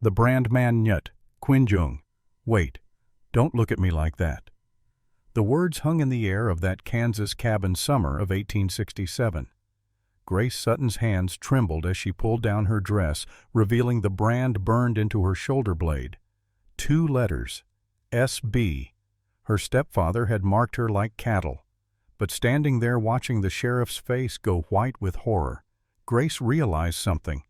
The brand man Nyut, Quinjung. Wait, don't look at me like that. The words hung in the air of that Kansas cabin summer of 1867. Grace Sutton's hands trembled as she pulled down her dress, revealing the brand burned into her shoulder blade. 2 letters, S.B. Her stepfather had marked her like cattle. But standing there watching the sheriff's face go white with horror, Grace realized something.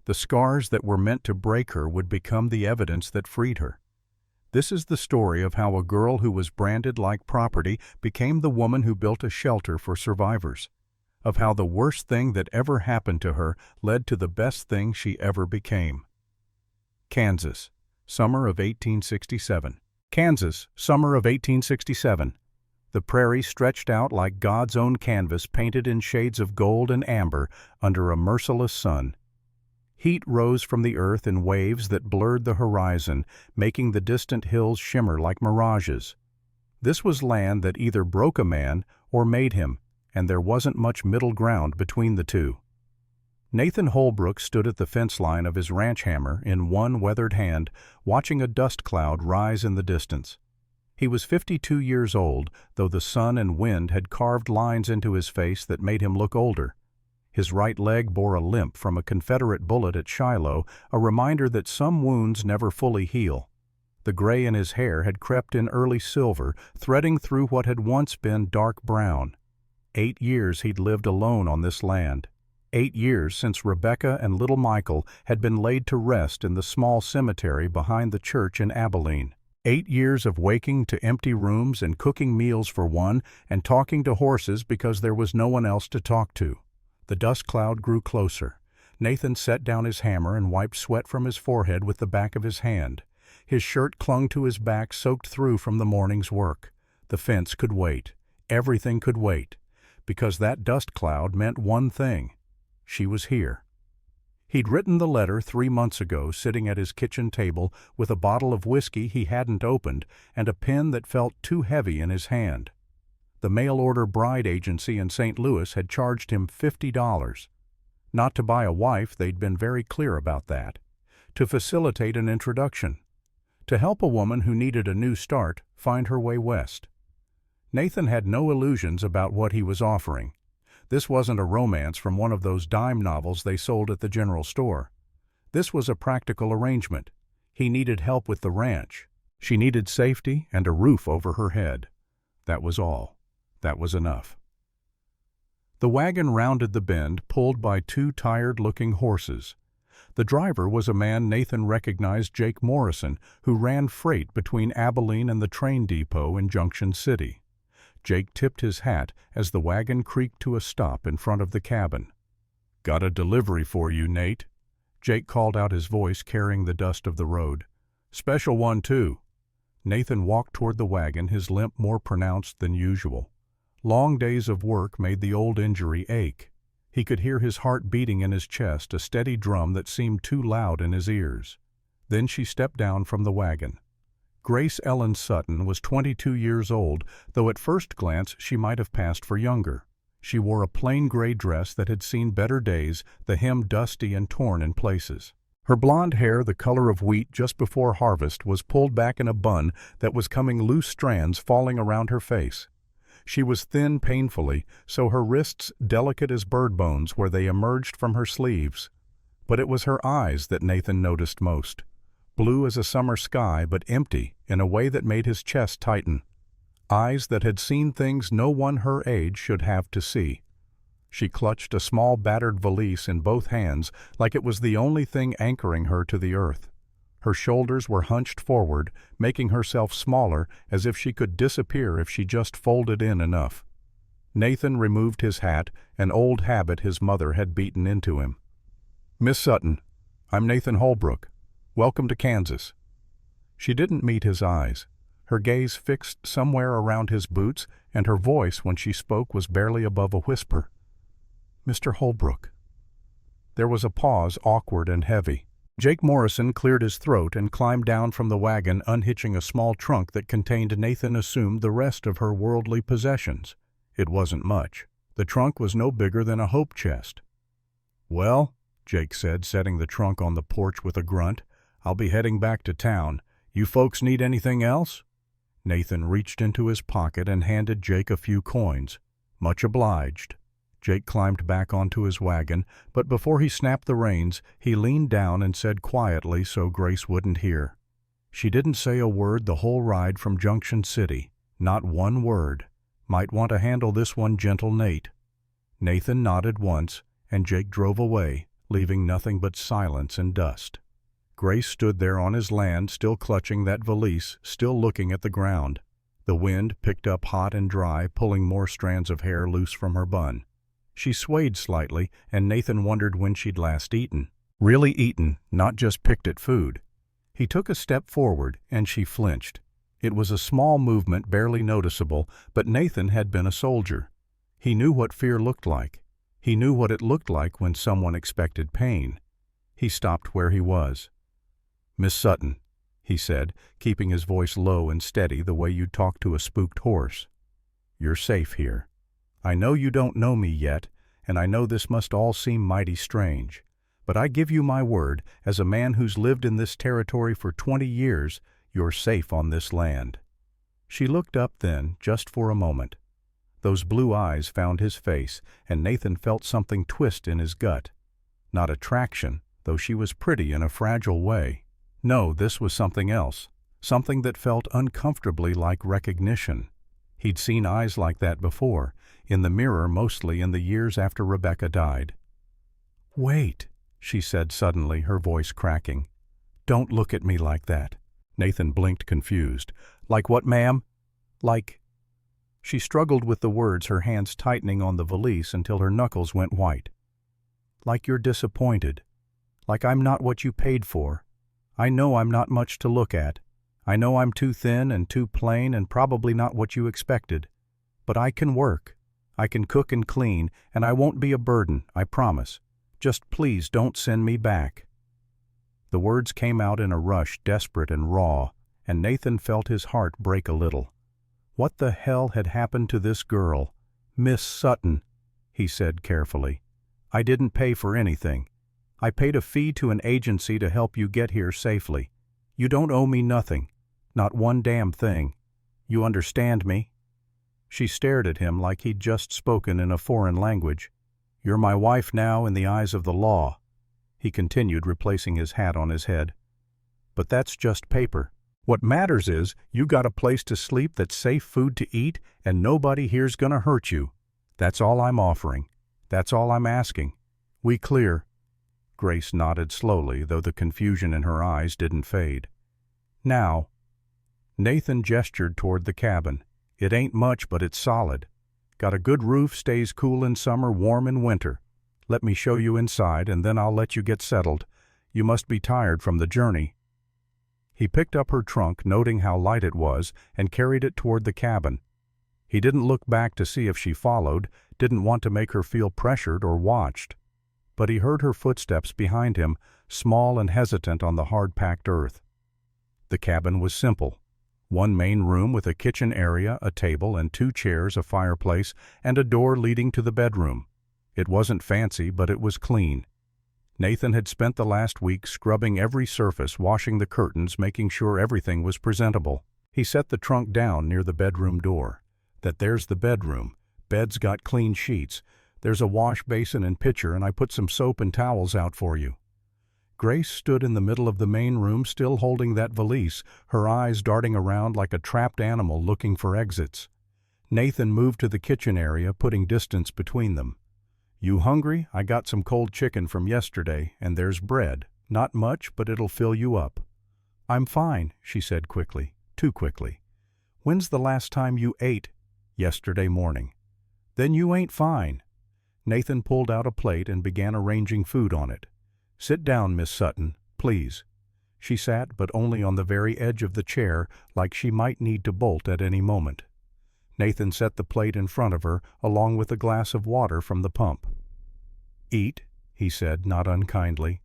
The scars that were meant to break her would become the evidence that freed her. This is the story of how a girl who was branded like property became the woman who built a shelter for survivors. Of how the worst thing that ever happened to her led to the best thing she ever became. Kansas, summer of 1867. Kansas, summer of 1867. The prairie stretched out like God's own canvas painted in shades of gold and amber under a merciless sun. Heat rose from the earth in waves that blurred the horizon, making the distant hills shimmer like mirages. This was land that either broke a man or made him, and there wasn't much middle ground between the two. Nathan Holbrook stood at the fence line of his ranch hammer in one weathered hand, watching a dust cloud rise in the distance. He was 52 years old, though the sun and wind had carved lines into his face that made him look older. His right leg bore a limp from a Confederate bullet at Shiloh, a reminder that some wounds never fully heal. The gray in his hair had crept in early silver, threading through what had once been dark brown. 8 years he'd lived alone on this land. 8 years since Rebecca and little Michael had been laid to rest in the small cemetery behind the church in Abilene. 8 years of waking to empty rooms and cooking meals for one and talking to horses because there was no one else to talk to. The dust cloud grew closer. Nathan set down his hammer and wiped sweat from his forehead with the back of his hand. His shirt clung to his back, soaked through from the morning's work. The fence could wait. Everything could wait. Because that dust cloud meant one thing. She was here. He'd written the letter 3 months ago, sitting at his kitchen table with a bottle of whiskey he hadn't opened and a pen that felt too heavy in his hand. The mail-order bride agency in St. Louis had charged him $50. Not to buy a wife, they'd been very clear about that. To facilitate an introduction. To help a woman who needed a new start find her way west. Nathan had no illusions about what he was offering. This wasn't a romance from one of those dime novels they sold at the general store. This was a practical arrangement. He needed help with the ranch. She needed safety and a roof over her head. That was all. That was enough. The wagon rounded the bend, pulled by 2 tired-looking horses. The driver was a man Nathan recognized, Jake Morrison, who ran freight between Abilene and the train depot in Junction City. Jake tipped his hat as the wagon creaked to a stop in front of the cabin. "Got a delivery for you, Nate." Jake called out, his voice carrying the dust of the road. "Special one, too." Nathan walked toward the wagon, his limp more pronounced than usual. Long days of work made the old injury ache. He could hear his heart beating in his chest, a steady drum that seemed too loud in his ears. Then she stepped down from the wagon. Grace Ellen Sutton was 22 years old, though at first glance she might have passed for younger. She wore a plain gray dress that had seen better days, the hem dusty and torn in places. Her blonde hair, the color of wheat just before harvest, was pulled back in a bun that was coming loose, strands falling around her face. She was thin painfully, so her wrists delicate as bird bones where they emerged from her sleeves. But it was her eyes that Nathan noticed most. Blue as a summer sky, but empty in a way that made his chest tighten. Eyes that had seen things no one her age should have to see. She clutched a small battered valise in both hands like it was the only thing anchoring her to the earth. Her shoulders were hunched forward, making herself smaller, as if she could disappear if she just folded in enough. Nathan removed his hat, an old habit his mother had beaten into him. "Miss Sutton, I'm Nathan Holbrook. Welcome to Kansas." She didn't meet his eyes. Her gaze fixed somewhere around his boots, and her voice when she spoke was barely above a whisper. "Mr. Holbrook." There was a pause, awkward and heavy. Jake Morrison cleared his throat and climbed down from the wagon, unhitching a small trunk that contained, Nathan assumed, the rest of her worldly possessions. It wasn't much. The trunk was no bigger than a hope chest. "Well," Jake said, setting the trunk on the porch with a grunt, I'll be heading back to town. You folks need anything else?" Nathan reached into his pocket and handed Jake a few coins. "Much obliged." Jake climbed back onto his wagon, but before he snapped the reins, he leaned down and said quietly so Grace wouldn't hear. She didn't say a word the whole ride from Junction City. Not one word. Might want to handle this one gentle, Nate. Nathan nodded once, and Jake drove away, leaving nothing but silence and dust. Grace stood there on his land, still clutching that valise, still looking at the ground. The wind picked up hot and dry, pulling more strands of hair loose from her bun. She swayed slightly, and Nathan wondered when she'd last eaten. Really eaten, not just picked at food. He took a step forward, and she flinched. It was a small movement, barely noticeable, but Nathan had been a soldier. He knew what fear looked like. He knew what it looked like when someone expected pain. He stopped where he was. "Miss Sutton," he said, keeping his voice low and steady the way you'd talk to a spooked horse. "You're safe here. I know you don't know me yet, and I know this must all seem mighty strange, but I give you my word, as a man who's lived in this territory for 20 years, you're safe on this land." She looked up then, just for a moment. Those blue eyes found his face, and Nathan felt something twist in his gut. Not attraction, though she was pretty in a fragile way. No, this was something else, something that felt uncomfortably like recognition. He'd seen eyes like that before, in the mirror mostly in the years after Rebecca died. "Wait," she said suddenly, her voice cracking. "Don't look at me like that." Nathan blinked confused. "Like what, ma'am?" "Like—" She struggled with the words, her hands tightening on the valise until her knuckles went white. "Like you're disappointed. Like I'm not what you paid for. I know I'm not much to look at. I know I'm too thin and too plain and probably not what you expected. But I can work. I can cook and clean, and I won't be a burden, I promise. Just please don't send me back." The words came out in a rush, desperate and raw, and Nathan felt his heart break a little. What the hell had happened to this girl? "Miss Sutton," he said carefully. "I didn't pay for anything. I paid a fee to an agency to help you get here safely. You don't owe me nothing. Not one damn thing. You understand me?" She stared at him like he'd just spoken in a foreign language. "You're my wife now in the eyes of the law," he continued, replacing his hat on his head. "But that's just paper. What matters is you got a place to sleep that's safe food to eat, and nobody here's gonna hurt you. That's all I'm offering. That's all I'm asking. We clear?" Grace nodded slowly, though the confusion in her eyes didn't fade. "Now." Nathan gestured toward the cabin. "It ain't much, but it's solid. Got a good roof, stays cool in summer, warm in winter. Let me show you inside, and then I'll let you get settled. You must be tired from the journey." He picked up her trunk, noting how light it was, and carried it toward the cabin. He didn't look back to see if she followed, didn't want to make her feel pressured or watched. But he heard her footsteps behind him, small and hesitant on the hard-packed earth. The cabin was simple. One main room with a kitchen area, a table and 2 chairs, a fireplace, and a door leading to the bedroom. It wasn't fancy, but it was clean. Nathan had spent the last week scrubbing every surface, washing the curtains, making sure everything was presentable. He set the trunk down near the bedroom door. "There's the bedroom. Bed's got clean sheets. There's a wash basin and pitcher, and I put some soap and towels out for you." Grace stood in the middle of the main room, still holding that valise, her eyes darting around like a trapped animal looking for exits. Nathan moved to the kitchen area, putting distance between them. "You hungry? I got some cold chicken from yesterday, and there's bread. Not much, but it'll fill you up." "I'm fine," she said quickly, too quickly. "When's the last time you ate?" "Yesterday morning." "Then you ain't fine." Nathan pulled out a plate and began arranging food on it. "Sit down, Miss Sutton, please." She sat, but only on the very edge of the chair, like she might need to bolt at any moment. Nathan set the plate in front of her, along with a glass of water from the pump. "Eat," he said, not unkindly.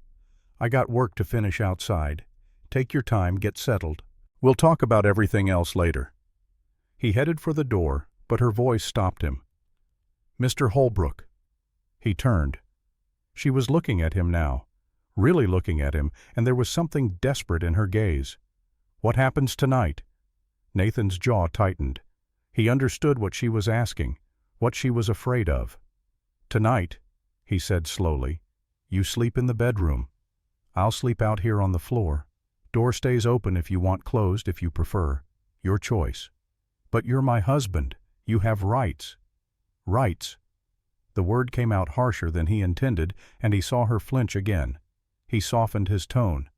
"I got work to finish outside. Take your time, get settled. We'll talk about everything else later." He headed for the door, but her voice stopped him. "Mr. Holbrook." He turned. She was looking at him now. really looking at him, and there was something desperate in her gaze. "What happens tonight?" Nathan's jaw tightened. He understood what she was asking, what she was afraid of. "Tonight," he said slowly, "you sleep in the bedroom. I'll sleep out here on the floor. Door stays open if you want closed if you prefer. Your choice. But you're my husband. You have rights." "Rights." The word came out harsher than he intended, and he saw her flinch again. He softened his tone.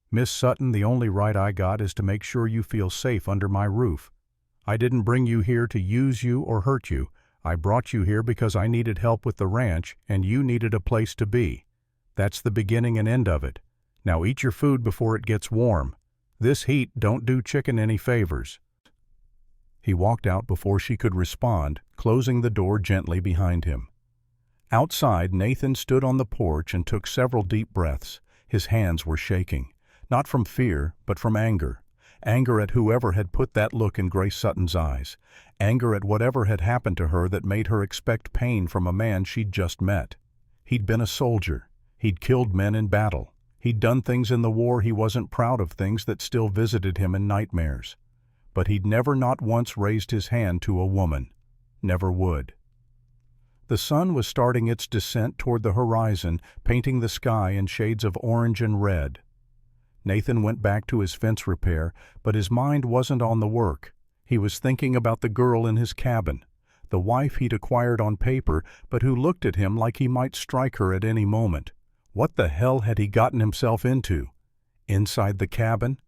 "Miss Sutton, the only right I got is to make sure you feel safe under my roof. I didn't bring you here to use you or hurt you. I brought you here because I needed help with the ranch, and you needed a place to be. That's the beginning and end of it. Now eat your food before it gets warm. This heat don't do chicken any favors." He walked out before she could respond, closing the door gently behind him. Outside, Nathan stood on the porch and took several deep breaths. His hands were shaking, not from fear, but from anger. Anger at whoever had put that look in Grace Sutton's eyes. Anger at whatever had happened to her that made her expect pain from a man she'd just met. He'd been a soldier. He'd killed men in battle. He'd done things in the war he wasn't proud of, things that still visited him in nightmares. But he'd never not once raised his hand to a woman. Never would. The sun was starting its descent toward the horizon, painting the sky in shades of orange and red. Nathan went back to his fence repair, but his mind wasn't on the work. He was thinking about the girl in his cabin, the wife he'd acquired on paper, but who looked at him like he might strike her at any moment. What the hell had he gotten himself into? Inside the cabin?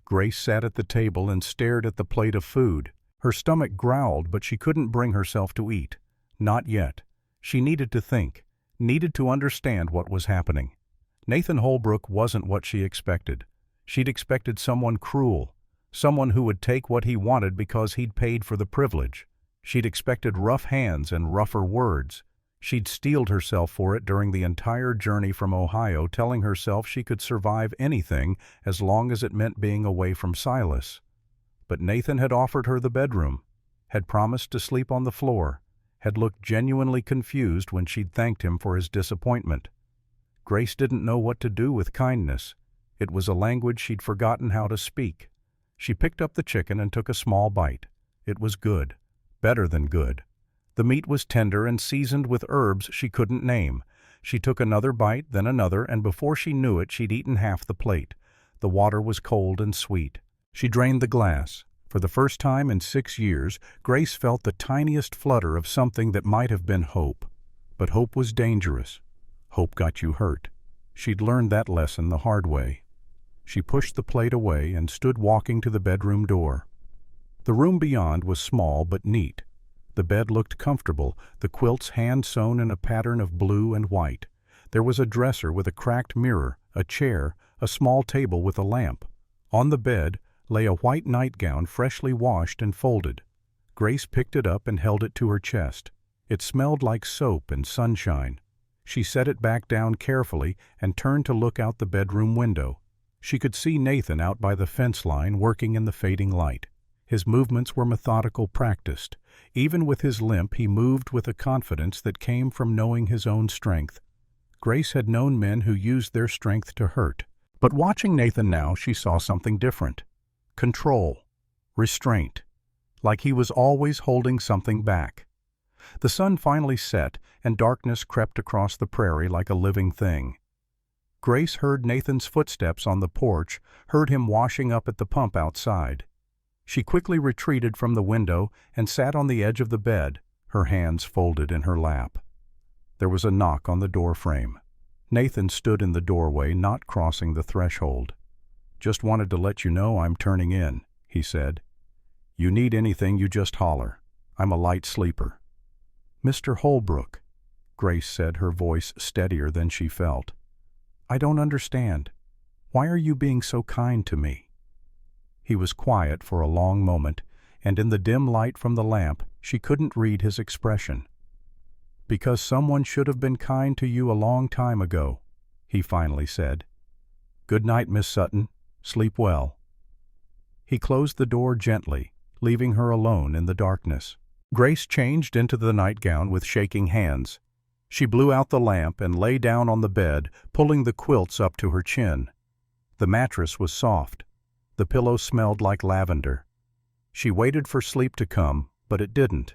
Grace sat at the table and stared at the plate of food. Her stomach growled, but she couldn't bring herself to eat. Not yet. She needed to think, needed to understand what was happening. Nathan Holbrook wasn't what she expected. She'd expected someone cruel, someone who would take what he wanted because he'd paid for the privilege. She'd expected rough hands and rougher words. She'd steeled herself for it during the entire journey from Ohio, telling herself she could survive anything as long as it meant being away from Silas. But Nathan had offered her the bedroom, had promised to sleep on the floor, had looked genuinely confused when she'd thanked him for his disappointment. Grace didn't know what to do with kindness. It was a language she'd forgotten how to speak. She picked up the chicken and took a small bite. It was good. Better than good. The meat was tender and seasoned with herbs she couldn't name. She took another bite, then another, and before she knew it, she'd eaten half the plate. The water was cold and sweet. She drained the glass. For the first time in 6 years, Grace felt the tiniest flutter of something that might have been hope. But hope was dangerous. Hope got you hurt. She'd learned that lesson the hard way. She pushed the plate away and stood walking to the bedroom door. The room beyond was small but neat. The bed looked comfortable, the quilts hand-sewn in a pattern of blue and white. There was a dresser with a cracked mirror, a chair, a small table with a lamp. On the bed lay a white nightgown freshly washed and folded. Grace picked it up and held it to her chest. It smelled like soap and sunshine. She set it back down carefully and turned to look out the bedroom window. She could see Nathan out by the fence line working in the fading light. His movements were methodical, practiced. Even with his limp, he moved with a confidence that came from knowing his own strength. Grace had known men who used their strength to hurt. But watching Nathan now, she saw something different. Control. Restraint. Like he was always holding something back. The sun finally set, and darkness crept across the prairie like a living thing. Grace heard Nathan's footsteps on the porch, heard him washing up at the pump outside. She quickly retreated from the window and sat on the edge of the bed, her hands folded in her lap. There was a knock on the door frame. Nathan stood in the doorway, not crossing the threshold. "Just wanted to let you know I'm turning in," he said. "You need anything, you just holler. I'm a light sleeper." "Mr. Holbrook," Grace said, her voice steadier than she felt. "I don't understand. Why are you being so kind to me?" He was quiet for a long moment, and in the dim light from the lamp, she couldn't read his expression. "Because someone should have been kind to you a long time ago," he finally said. "Good night, Miss Sutton. Sleep well." He closed the door gently, leaving her alone in the darkness. Grace changed into the nightgown with shaking hands. She blew out the lamp and lay down on the bed, pulling the quilts up to her chin. The mattress was soft. The pillow smelled like lavender. She waited for sleep to come, but it didn't.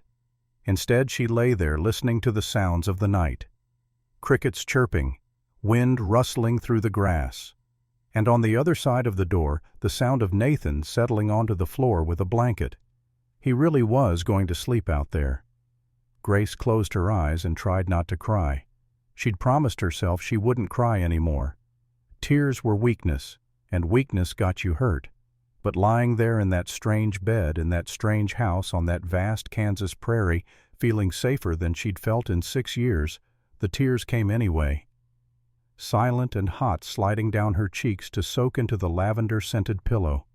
Instead, she lay there listening to the sounds of the night. Crickets chirping, wind rustling through the grass. And on the other side of the door, the sound of Nathan settling onto the floor with a blanket. He really was going to sleep out there. Grace closed her eyes and tried not to cry. She'd promised herself she wouldn't cry anymore. Tears were weakness, and weakness got you hurt. But lying there in that strange bed in that strange house on that vast Kansas prairie, feeling safer than she'd felt in 6 years, the tears came anyway. Silent and hot sliding down her cheeks to soak into the lavender-scented pillow.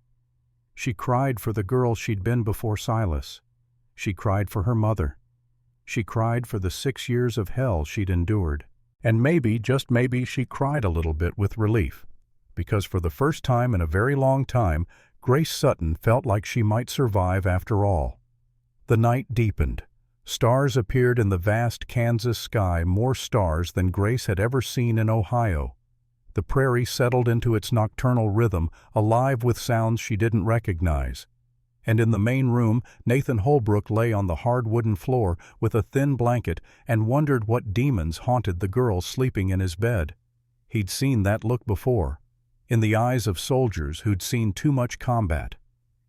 She cried for the girl she'd been before Silas. She cried for her mother. She cried for the 6 years of hell she'd endured. And maybe, just maybe, she cried a little bit with relief. Because for the first time in a very long time, Grace Sutton felt like she might survive after all. The night deepened. Stars appeared in the vast Kansas sky, more stars than Grace had ever seen in Ohio. The prairie settled into its nocturnal rhythm, alive with sounds she didn't recognize. And in the main room, Nathan Holbrook lay on the hard wooden floor with a thin blanket and wondered what demons haunted the girl sleeping in his bed. He'd seen that look before. In the eyes of soldiers who'd seen too much combat.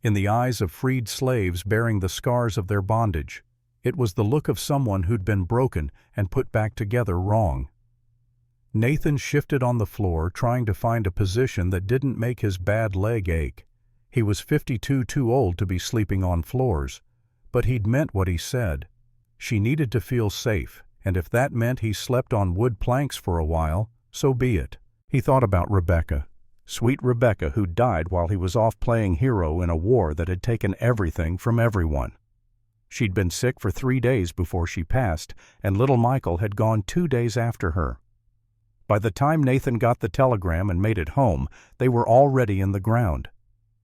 In the eyes of freed slaves bearing the scars of their bondage. It was the look of someone who'd been broken and put back together wrong. Nathan shifted on the floor, trying to find a position that didn't make his bad leg ache. He was 52, too old to be sleeping on floors. But he'd meant what he said. She needed to feel safe, and if that meant he slept on wood planks for a while, so be it. He thought about Rebecca. Sweet Rebecca, who died while he was off playing hero in a war that had taken everything from everyone. She'd been sick for 3 days before she passed, and little Michael had gone 2 days after her. By the time Nathan got the telegram and made it home, they were already in the ground.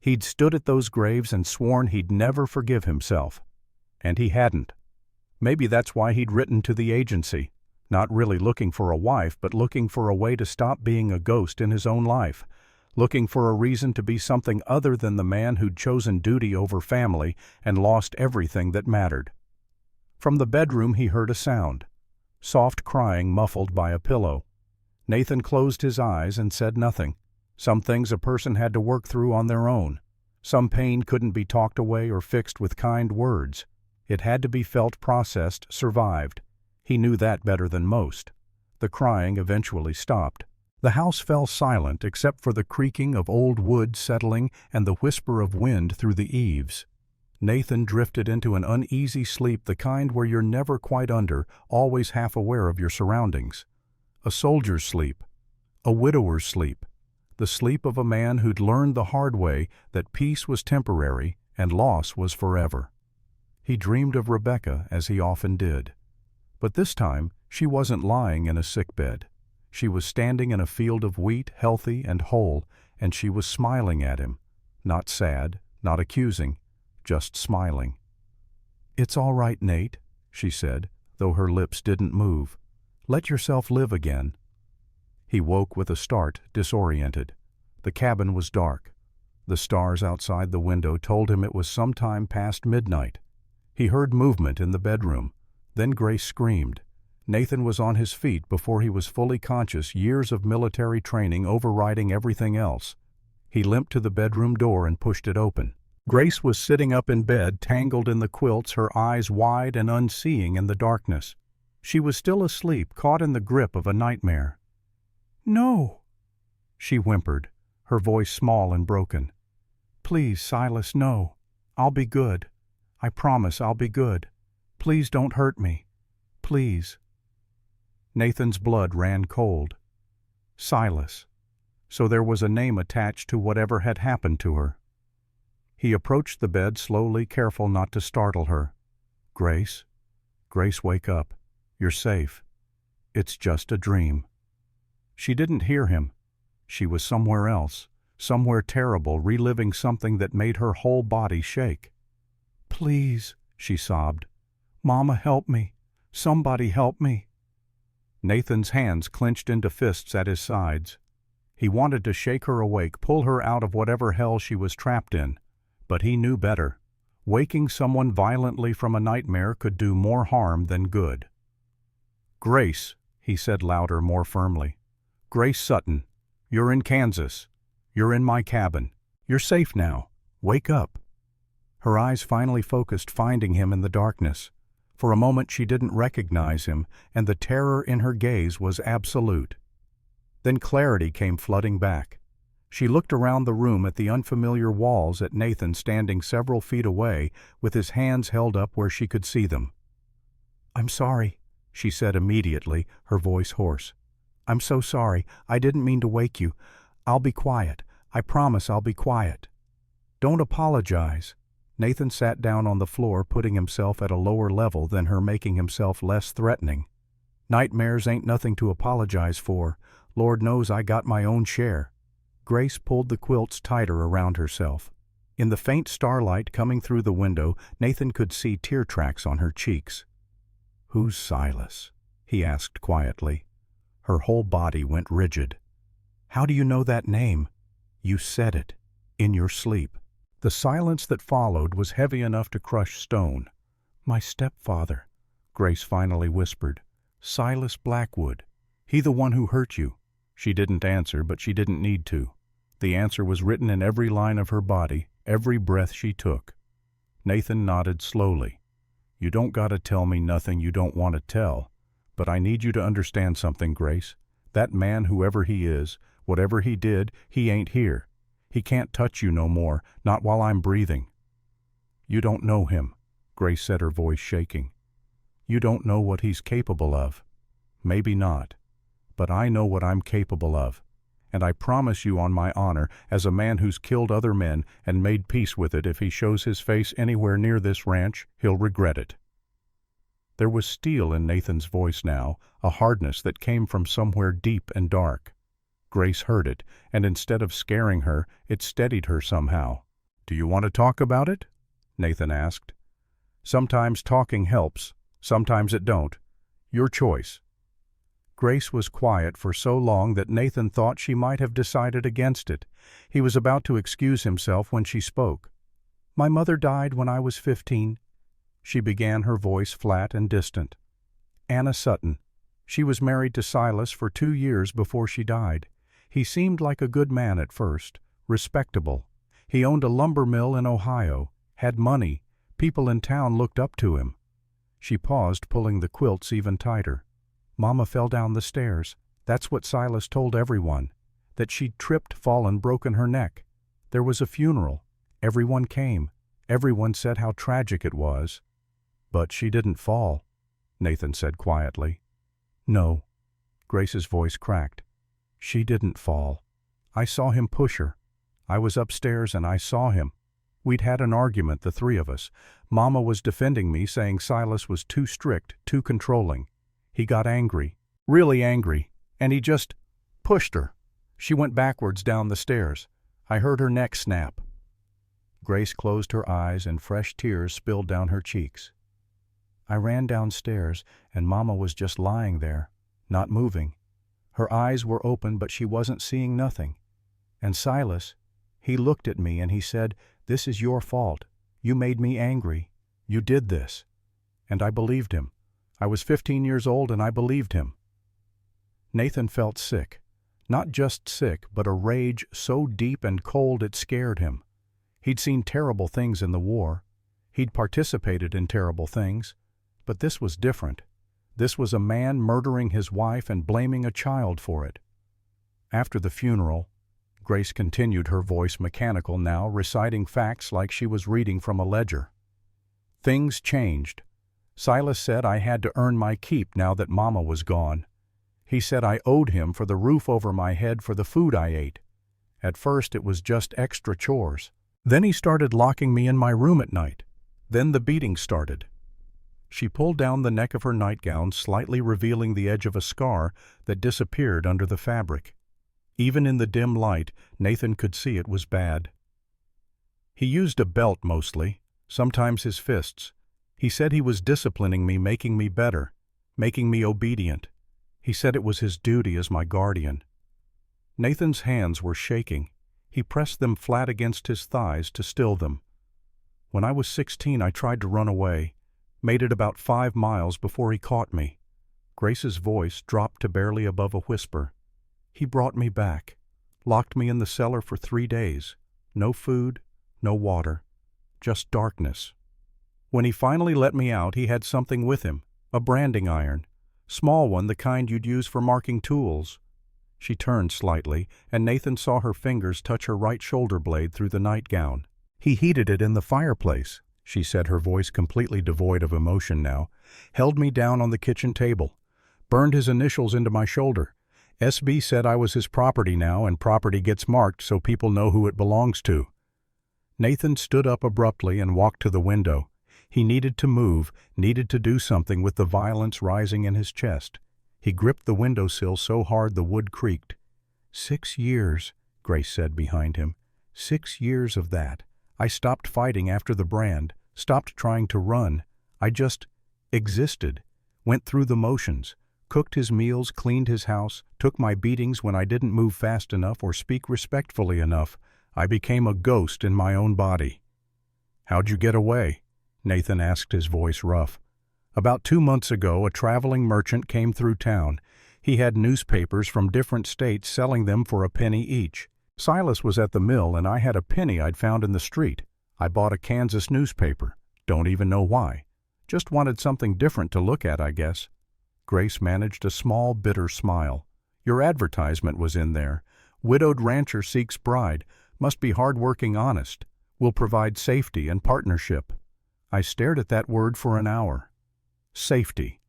He'd stood at those graves and sworn he'd never forgive himself. And he hadn't. Maybe that's why he'd written to the agency, not really looking for a wife, but looking for a way to stop being a ghost in his own life. Looking for a reason to be something other than the man who'd chosen duty over family and lost everything that mattered. From the bedroom he heard a sound. Soft crying muffled by a pillow. Nathan closed his eyes and said nothing. Some things a person had to work through on their own. Some pain couldn't be talked away or fixed with kind words. It had to be felt, processed, survived. He knew that better than most. The crying eventually stopped. The house fell silent except for the creaking of old wood settling and the whisper of wind through the eaves. Nathan drifted into an uneasy sleep, the kind where you're never quite under, always half aware of your surroundings. A soldier's sleep. A widower's sleep. The sleep of a man who'd learned the hard way that peace was temporary and loss was forever. He dreamed of Rebecca, as he often did. But this time, she wasn't lying in a sick bed. She was standing in a field of wheat, healthy and whole, and she was smiling at him. Not sad, not accusing, just smiling. "It's all right, Nate," she said, though her lips didn't move. "Let yourself live again." He woke with a start, disoriented. The cabin was dark. The stars outside the window told him it was some time past midnight. He heard movement in the bedroom. Then Grace screamed. Nathan was on his feet before he was fully conscious, years of military training overriding everything else. He limped to the bedroom door and pushed it open. Grace was sitting up in bed, tangled in the quilts, her eyes wide and unseeing in the darkness. She was still asleep, caught in the grip of a nightmare. "No," she whimpered, her voice small and broken. "Please, Silas, no. I'll be good. I promise I'll be good. Please don't hurt me. Please." Nathan's blood ran cold. Silas. So there was a name attached to whatever had happened to her. He approached the bed slowly, careful not to startle her. "Grace? Grace, wake up. You're safe. It's just a dream." She didn't hear him. She was somewhere else, somewhere terrible, reliving something that made her whole body shake. "Please," she sobbed. "Mama, help me. Somebody help me." Nathan's hands clenched into fists at his sides. He wanted to shake her awake, pull her out of whatever hell she was trapped in. But he knew better. Waking someone violently from a nightmare could do more harm than good. "Grace," he said louder, more firmly. "Grace Sutton, you're in Kansas. You're in my cabin. You're safe now. Wake up." Her eyes finally focused, finding him in the darkness. For a moment she didn't recognize him, and the terror in her gaze was absolute. Then clarity came flooding back. She looked around the room at the unfamiliar walls, at Nathan standing several feet away, with his hands held up where she could see them. "I'm sorry," she said immediately, her voice hoarse. "I'm so sorry. I didn't mean to wake you. I'll be quiet. I promise I'll be quiet." "Don't apologize." Nathan sat down on the floor, putting himself at a lower level than her, making himself less threatening. "Nightmares ain't nothing to apologize for. Lord knows I got my own share." Grace pulled the quilts tighter around herself. In the faint starlight coming through the window, Nathan could see tear tracks on her cheeks. "Who's Silas?" he asked quietly. Her whole body went rigid. "How do you know that name?" "You said it. In your sleep." The silence that followed was heavy enough to crush stone. "My stepfather," Grace finally whispered. "Silas Blackwood. He the one who hurt you." She didn't answer, but she didn't need to. The answer was written in every line of her body, every breath she took. Nathan nodded slowly. "You don't gotta tell me nothing you don't want to tell, but I need you to understand something, Grace. That man, whoever he is, whatever he did, he ain't here. He can't touch you no more, not while I'm breathing." "You don't know him," Grace said, her voice shaking. "You don't know what he's capable of. Maybe not. But I know what I'm capable of. And I promise you on my honor, as a man who's killed other men and made peace with it, if he shows his face anywhere near this ranch, he'll regret it." There was steel in Nathan's voice now, a hardness that came from somewhere deep and dark. Grace heard it, and instead of scaring her, it steadied her somehow. "Do you want to talk about it?" Nathan asked. "Sometimes talking helps, sometimes it don't. Your choice." Grace was quiet for so long that Nathan thought she might have decided against it. He was about to excuse himself when she spoke. "My mother died when I was 15. She began, her voice flat and distant. "Anna Sutton. She was married to Silas for 2 years before she died. He seemed like a good man at first, respectable. He owned a lumber mill in Ohio, had money, people in town looked up to him." She paused, pulling the quilts even tighter. "Mama fell down the stairs. That's what Silas told everyone. That she'd tripped, fallen, broken her neck. There was a funeral. Everyone came. Everyone said how tragic it was." "But she didn't fall," Nathan said quietly. "No." Grace's voice cracked. "She didn't fall. I saw him push her. I was upstairs and I saw him. We'd had an argument, the three of us. Mama was defending me, saying Silas was too strict, too controlling. He got angry, really angry, and he just pushed her. She went backwards down the stairs. I heard her neck snap." Grace closed her eyes and fresh tears spilled down her cheeks. "I ran downstairs and Mama was just lying there, not moving. Her eyes were open, but she wasn't seeing nothing. And Silas, he looked at me and he said, 'This is your fault. You made me angry. You did this.' And I believed him. I was 15 years old and I believed him." Nathan felt sick. Not just sick, but a rage so deep and cold it scared him. He'd seen terrible things in the war. He'd participated in terrible things. But this was different. This was a man murdering his wife and blaming a child for it. After the funeral, Grace continued, her voice mechanical now, reciting facts like she was reading from a ledger. "Things changed. Silas said I had to earn my keep now that Mama was gone. He said I owed him for the roof over my head, for the food I ate. At first it was just extra chores. Then he started locking me in my room at night. Then the beating started." She pulled down the neck of her nightgown, slightly revealing the edge of a scar that disappeared under the fabric. Even in the dim light, Nathan could see it was bad. "He used a belt mostly, sometimes his fists. He said he was disciplining me, making me better, making me obedient. He said it was his duty as my guardian. Nathan's hands were shaking. He pressed them flat against his thighs to still them. When I was 16, I tried to run away. Made it about 5 miles before he caught me. Grace's voice dropped to barely above a whisper. He brought me back. Locked me in the cellar for 3 days. No food, no water. Just darkness. When he finally let me out, he had something with him. A branding iron. Small one, the kind you'd use for marking tools. She turned slightly, and Nathan saw her fingers touch her right shoulder blade through the nightgown. He heated it in the fireplace, she said, her voice completely devoid of emotion now. Held me down on the kitchen table. Burned his initials into my shoulder. SB said I was his property now, and property gets marked so people know who it belongs to. Nathan stood up abruptly and walked to the window. He needed to move, needed to do something with the violence rising in his chest. He gripped the windowsill so hard the wood creaked. 6 years, Grace said behind him. 6 years of that. I stopped fighting after the brand, stopped trying to run. I just existed, went through the motions, cooked his meals, cleaned his house, took my beatings when I didn't move fast enough or speak respectfully enough. I became a ghost in my own body. How'd you get away? Nathan asked, his voice rough. About 2 months ago, a traveling merchant came through town. He had newspapers from different states selling them for a penny each. Silas was at the mill, and I had a penny I'd found in the street. I bought a Kansas newspaper. Don't even know why. Just wanted something different to look at, I guess. Grace managed a small, bitter smile. Your advertisement was in there. Widowed rancher seeks bride. Must be hard-working, honest. Will provide safety and partnership. I stared at that word for an hour. Safety.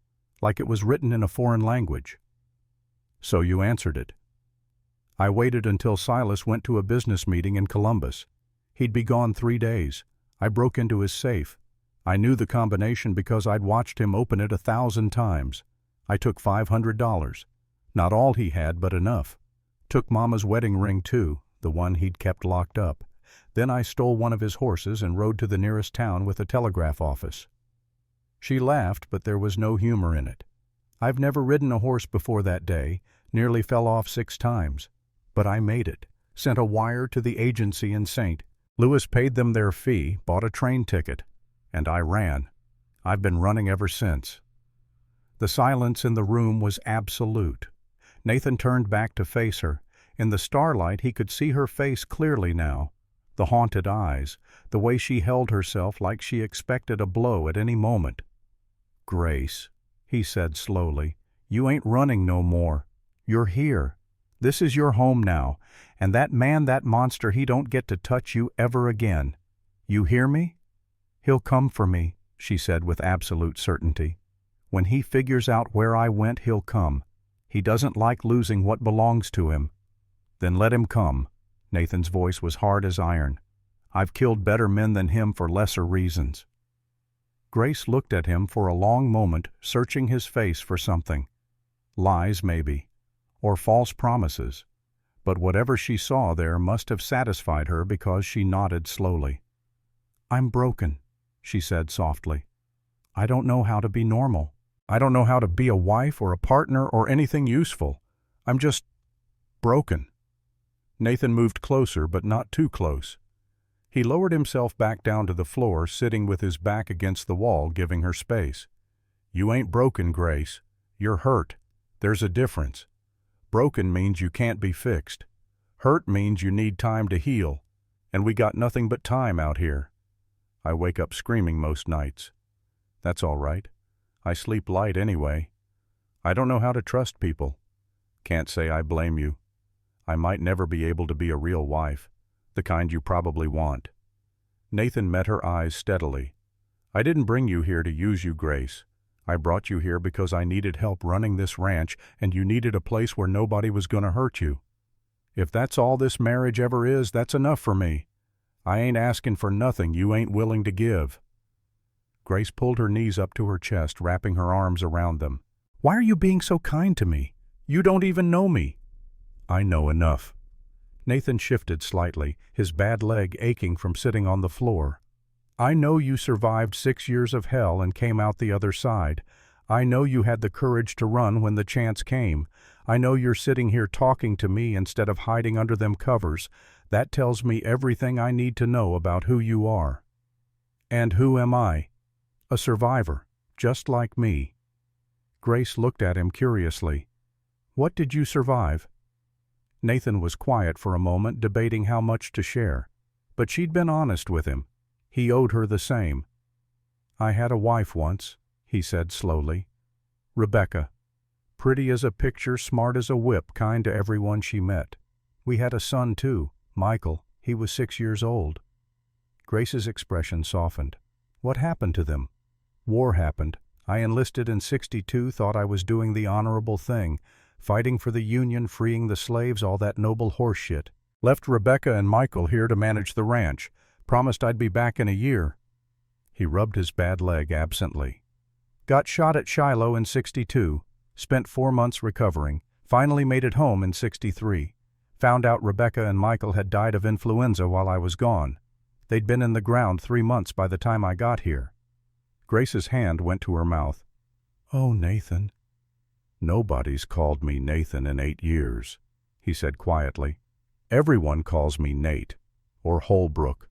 Like it was written in a foreign language. So you answered it. I waited until Silas went to a business meeting in Columbus. He'd be gone 3 days. I broke into his safe. I knew the combination because I'd watched him open it 1,000 times. I took $500. Not all he had, but enough. Took Mama's wedding ring, too, the one he'd kept locked up. Then I stole one of his horses and rode to the nearest town with a telegraph office. She laughed, but there was no humor in it. I've never ridden a horse before that day, nearly fell off 6 times. But I made it. Sent a wire to the agency in St. Louis, paid them their fee, bought a train ticket, and I ran. I've been running ever since. The silence in the room was absolute. Nathan turned back to face her. In the starlight he could see her face clearly now. The haunted eyes, the way she held herself like she expected a blow at any moment. Grace, he said slowly, you ain't running no more. You're here. This is your home now, and that man, that monster, he don't get to touch you ever again. You hear me? He'll come for me, she said with absolute certainty. When he figures out where I went, he'll come. He doesn't like losing what belongs to him. Then let him come. Nathan's voice was hard as iron. I've killed better men than him for lesser reasons. Grace looked at him for a long moment, searching his face for something. Lies, maybe. Or false promises. But whatever she saw there must have satisfied her because she nodded slowly. I'm broken, she said softly. I don't know how to be normal. I don't know how to be a wife or a partner or anything useful. I'm just broken. Nathan moved closer, but not too close. He lowered himself back down to the floor, sitting with his back against the wall, giving her space. You ain't broken, Grace. You're hurt. There's a difference. Broken means you can't be fixed. Hurt means you need time to heal. And we got nothing but time out here. I wake up screaming most nights. That's all right. I sleep light anyway. I don't know how to trust people. Can't say I blame you. I might never be able to be a real wife, the kind you probably want. Nathan met her eyes steadily. I didn't bring you here to use you, Grace. I brought you here because I needed help running this ranch, and you needed a place where nobody was going to hurt you. If that's all this marriage ever is, that's enough for me. I ain't asking for nothing you ain't willing to give. Grace pulled her knees up to her chest, wrapping her arms around them. Why are you being so kind to me? You don't even know me. I know enough. Nathan shifted slightly, his bad leg aching from sitting on the floor. I know you survived 6 years of hell and came out the other side. I know you had the courage to run when the chance came. I know you're sitting here talking to me instead of hiding under them covers. That tells me everything I need to know about who you are. And who am I? A survivor, just like me. Grace looked at him curiously. What did you survive? Nathan was quiet for a moment, debating how much to share. But she'd been honest with him. He owed her the same. I had a wife once, he said slowly. Rebecca. Pretty as a picture, smart as a whip, kind to everyone she met. We had a son too, Michael. He was 6 years old. Grace's expression softened. What happened to them? War happened. I enlisted in '62, thought I was doing the honorable thing, fighting for the Union, freeing the slaves, all that noble horse shit. Left Rebecca and Michael here to manage the ranch. Promised I'd be back in a year. He rubbed his bad leg absently. Got shot at Shiloh in '62. Spent 4 months recovering. Finally made it home in '63. Found out Rebecca and Michael had died of influenza while I was gone. They'd been in the ground 3 months by the time I got here. Grace's hand went to her mouth. Oh, Nathan. Nobody's called me Nathan in 8 years, he said quietly. Everyone calls me Nate, or Holbrook,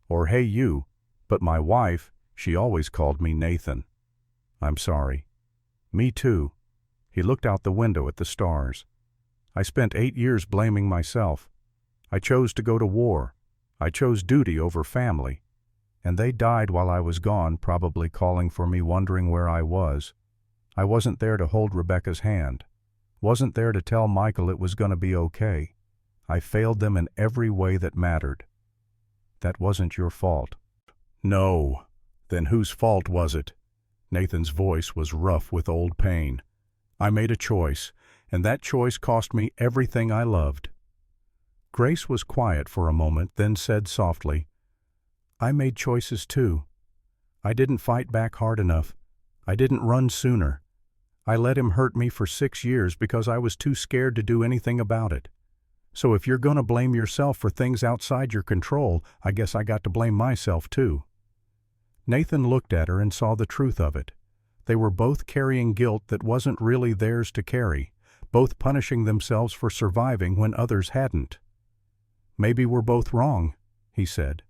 or Hey You, but my wife, she always called me Nathan. I'm sorry. Me too. He looked out the window at the stars. I spent 8 years blaming myself. I chose to go to war. I chose duty over family. And they died while I was gone, probably calling for me, wondering where I was. I wasn't there to hold Rebecca's hand. Wasn't there to tell Michael it was going to be okay. I failed them in every way that mattered. That wasn't your fault. No. Then whose fault was it? Nathan's voice was rough with old pain. I made a choice, and that choice cost me everything I loved. Grace was quiet for a moment, then said softly, I made choices too. I didn't fight back hard enough. I didn't run sooner. I let him hurt me for 6 years because I was too scared to do anything about it. So if you're going to blame yourself for things outside your control, I guess I got to blame myself too. Nathan looked at her and saw the truth of it. They were both carrying guilt that wasn't really theirs to carry, both punishing themselves for surviving when others hadn't. Maybe we're both wrong, he said.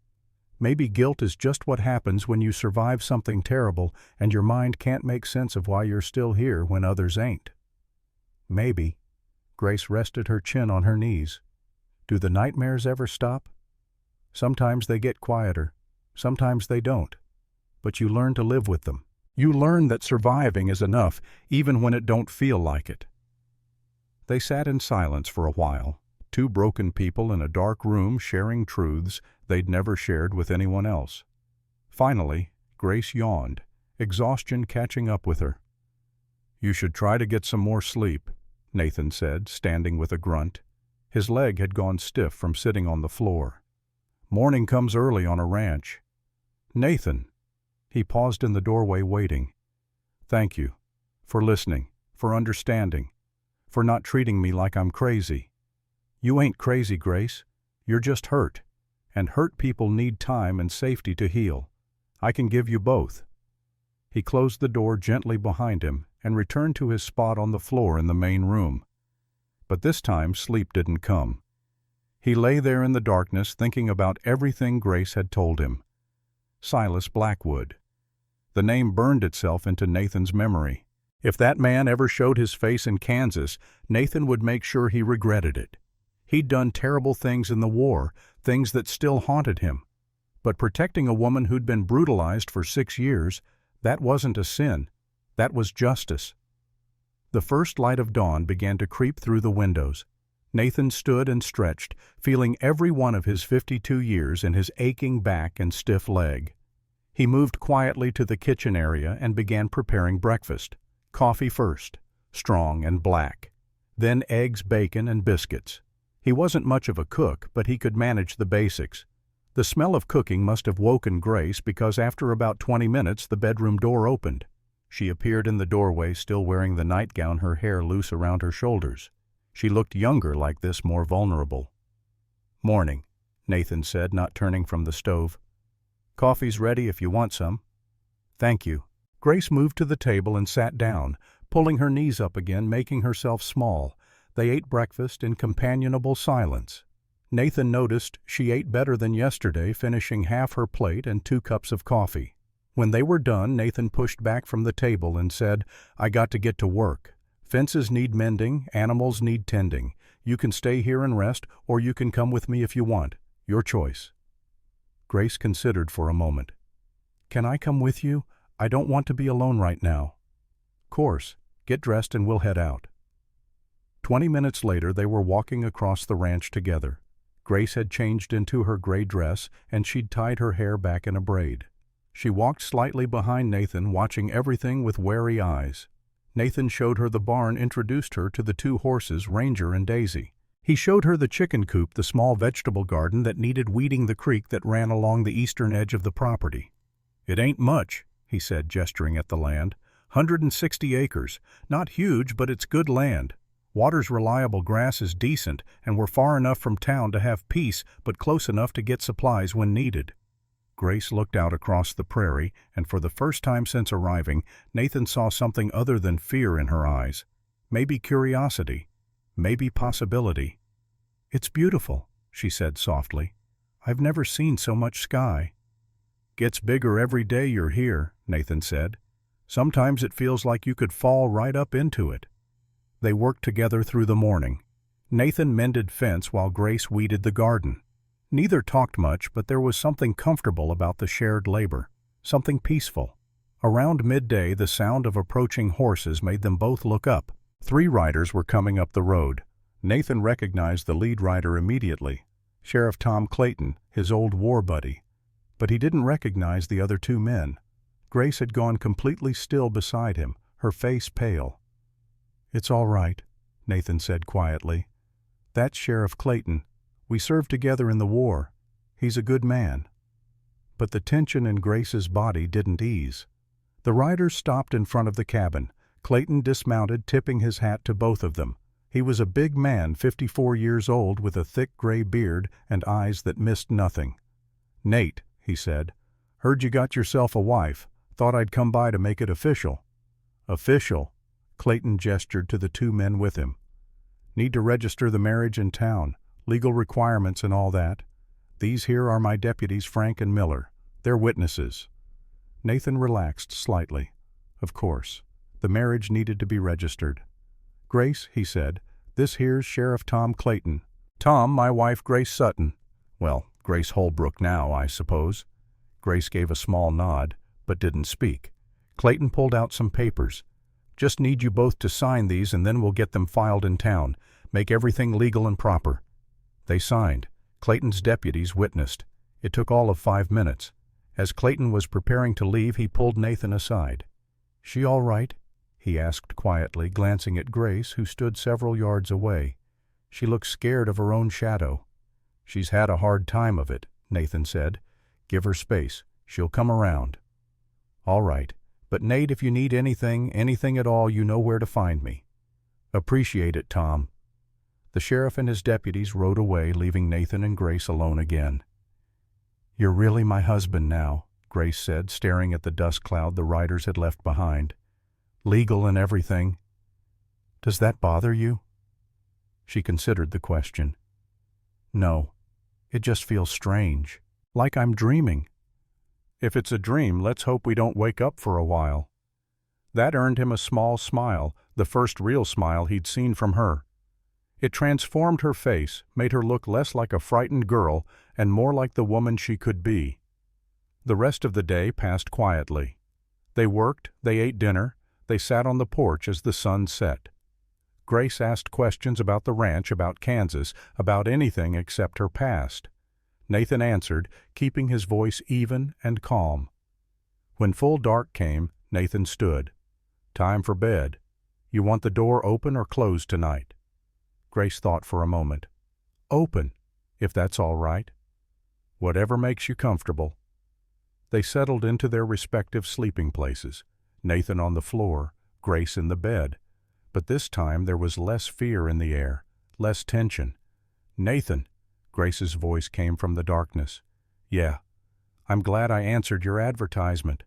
Maybe guilt is just what happens when you survive something terrible and your mind can't make sense of why you're still here when others ain't. Maybe. Grace rested her chin on her knees. Do the nightmares ever stop? Sometimes they get quieter. Sometimes they don't. But you learn to live with them. You learn that surviving is enough, even when it don't feel like it. They sat in silence for a while, two broken people in a dark room sharing truths they'd never shared with anyone else. Finally, Grace yawned, exhaustion catching up with her. You should try to get some more sleep, Nathan said, standing with a grunt. His leg had gone stiff from sitting on the floor. Morning comes early on a ranch. Nathan. He paused in the doorway waiting. Thank you. For listening. For understanding. For not treating me like I'm crazy. You ain't crazy, Grace. You're just hurt. And hurt people need time and safety to heal. I can give you both. He closed the door gently behind him and returned to his spot on the floor in the main room. But this time sleep didn't come. He lay there in the darkness thinking about everything Grace had told him. Silas Blackwood. The name burned itself into Nathan's memory. If that man ever showed his face in Kansas, Nathan would make sure he regretted it. He'd done terrible things in the war, things that still haunted him. But protecting a woman who'd been brutalized for 6 years, that wasn't a sin. That was justice. The first light of dawn began to creep through the windows. Nathan stood and stretched, feeling every one of his 52 years in his aching back and stiff leg. He moved quietly to the kitchen area and began preparing breakfast. Coffee first, strong and black. Then eggs, bacon, and biscuits. He wasn't much of a cook, but he could manage the basics. The smell of cooking must have woken Grace because after about 20 minutes the bedroom door opened. She appeared in the doorway still wearing the nightgown, her hair loose around her shoulders. She looked younger like this, more vulnerable. Morning, Nathan said, not turning from the stove. Coffee's ready if you want some. Thank you. Grace moved to the table and sat down, pulling her knees up again, making herself small. They ate breakfast in companionable silence. Nathan noticed she ate better than yesterday, finishing half her plate and 2 cups of coffee. When they were done, Nathan pushed back from the table and said, "I got to get to work. Fences need mending, animals need tending. You can stay here and rest, or you can come with me if you want. Your choice." Grace considered for a moment. "Can I come with you? I don't want to be alone right now." "Course. Get dressed and we'll head out." 20 minutes later, they were walking across the ranch together. Grace had changed into her gray dress, and she'd tied her hair back in a braid. She walked slightly behind Nathan, watching everything with wary eyes. Nathan showed her the barn, introduced her to the 2 horses, Ranger and Daisy. He showed her the chicken coop, the small vegetable garden that needed weeding, the creek that ran along the eastern edge of the property. "It ain't much," he said, gesturing at the land. 160 acres. Not huge, but it's good land. Water's reliable, grass is decent, and we're far enough from town to have peace, but close enough to get supplies when needed. Grace looked out across the prairie, and for the first time since arriving, Nathan saw something other than fear in her eyes. Maybe curiosity. Maybe possibility. "It's beautiful," she said softly. "I've never seen so much sky." "Gets bigger every day you're here," Nathan said. "Sometimes it feels like you could fall right up into it." They worked together through the morning. Nathan mended fence while Grace weeded the garden. Neither talked much, but there was something comfortable about the shared labor, something peaceful. Around midday, the sound of approaching horses made them both look up. 3 riders were coming up the road. Nathan recognized the lead rider immediately, Sheriff Tom Clayton, his old war buddy. But he didn't recognize the other 2 men. Grace had gone completely still beside him, her face pale. "It's all right," Nathan said quietly. "That's Sheriff Clayton. We served together in the war. He's a good man." But the tension in Grace's body didn't ease. The riders stopped in front of the cabin. Clayton dismounted, tipping his hat to both of them. He was a big man, 54 years old, with a thick gray beard and eyes that missed nothing. "Nate," he said, "heard you got yourself a wife. Thought I'd come by to make it official." "Official?" Clayton gestured to the 2 men with him. "Need to register the marriage in town. Legal requirements and all that. These here are my deputies, Frank and Miller. They're witnesses." Nathan relaxed slightly. Of course. The marriage needed to be registered. "Grace," he said, "this here's Sheriff Tom Clayton. Tom, my wife Grace Sutton. Well, Grace Holbrook now, I suppose." Grace gave a small nod, but didn't speak. Clayton pulled out some papers. "Just need you both to sign these, and then we'll get them filed in town. Make everything legal and proper." They signed. Clayton's deputies witnessed. It took all of 5 minutes. As Clayton was preparing to leave, he pulled Nathan aside. "She all right?" he asked quietly, glancing at Grace, who stood several yards away. She looked scared of her own shadow. "She's had a hard time of it," Nathan said. "Give her space. She'll come around." "All right. But Nate, if you need anything at all, you know where to find me." "Appreciate it, Tom." The sheriff and his deputies rode away, leaving Nathan and Grace alone again. "You're really my husband now," Grace said, staring at the dust cloud the riders had left behind. "Legal and everything. Does that bother you?" She considered the question. "No. It just feels strange. Like I'm dreaming." "If it's a dream, let's hope we don't wake up for a while." That earned him a small smile, the first real smile he'd seen from her. It transformed her face, made her look less like a frightened girl and more like the woman she could be. The rest of the day passed quietly. They worked, they ate dinner, they sat on the porch as the sun set. Grace asked questions about the ranch, about Kansas, about anything except her past. Nathan answered, keeping his voice even and calm. When full dark came, Nathan stood. "Time for bed. You want the door open or closed tonight?" Grace thought for a moment. "Open, if that's all right." "Whatever makes you comfortable." They settled into their respective sleeping places, Nathan on the floor, Grace in the bed. But this time there was less fear in the air, less tension. "Nathan," Grace's voice came from the darkness. "Yeah. I'm glad I answered your advertisement."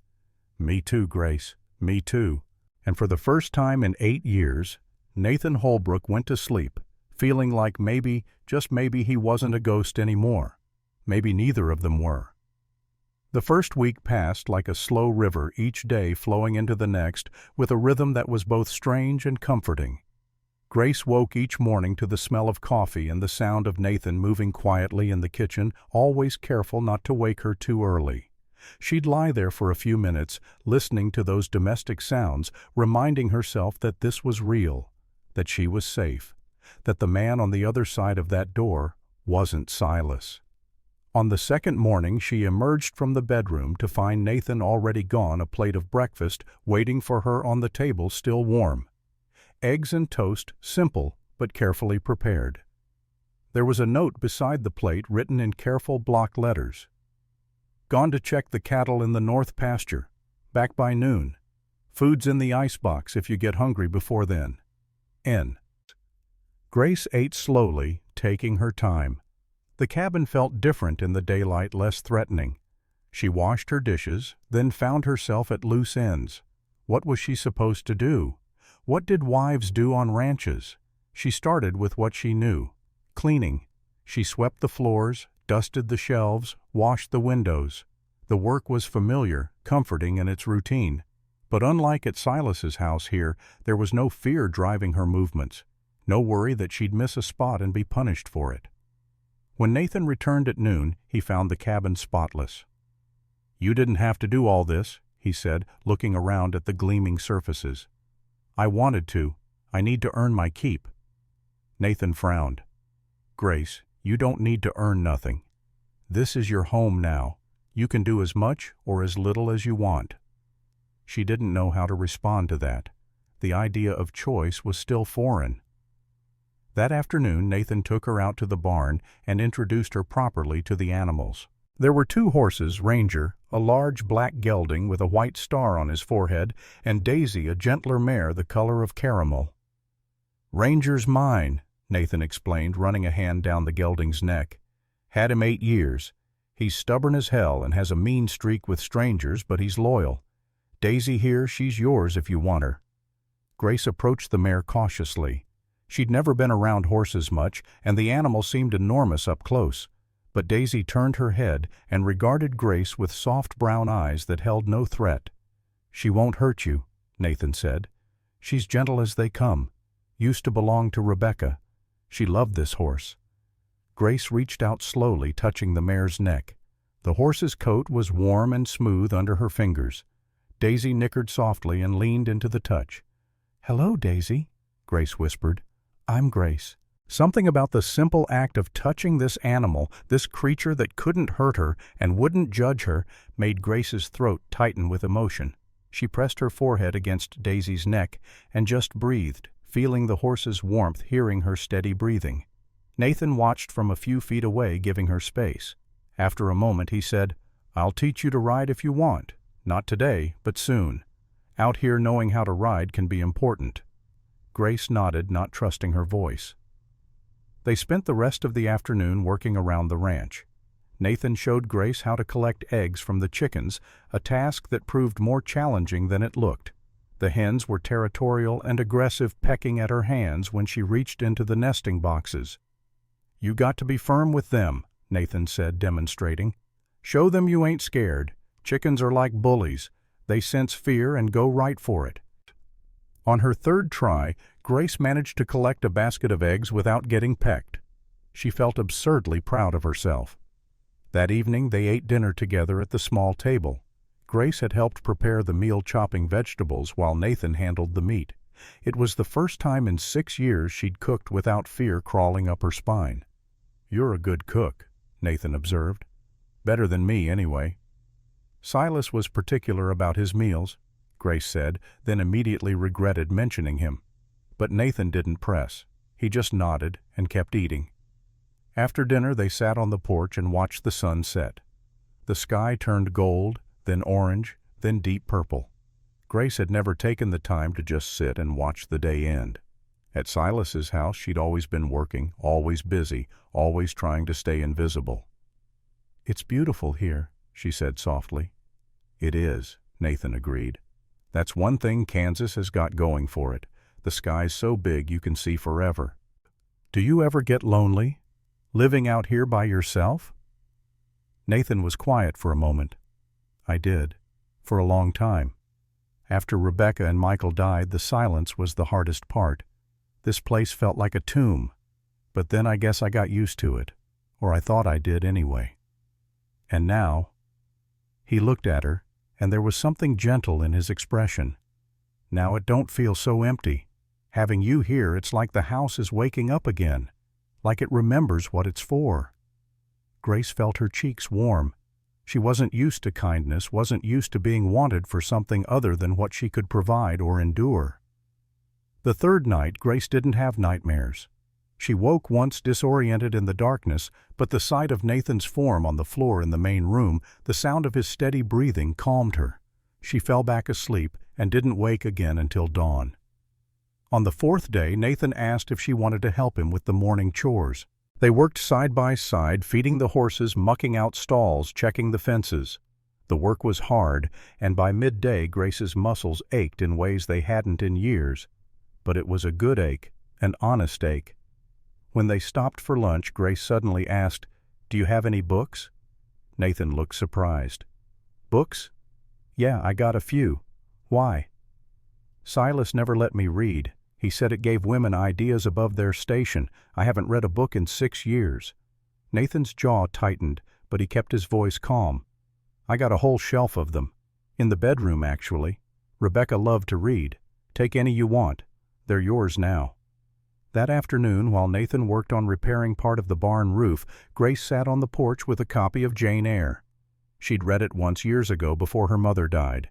"Me too, Grace. Me too. And for the first time in 8 years, Nathan Holbrook went to sleep, feeling like maybe, just maybe, he wasn't a ghost anymore. Maybe neither of them were. The first week passed like a slow river, each day flowing into the next with a rhythm that was both strange and comforting. Grace woke each morning to the smell of coffee and the sound of Nathan moving quietly in the kitchen, always careful not to wake her too early. She'd lie there for a few minutes, listening to those domestic sounds, reminding herself that this was real, that she was safe, that the man on the other side of that door wasn't Silas. On the second morning, she emerged from the bedroom to find Nathan already gone, a plate of breakfast waiting for her on the table, still warm. Eggs and toast, simple but carefully prepared. There was a note beside the plate written in careful block letters. Gone to check the cattle in the north pasture. Back by noon. Food's in the icebox if you get hungry before then. N. Grace ate slowly, taking her time. The cabin felt different in the daylight, less threatening. She washed her dishes, then found herself at loose ends. What was she supposed to do? What did wives do on ranches? She started with what she knew. Cleaning. She swept the floors, dusted the shelves, washed the windows. The work was familiar, comforting in its routine. But unlike at Silas's house here, there was no fear driving her movements. No worry that she'd miss a spot and be punished for it. When Nathan returned at noon, he found the cabin spotless. "You didn't have to do all this," he said, looking around at the gleaming surfaces. "I wanted to. I need to earn my keep." Nathan frowned. "Grace, you don't need to earn nothing. This is your home now. You can do as much or as little as you want." She didn't know how to respond to that. The idea of choice was still foreign. That afternoon, Nathan took her out to the barn and introduced her properly to the animals. There were 2 horses, Ranger, a large black gelding with a white star on his forehead, and Daisy, a gentler mare the color of caramel. "Ranger's mine," Nathan explained, running a hand down the gelding's neck. "Had him 8 years. He's stubborn as hell and has a mean streak with strangers, but he's loyal. Daisy here, she's yours if you want her." Grace approached the mare cautiously. She'd never been around horses much, and the animal seemed enormous up close. But Daisy turned her head and regarded Grace with soft brown eyes that held no threat. "She won't hurt you," Nathan said. "She's gentle as they come. Used to belong to Rebecca. She loved this horse." Grace reached out slowly, touching the mare's neck. The horse's coat was warm and smooth under her fingers. Daisy nickered softly and leaned into the touch. "Hello, Daisy," Grace whispered. "I'm Grace." Something about the simple act of touching this animal, this creature that couldn't hurt her and wouldn't judge her, made Grace's throat tighten with emotion. She pressed her forehead against Daisy's neck and just breathed, feeling the horse's warmth, hearing her steady breathing. Nathan watched from a few feet away, giving her space. After a moment he said, "I'll teach you to ride if you want. Not today, but soon. Out here knowing how to ride can be important." Grace nodded, not trusting her voice. They spent the rest of the afternoon working around the ranch. Nathan showed Grace how to collect eggs from the chickens, a task that proved more challenging than it looked. The hens were territorial and aggressive, pecking at her hands when she reached into the nesting boxes. "You got to be firm with them," Nathan said, demonstrating. "Show them you ain't scared. Chickens are like bullies. They sense fear and go right for it." On her third try, Grace managed to collect a basket of eggs without getting pecked. She felt absurdly proud of herself. That evening they ate dinner together at the small table. Grace had helped prepare the meal, chopping vegetables while Nathan handled the meat. It was the first time in 6 years she'd cooked without fear crawling up her spine. "You're a good cook," Nathan observed. "Better than me, anyway." Silas was particular about his meals, Grace said, then immediately regretted mentioning him. But Nathan didn't press. He just nodded and kept eating. After dinner they sat on the porch and watched the sun set. The sky turned gold, then orange, then deep purple. Grace had never taken the time to just sit and watch the day end. At Silas's house she'd always been working, always busy, always trying to stay invisible. "It's beautiful here," she said softly. "It is," Nathan agreed. That's one thing Kansas has got going for it. The sky's so big you can see forever. Do you ever get lonely, living out here by yourself? Nathan was quiet for a moment. I did, for a long time. After Rebecca and Michael died, the silence was the hardest part. This place felt like a tomb, but then I guess I got used to it, or I thought I did anyway. And now, he looked at her, and there was something gentle in his expression. Now it don't feel so empty. Having you here, it's like the house is waking up again, like it remembers what it's for. Grace felt her cheeks warm. She wasn't used to kindness, wasn't used to being wanted for something other than what she could provide or endure. The third night, Grace didn't have nightmares. She woke once disoriented in the darkness, but the sight of Nathan's form on the floor in the main room, the sound of his steady breathing, calmed her. She fell back asleep and didn't wake again until dawn. On the fourth day, Nathan asked if she wanted to help him with the morning chores. They worked side by side, feeding the horses, mucking out stalls, checking the fences. The work was hard, and by midday Grace's muscles ached in ways they hadn't in years. But it was a good ache, an honest ache. When they stopped for lunch, Grace suddenly asked, "Do you have any books?" Nathan looked surprised. "Books? Yeah, I got a few. Why?" "Silas never let me read. He said it gave women ideas above their station. I haven't read a book in 6 years. Nathan's jaw tightened, but he kept his voice calm. "I got a whole shelf of them. In the bedroom, actually. Rebecca loved to read. Take any you want. They're yours now." That afternoon, while Nathan worked on repairing part of the barn roof, Grace sat on the porch with a copy of Jane Eyre. She'd read it once years ago before her mother died.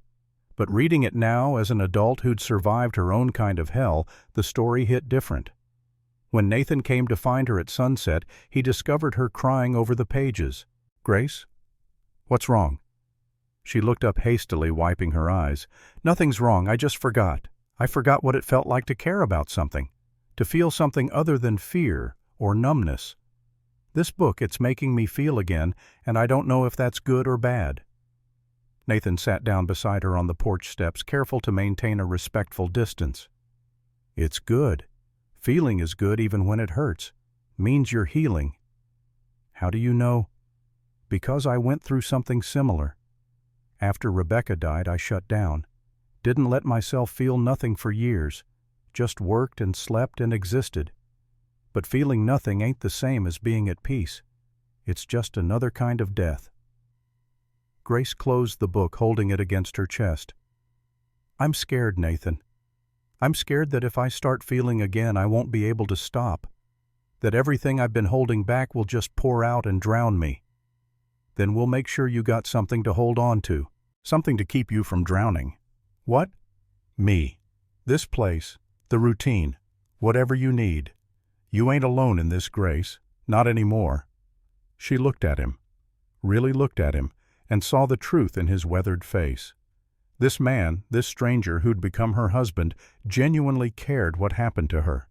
But reading it now as an adult who'd survived her own kind of hell, the story hit different. When Nathan came to find her at sunset, he discovered her crying over the pages. "Grace? What's wrong?" She looked up hastily, wiping her eyes. "Nothing's wrong, I just forgot. I forgot what it felt like to care about something, to feel something other than fear or numbness. This book, it's making me feel again, and I don't know if that's good or bad." Nathan sat down beside her on the porch steps, careful to maintain a respectful distance. "It's good. Feeling is good even when it hurts. Means you're healing." "How do you know?" "Because I went through something similar. After Rebecca died, I shut down. Didn't let myself feel nothing for years. Just worked and slept and existed. But feeling nothing ain't the same as being at peace. It's just another kind of death." Grace closed the book, holding it against her chest. "I'm scared, Nathan. I'm scared that if I start feeling again, I won't be able to stop. That everything I've been holding back will just pour out and drown me. Then we'll make sure you got something to hold on to, something to keep you from drowning." "What?" "Me. This place. The routine. Whatever you need. You ain't alone in this, Grace. Not anymore." She looked at him. Really looked at him, and saw the truth in his weathered face. This man, this stranger who'd become her husband, genuinely cared what happened to her.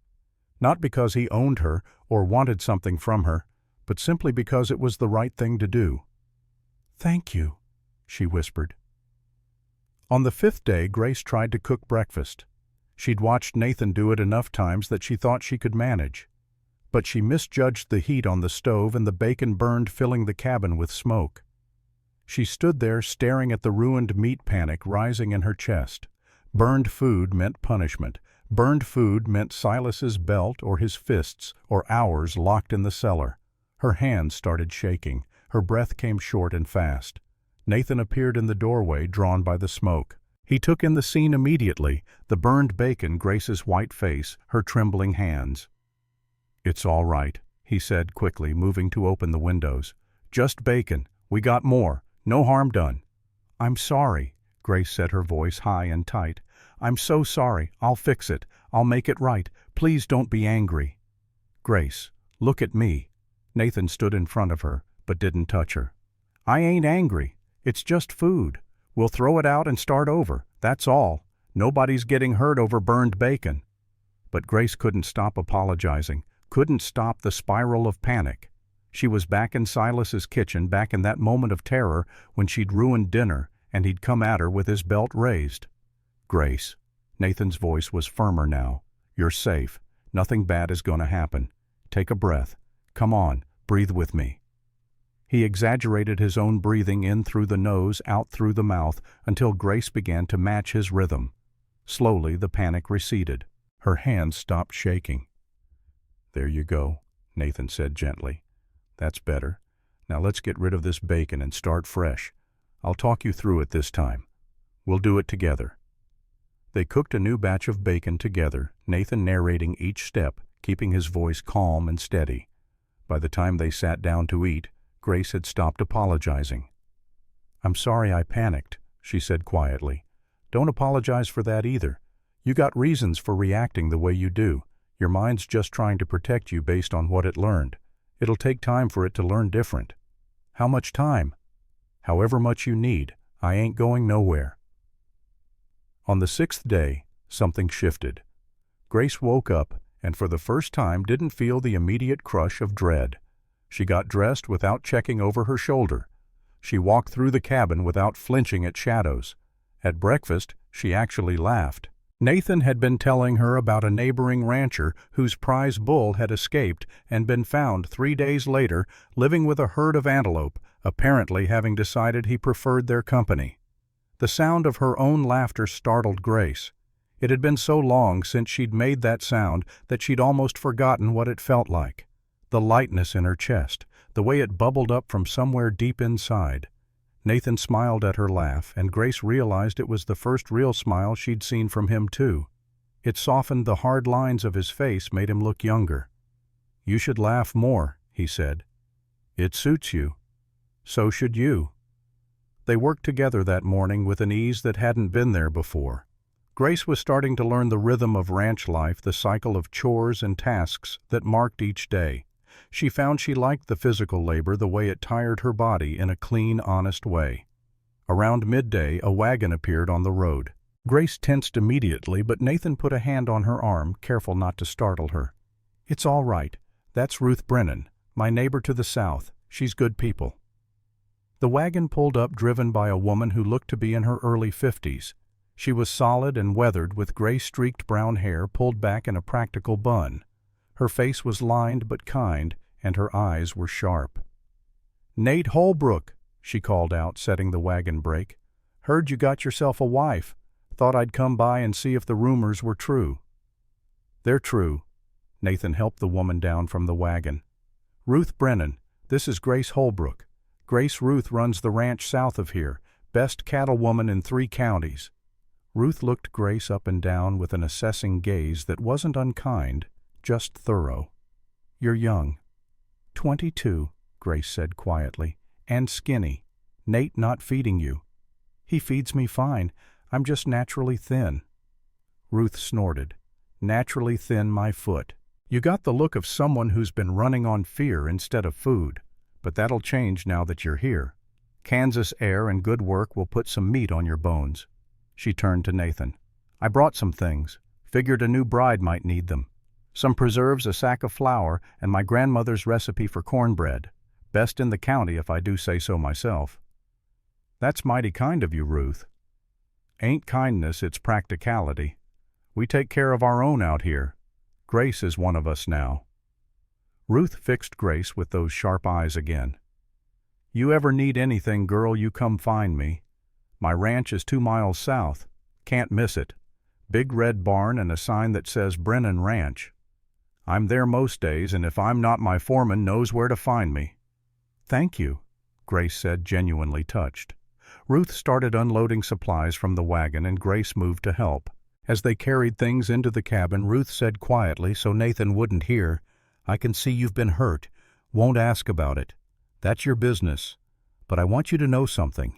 Not because he owned her or wanted something from her, but simply because it was the right thing to do. "Thank you," she whispered. On the fifth day, Grace tried to cook breakfast. She'd watched Nathan do it enough times that she thought she could manage. But she misjudged the heat on the stove, and the bacon burned, filling the cabin with smoke. She stood there staring at the ruined meat panic rising in her chest. Burned food meant punishment. Burned food meant Silas's belt or his fists or hours locked in the cellar. Her hands started shaking. Her breath came short and fast. Nathan appeared in the doorway, drawn by the smoke. He took in the scene immediately, the burned bacon, Grace's white face, her trembling hands. "It's all right," he said quickly, moving to open the windows. "Just bacon. We got more. No harm done." "I'm sorry," Grace said, her voice high and tight. "I'm so sorry. I'll fix it. I'll make it right. Please don't be angry." "Grace, look at me." Nathan stood in front of her, but didn't touch her. "I ain't angry. It's just food. We'll throw it out and start over. That's all. Nobody's getting hurt over burned bacon." But Grace couldn't stop apologizing, couldn't stop the spiral of panic. She was back in Silas's kitchen, back in that moment of terror when she'd ruined dinner and he'd come at her with his belt raised. Grace. Nathan's voice was firmer now. You're safe. Nothing bad is going to happen. Take a breath. Come on, breathe with me. He exaggerated his own breathing in through the nose, out through the mouth, until Grace began to match his rhythm. Slowly, the panic receded. Her hands stopped shaking. There you go, Nathan said gently. That's better. Now let's get rid of this bacon and start fresh. I'll talk you through it this time. We'll do it together. They cooked a new batch of bacon together, Nathan narrating each step, keeping his voice calm and steady. By the time they sat down to eat, Grace had stopped apologizing. I'm sorry I panicked, she said quietly. Don't apologize for that either. You got reasons for reacting the way you do. Your mind's just trying to protect you based on what it learned. It'll take time for it to learn different. How much time? However much you need. I ain't going nowhere. On the 6th day, something shifted. Grace woke up and for the first time didn't feel the immediate crush of dread. She got dressed without checking over her shoulder. She walked through the cabin without flinching at shadows. At breakfast, she actually laughed. Nathan had been telling her about a neighboring rancher whose prize bull had escaped and been found 3 days later living with a herd of antelope, apparently having decided he preferred their company. The sound of her own laughter startled Grace. It had been so long since she'd made that sound that she'd almost forgotten what it felt like. The lightness in her chest, the way it bubbled up from somewhere deep inside. Nathan smiled at her laugh, and Grace realized it was the first real smile she'd seen from him, too. It softened the hard lines of his face, made him look younger. You should laugh more, he said. It suits you. So should you. They worked together that morning with an ease that hadn't been there before. Grace was starting to learn the rhythm of ranch life, the cycle of chores and tasks that marked each day. She found she liked the physical labor the way it tired her body in a clean, honest way. Around midday, a wagon appeared on the road. Grace tensed immediately, but Nathan put a hand on her arm, careful not to startle her. It's all right. That's Ruth Brennan, my neighbor to the south. She's good people. The wagon pulled up, driven by a woman who looked to be in her early 50s. She was solid and weathered, with gray-streaked brown hair pulled back in a practical bun. Her face was lined but kind, and her eyes were sharp. "Nate Holbrook," she called out, setting the wagon brake. "Heard you got yourself a wife. Thought I'd come by and see if the rumors were true." "They're true." Nathan helped the woman down from the wagon. "Ruth Brennan, this is Grace Holbrook. Grace Ruth runs the ranch south of here, best cattle woman in 3 counties. Ruth looked Grace up and down with an assessing gaze that wasn't unkind, just thorough. "You're young." 22, Grace said quietly, "and skinny. Nate not feeding you." "He feeds me fine. I'm just naturally thin." Ruth snorted. "Naturally thin, my foot. You got the look of someone who's been running on fear instead of food. But that'll change now that you're here. Kansas air and good work will put some meat on your bones." She turned to Nathan. "I brought some things. Figured a new bride might need them. Some preserves, a sack of flour, and my grandmother's recipe for cornbread. Best in the county if I do say so myself." "That's mighty kind of you, Ruth." "Ain't kindness, it's practicality. We take care of our own out here. Grace is one of us now." Ruth fixed Grace with those sharp eyes again. "You ever need anything, girl, you come find me. My ranch is 2 miles south. Can't miss it. Big red barn and a sign that says Brennan Ranch. I'm there most days, and if I'm not, my foreman knows where to find me." "Thank you," Grace said, genuinely touched. Ruth started unloading supplies from the wagon, and Grace moved to help. As they carried things into the cabin, Ruth said quietly, so Nathan wouldn't hear, "I can see you've been hurt. Won't ask about it. That's your business. But I want you to know something.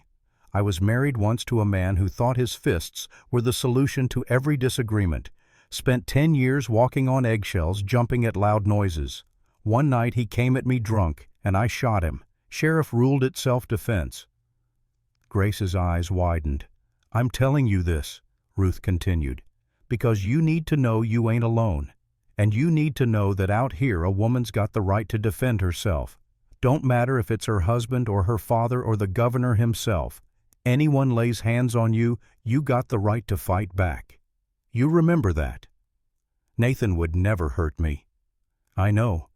I was married once to a man who thought his fists were the solution to every disagreement. Spent 10 years walking on eggshells, jumping at loud noises. One night he came at me drunk, and I shot him. Sheriff ruled it self-defense." Grace's eyes widened. "I'm telling you this," Ruth continued, "because you need to know you ain't alone. And you need to know that out here a woman's got the right to defend herself. Don't matter if it's her husband or her father or the governor himself. Anyone lays hands on you, you got the right to fight back. You remember that. Nathan would never hurt me. I know.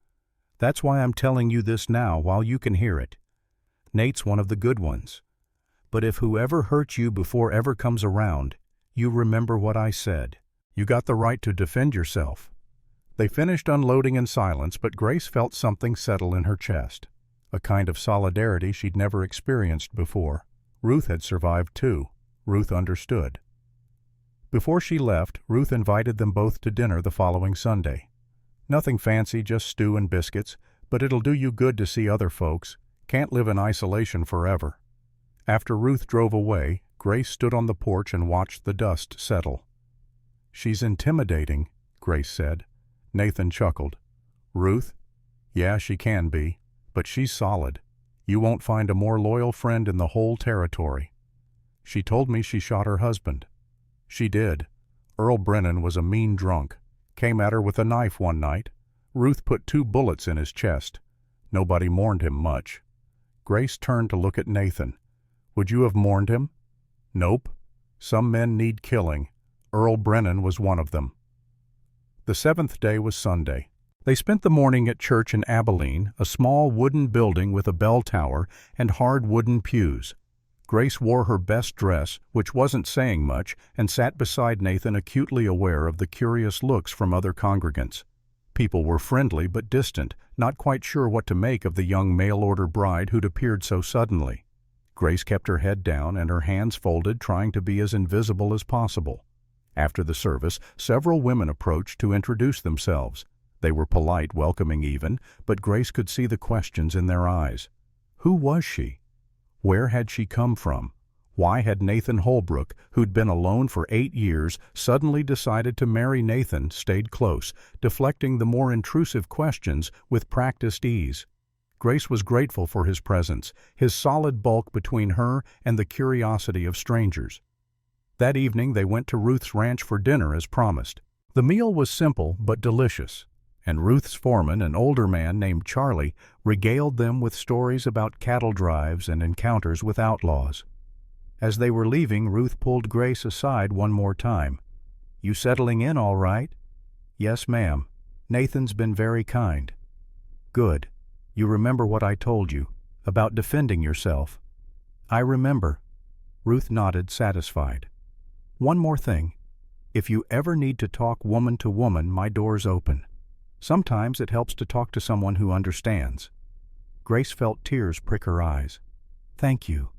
That's why I'm telling you this now while you can hear it. Nate's one of the good ones. But if whoever hurt you before ever comes around, you remember what I said. You got the right to defend yourself. They finished unloading in silence, but Grace felt something settle in her chest, a kind of solidarity she'd never experienced before. Ruth had survived too. Ruth understood. Before she left, Ruth invited them both to dinner the following Sunday. Nothing fancy, just stew and biscuits, but it'll do you good to see other folks. Can't live in isolation forever. After Ruth drove away, Grace stood on the porch and watched the dust settle. She's intimidating, Grace said. Nathan chuckled. Ruth? Yeah, she can be, but she's solid. You won't find a more loyal friend in the whole territory. She told me she shot her husband. She did. Earl Brennan was a mean drunk. Came at her with a knife one night. Ruth put 2 bullets in his chest. Nobody mourned him much. Grace turned to look at Nathan. Would you have mourned him? Nope. Some men need killing. Earl Brennan was one of them. The 7th day was Sunday. They spent the morning at church in Abilene, a small wooden building with a bell tower and hard wooden pews. Grace wore her best dress, which wasn't saying much, and sat beside Nathan, acutely aware of the curious looks from other congregants. People were friendly but distant, not quite sure what to make of the young mail-order bride who'd appeared so suddenly. Grace kept her head down and her hands folded, trying to be as invisible as possible. After the service, several women approached to introduce themselves. They were polite, welcoming even, but Grace could see the questions in their eyes. Who was she? Where had she come from? Why had Nathan Holbrook, who'd been alone for 8 years, suddenly decided to marry Nathan, stayed close, deflecting the more intrusive questions with practiced ease? Grace was grateful for his presence, his solid bulk between her and the curiosity of strangers. That evening they went to Ruth's ranch for dinner as promised. The meal was simple but delicious, and Ruth's foreman, an older man named Charlie, regaled them with stories about cattle drives and encounters with outlaws. As they were leaving, Ruth pulled Grace aside one more time. You settling in all right? Yes, ma'am. Nathan's been very kind. Good. You remember what I told you, about defending yourself? I remember. Ruth nodded, satisfied. One more thing. If you ever need to talk woman to woman, my door's open. Sometimes it helps to talk to someone who understands. Grace felt tears prick her eyes. Thank you.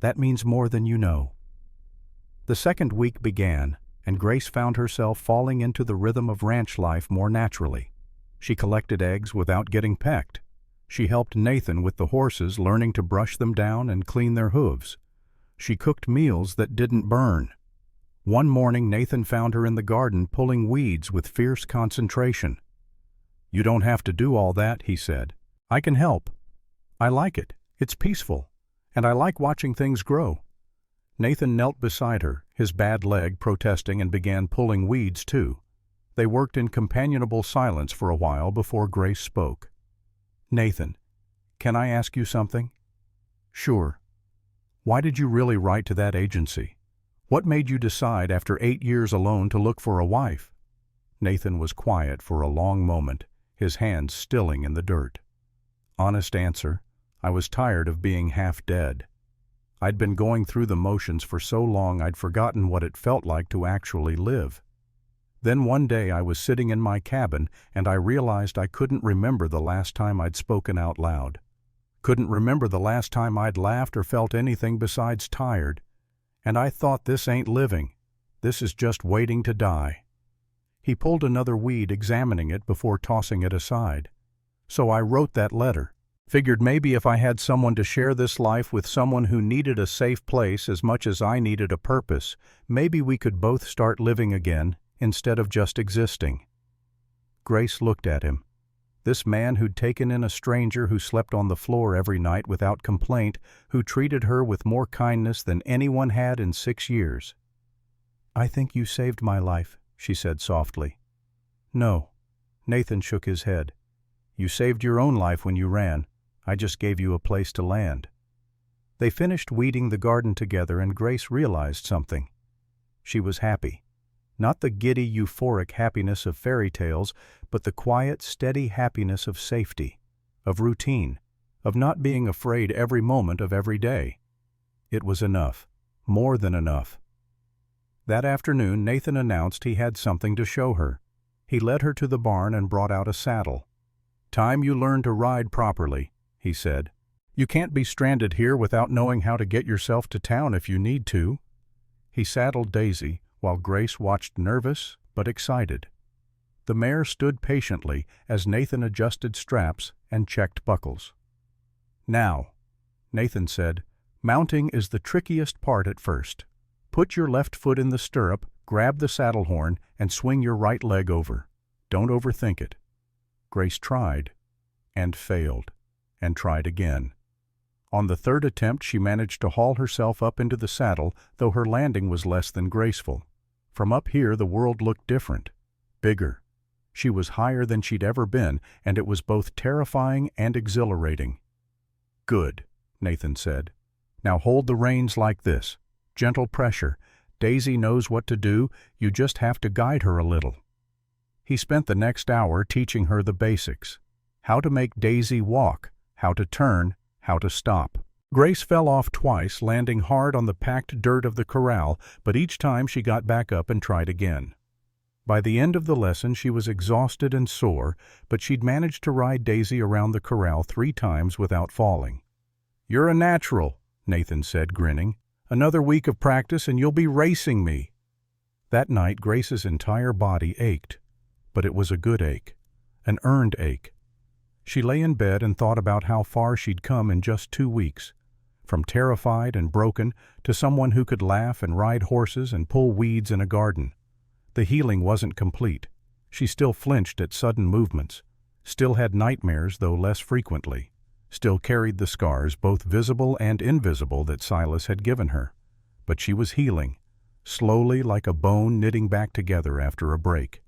That means more than you know. The second week began, and Grace found herself falling into the rhythm of ranch life more naturally. She collected eggs without getting pecked. She helped Nathan with the horses, learning to brush them down and clean their hooves. She cooked meals that didn't burn. One morning Nathan found her in the garden pulling weeds with fierce concentration. You don't have to do all that, he said. I can help. I like it. It's peaceful. And I like watching things grow. Nathan knelt beside her, his bad leg protesting, and began pulling weeds too. They worked in companionable silence for a while before Grace spoke. Nathan, can I ask you something? Sure. Why did you really write to that agency? What made you decide after 8 years alone to look for a wife? Nathan was quiet for a long moment, his hands stilling in the dirt. Honest answer, I was tired of being half dead. I'd been going through the motions for so long I'd forgotten what it felt like to actually live. Then one day I was sitting in my cabin and I realized I couldn't remember the last time I'd spoken out loud. Couldn't remember the last time I'd laughed or felt anything besides tired. And I thought, this ain't living. This is just waiting to die. He pulled another weed, examining it before tossing it aside. So I wrote that letter. Figured maybe if I had someone to share this life with, someone who needed a safe place as much as I needed a purpose, maybe we could both start living again instead of just existing. Grace looked at him. This man who'd taken in a stranger who slept on the floor every night without complaint, who treated her with more kindness than anyone had in 6 years. I think you saved my life, she said softly. No. Nathan shook his head. You saved your own life when you ran. I just gave you a place to land. They finished weeding the garden together, and Grace realized something. She was happy. Not the giddy, euphoric happiness of fairy tales, but the quiet, steady happiness of safety, of routine, of not being afraid every moment of every day. It was enough, more than enough. That afternoon, Nathan announced he had something to show her. He led her to the barn and brought out a saddle. "Time you learn to ride properly," he said. "You can't be stranded here without knowing how to get yourself to town if you need to." He saddled Daisy, while Grace watched nervous but excited. The mare stood patiently as Nathan adjusted straps and checked buckles. "Now," Nathan said, "mounting is the trickiest part at first. Put your left foot in the stirrup, grab the saddle horn, and swing your right leg over. Don't overthink it." Grace tried, and failed, and tried again. On the third attempt she managed to haul herself up into the saddle, though her landing was less than graceful. From up here the world looked different, bigger. She was higher than she'd ever been, and it was both terrifying and exhilarating. "Good," Nathan said. "Now hold the reins like this. Gentle pressure. Daisy knows what to do, you just have to guide her a little." He spent the next hour teaching her the basics. How to make Daisy walk, how to turn, how to stop. Grace fell off twice, landing hard on the packed dirt of the corral, but each time she got back up and tried again. By the end of the lesson she was exhausted and sore, but she'd managed to ride Daisy around the corral 3 times without falling. "You're a natural," Nathan said, grinning. "Another week of practice and you'll be racing me." That night Grace's entire body ached, but it was a good ache, an earned ache. She lay in bed and thought about how far she'd come in just 2 weeks, from terrified and broken to someone who could laugh and ride horses and pull weeds in a garden. The healing wasn't complete. She still flinched at sudden movements, still had nightmares, though less frequently, still carried the scars, both visible and invisible, that Silas had given her. But she was healing, slowly, like a bone knitting back together after a break.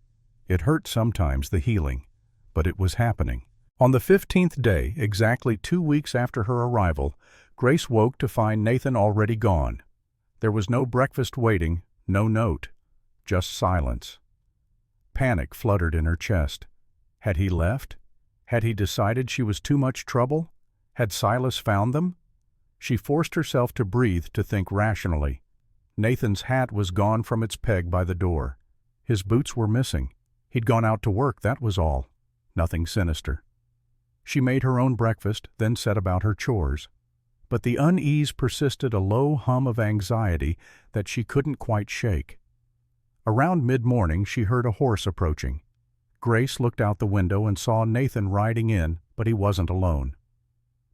It hurt sometimes, the healing, but it was happening. On the 15th day, exactly 2 weeks after her arrival, Grace woke to find Nathan already gone. There was no breakfast waiting, no note, just silence. Panic fluttered in her chest. Had he left? Had he decided she was too much trouble? Had Silas found them? She forced herself to breathe, to think rationally. Nathan's hat was gone from its peg by the door. His boots were missing. He'd gone out to work, that was all. Nothing sinister. She made her own breakfast, then set about her chores. But the unease persisted, a low hum of anxiety that she couldn't quite shake. Around mid-morning she heard a horse approaching. Grace looked out the window and saw Nathan riding in, but he wasn't alone.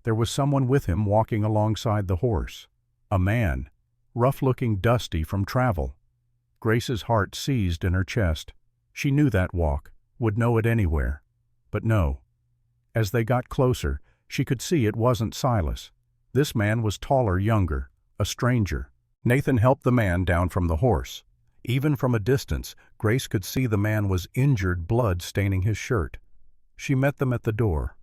There was someone with him walking alongside the horse. A man, rough-looking, dusty from travel. Grace's heart seized in her chest. She knew that walk, would know it anywhere. But no. As they got closer, she could see it wasn't Silas. This man was taller, younger, a stranger. Nathan helped the man down from the horse. Even from a distance, Grace could see the man was injured, blood staining his shirt. She met them at the door.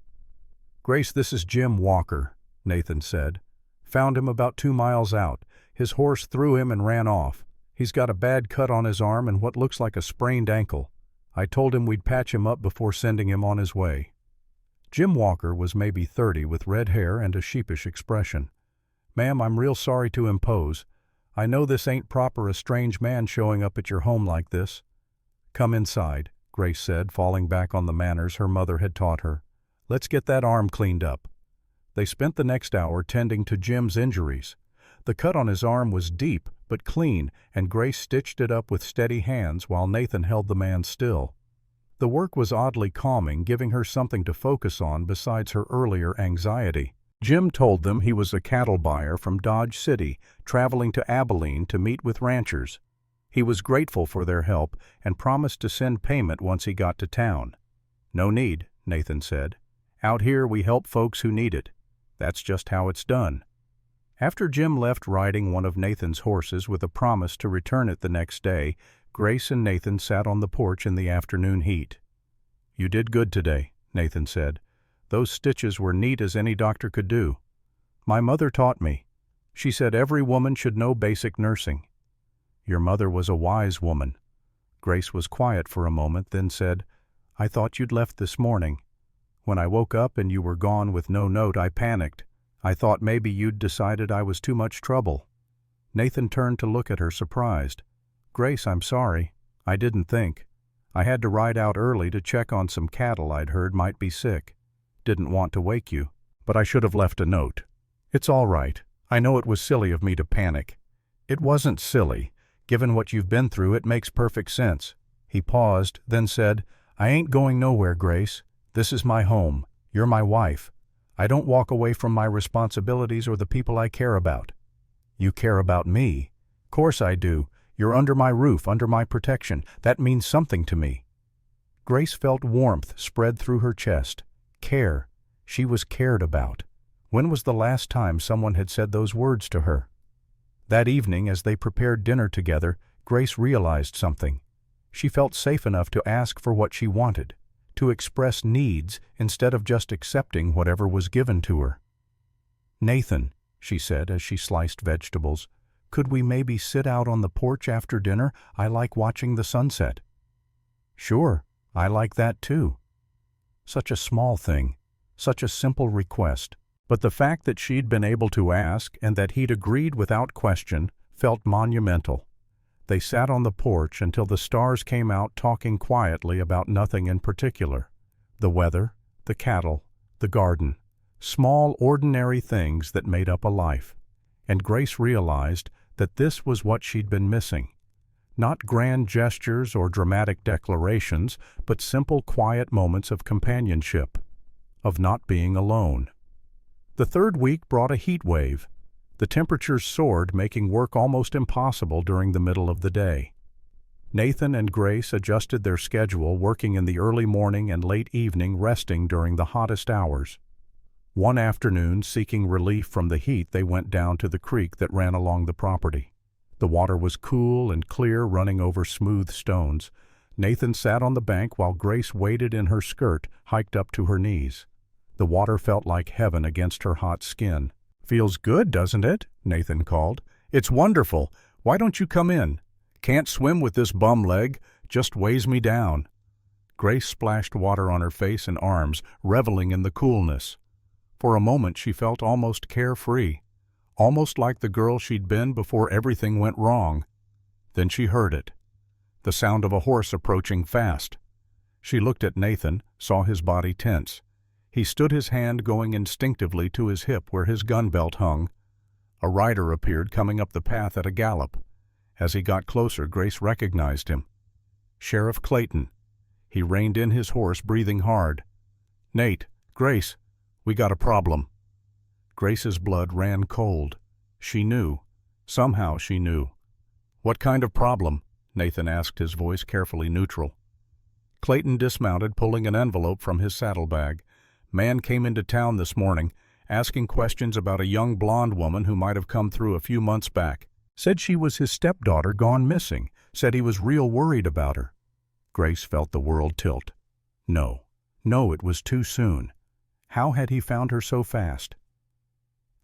"Grace, this is Jim Walker," Nathan said. "Found him about 2 miles out. His horse threw him and ran off. He's got a bad cut on his arm and what looks like a sprained ankle. I told him we'd patch him up before sending him on his way." Jim Walker was maybe 30, with red hair and a sheepish expression. "Ma'am, I'm real sorry to impose. I know this ain't proper, a strange man showing up at your home like this." "Come inside," Grace said, falling back on the manners her mother had taught her. "Let's get that arm cleaned up." They spent the next hour tending to Jim's injuries. The cut on his arm was deep but clean, and Grace stitched it up with steady hands while Nathan held the man still. The work was oddly calming, giving her something to focus on besides her earlier anxiety. Jim told them he was a cattle buyer from Dodge City, traveling to Abilene to meet with ranchers. He was grateful for their help and promised to send payment once he got to town. "No need," Nathan said. "Out here we help folks who need it. That's just how it's done." After Jim left riding one of Nathan's horses with a promise to return it the next day, Grace and Nathan sat on the porch in the afternoon heat. "You did good today," Nathan said. "Those stitches were neat as any doctor could do. My mother taught me. She said every woman should know basic nursing. Your mother was a wise woman. Grace was quiet for a moment, then said, I thought you'd left this morning. When I woke up and you were gone with no note, I panicked. I thought maybe you'd decided I was too much trouble. Nathan turned to look at her, surprised. Grace, I'm sorry. I didn't think. I had to ride out early to check on some cattle I'd heard might be sick. Didn't want to wake you, but I should have left a note. It's all right. I know it was silly of me to panic. It wasn't silly. Given what you've been through, it makes perfect sense. He paused, then said, I ain't going nowhere, Grace. This is my home. You're my wife. I don't walk away from my responsibilities or the people I care about. You care about me? Course I do. You're under my roof, under my protection. That means something to me. Grace felt warmth spread through her chest. Care. She was cared about. When was the last time someone had said those words to her? That evening, as they prepared dinner together, Grace realized something. She felt safe enough to ask for what she wanted, to express needs instead of just accepting whatever was given to her. Nathan, she said as she sliced vegetables, could we maybe sit out on the porch after dinner? I like watching the sunset. Sure, I like that too. Such a small thing, such a simple request. But the fact that she'd been able to ask and that he'd agreed without question felt monumental. They sat on the porch until the stars came out, talking quietly about nothing in particular. The weather, the cattle, the garden, small ordinary things that made up a life. And Grace realized that this was what she'd been missing. Not grand gestures or dramatic declarations, but simple quiet moments of companionship, of not being alone. The third week brought a heat wave. The temperatures soared, making work almost impossible during the middle of the day. Nathan and Grace adjusted their schedule, working in the early morning and late evening, resting during the hottest hours. One afternoon, seeking relief from the heat, they went down to the creek that ran along the property. The water was cool and clear, running over smooth stones. Nathan sat on the bank while Grace waded in her skirt, hiked up to her knees. The water felt like heaven against her hot skin. Feels good, doesn't it? Nathan called. It's wonderful. Why don't you come in? Can't swim with this bum leg. Just weighs me down. Grace splashed water on her face and arms, reveling in the coolness. For a moment she felt almost carefree, almost like the girl she'd been before everything went wrong. Then she heard it, the sound of a horse approaching fast. She looked at Nathan, saw his body tense. He stood, his hand going instinctively to his hip where his gun belt hung. A rider appeared coming up the path at a gallop. As he got closer, Grace recognized him. Sheriff Clayton. He reined in his horse, breathing hard. Nate, Grace, we got a problem. Grace's blood ran cold. She knew. Somehow she knew. What kind of problem? Nathan asked, his voice carefully neutral. Clayton dismounted, pulling an envelope from his saddlebag. Man came into town this morning, asking questions about a young blonde woman who might have come through a few months back. Said she was his stepdaughter gone missing. Said he was real worried about her. Grace felt the world tilt. No, it was too soon. How had he found her so fast?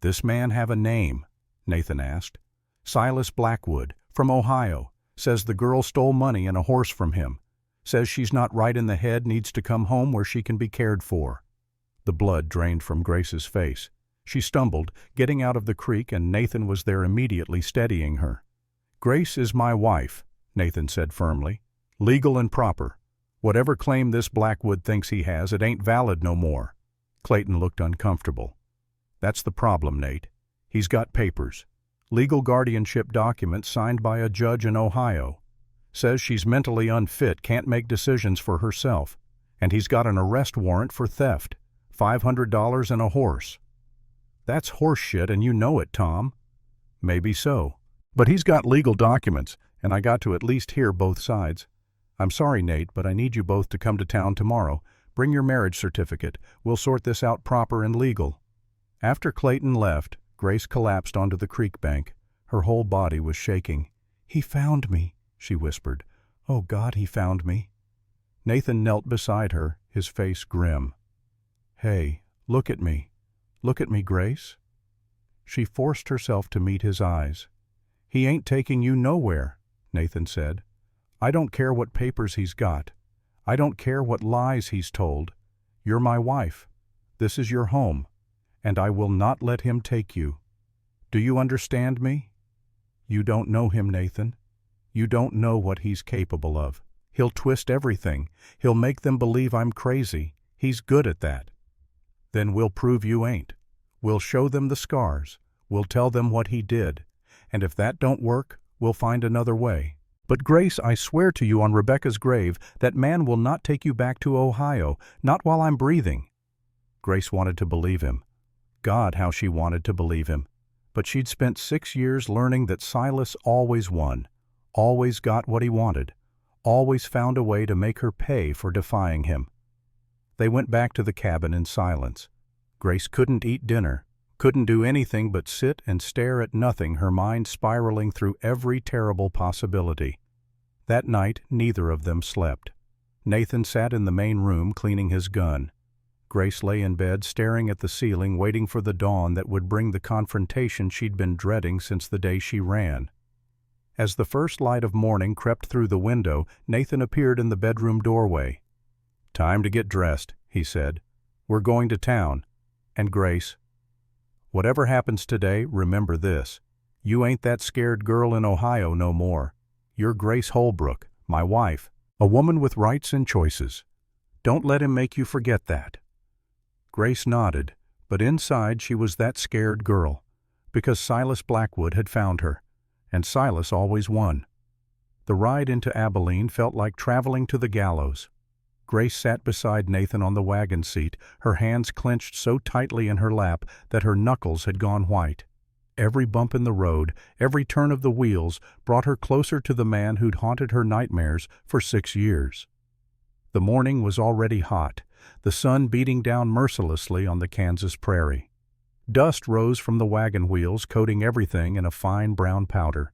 This man have a name? Nathan asked. Silas Blackwood, from Ohio. Says the girl stole money and a horse from him. Says she's not right in the head, needs to come home where she can be cared for. The blood drained from Grace's face. She stumbled, getting out of the creek, and Nathan was there immediately, steadying her. Grace is my wife, Nathan said firmly. Legal and proper. Whatever claim this Blackwood thinks he has, it ain't valid no more. Clayton looked uncomfortable. That's the problem, Nate. He's got papers. Legal guardianship documents signed by a judge in Ohio. Says she's mentally unfit, can't make decisions for herself. And he's got an arrest warrant for theft. $500 and a horse. That's horse shit, and you know it, Tom. Maybe so. But he's got legal documents, and I got to at least hear both sides. I'm sorry, Nate, but I need you both to come to town tomorrow. Bring your marriage certificate. We'll sort this out proper and legal. After Clayton left, Grace collapsed onto the creek bank. Her whole body was shaking. He found me, she whispered. Oh, God, he found me. Nathan knelt beside her, his face grim. Hey, look at me. Look at me, Grace. She forced herself to meet his eyes. "He ain't taking you nowhere," Nathan said. "I don't care what papers he's got. I don't care what lies he's told. You're my wife. This is your home, and I will not let him take you. Do you understand me?" "You don't know him, Nathan. You don't know what he's capable of. He'll twist everything. He'll make them believe I'm crazy. He's good at that." "Then we'll prove you ain't. We'll show them the scars. We'll tell them what he did. And if that don't work, we'll find another way. But Grace, I swear to you on Rebecca's grave, that man will not take you back to Ohio, not while I'm breathing." Grace wanted to believe him. God, how she wanted to believe him. But she'd spent 6 years learning that Silas always won, always got what he wanted, always found a way to make her pay for defying him. They went back to the cabin in silence. Grace couldn't eat dinner, couldn't do anything but sit and stare at nothing, her mind spiraling through every terrible possibility. That night, neither of them slept. Nathan sat in the main room cleaning his gun. Grace lay in bed staring at the ceiling, waiting for the dawn that would bring the confrontation she'd been dreading since the day she ran. As the first light of morning crept through the window, Nathan appeared in the bedroom doorway. "Time to get dressed," he said. "We're going to town. And Grace, whatever happens today, remember this. You ain't that scared girl in Ohio no more. You're Grace Holbrook, my wife, a woman with rights and choices. Don't let him make you forget that." Grace nodded, but inside she was that scared girl, because Silas Blackwood had found her, and Silas always won. The ride into Abilene felt like traveling to the gallows. Grace sat beside Nathan on the wagon seat, her hands clenched so tightly in her lap that her knuckles had gone white. Every bump in the road, every turn of the wheels, brought her closer to the man who'd haunted her nightmares for 6 years. The morning was already hot, the sun beating down mercilessly on the Kansas prairie. Dust rose from the wagon wheels, coating everything in a fine brown powder.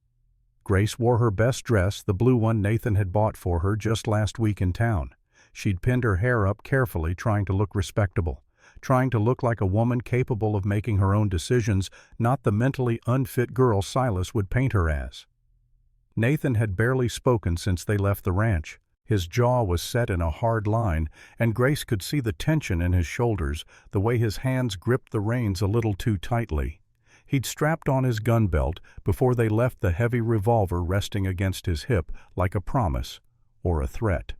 Grace wore her best dress, the blue one Nathan had bought for her just last week in town. She'd pinned her hair up carefully, trying to look respectable, trying to look like a woman capable of making her own decisions, not the mentally unfit girl Silas would paint her as. Nathan had barely spoken since they left the ranch. His jaw was set in a hard line, and Grace could see the tension in his shoulders, the way his hands gripped the reins a little too tightly. He'd strapped on his gun belt before they left, the heavy revolver resting against his hip like a promise or a threat.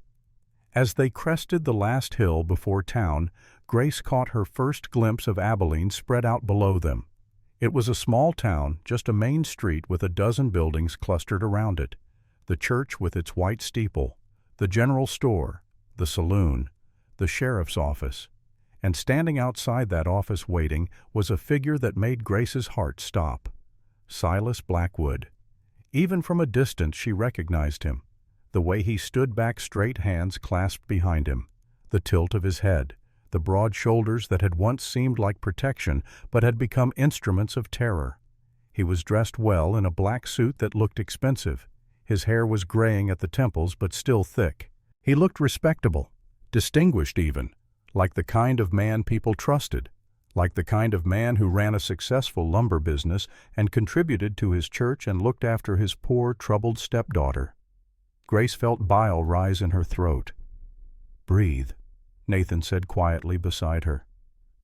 As they crested the last hill before town, Grace caught her first glimpse of Abilene spread out below them. It was a small town, just a main street with a dozen buildings clustered around it. The church with its white steeple, the general store, the saloon, the sheriff's office. And standing outside that office waiting was a figure that made Grace's heart stop. Silas Blackwood. Even from a distance she recognized him. The way he stood back, straight hands clasped behind him, the tilt of his head, the broad shoulders that had once seemed like protection but had become instruments of terror. He was dressed well in a black suit that looked expensive. His hair was graying at the temples but still thick. He looked respectable, distinguished even, like the kind of man people trusted, like the kind of man who ran a successful lumber business and contributed to his church and looked after his poor, troubled stepdaughter. Grace felt bile rise in her throat. "Breathe," Nathan said quietly beside her.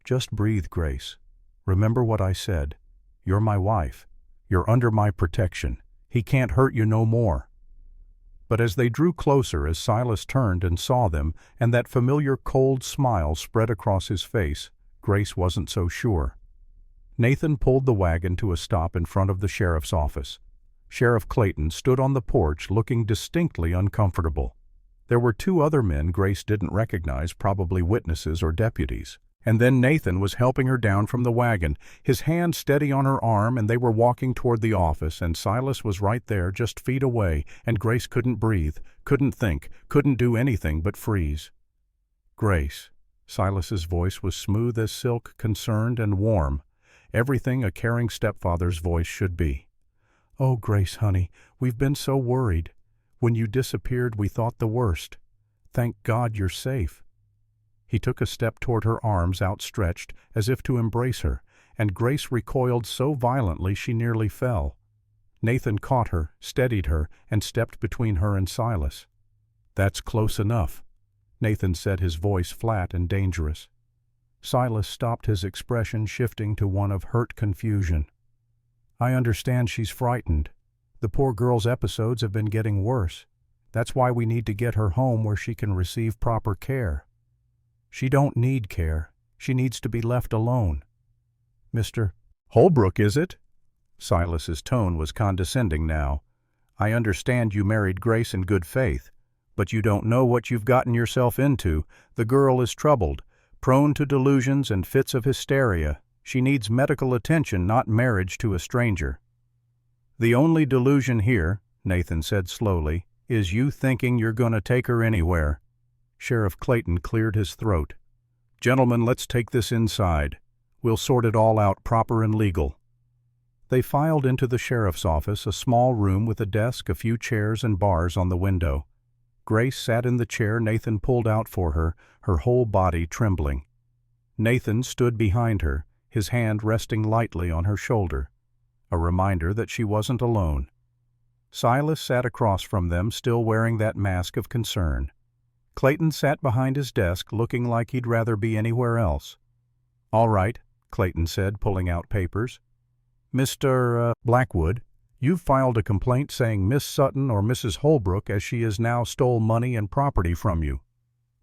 "Just breathe, Grace. Remember what I said. You're my wife. You're under my protection. He can't hurt you no more." But as they drew closer, as Silas turned and saw them, and that familiar cold smile spread across his face, Grace wasn't so sure. Nathan pulled the wagon to a stop in front of the sheriff's office. Sheriff Clayton stood on the porch looking distinctly uncomfortable. There were 2 other men Grace didn't recognize, probably witnesses or deputies. And then Nathan was helping her down from the wagon, his hand steady on her arm, and they were walking toward the office, and Silas was right there, just feet away, and Grace couldn't breathe, couldn't think, couldn't do anything but freeze. "Grace." Silas's voice was smooth as silk, concerned and warm, everything a caring stepfather's voice should be. "Oh, Grace, honey, we've been so worried. When you disappeared, we thought the worst. Thank God you're safe." He took a step toward her, arms outstretched as if to embrace her, and Grace recoiled so violently she nearly fell. Nathan caught her, steadied her, and stepped between her and Silas. "That's close enough," Nathan said, his voice flat and dangerous. Silas stopped, his expression shifting to one of hurt confusion. "I understand she's frightened. The poor girl's episodes have been getting worse. That's why we need to get her home where she can receive proper care." "She don't need care. She needs to be left alone." "Mr. Holbrook, is it?" Silas's tone was condescending now. "I understand you married Grace in good faith, but you don't know what you've gotten yourself into. The girl is troubled, prone to delusions and fits of hysteria. She needs medical attention, not marriage to a stranger." "The only delusion here," Nathan said slowly, "is you thinking you're going to take her anywhere." Sheriff Clayton cleared his throat. "Gentlemen, let's take this inside. We'll sort it all out proper and legal." They filed into the sheriff's office, a small room with a desk, a few chairs, and bars on the window. Grace sat in the chair Nathan pulled out for her, her whole body trembling. Nathan stood behind her, his hand resting lightly on her shoulder, a reminder that she wasn't alone. Silas sat across from them, still wearing that mask of concern. Clayton sat behind his desk, looking like he'd rather be anywhere else. "All right," Clayton said, pulling out papers. "Mr. Blackwood, you've filed a complaint saying Miss Sutton or Mrs. Holbrook, as she is now, stole money and property from you."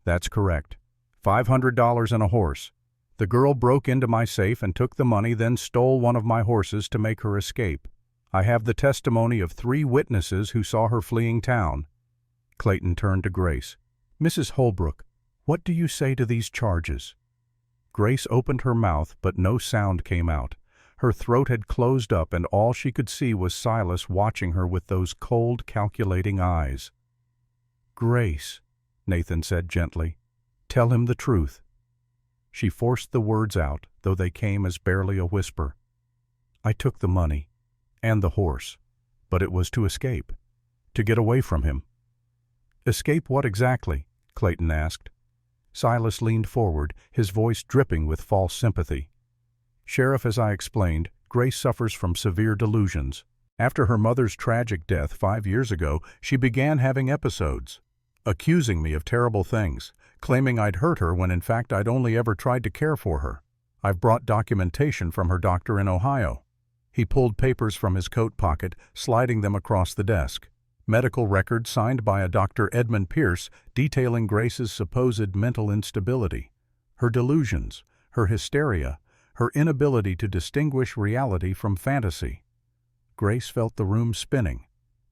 "That's correct. $500 and a horse. The girl broke into my safe and took the money, then stole one of my horses to make her escape. I have the testimony of 3 witnesses who saw her fleeing town." Clayton turned to Grace. "Mrs. Holbrook, what do you say to these charges?" Grace opened her mouth, but no sound came out. Her throat had closed up, and all she could see was Silas watching her with those cold, calculating eyes. "Grace," Nathan said gently, "tell him the truth." She forced the words out, though they came as barely a whisper. "I took the money, and the horse, but it was to escape, to get away from him." "Escape what exactly?" Clayton asked. Silas leaned forward, his voice dripping with false sympathy. "Sheriff, as I explained, Grace suffers from severe delusions. After her mother's tragic death 5 years ago, she began having episodes, accusing me of terrible things, claiming I'd hurt her when in fact I'd only ever tried to care for her. I've brought documentation from her doctor in Ohio." He pulled papers from his coat pocket, sliding them across the desk. Medical records signed by a Dr. Edmund Pierce detailing Grace's supposed mental instability, her delusions, her hysteria, her inability to distinguish reality from fantasy. Grace felt the room spinning.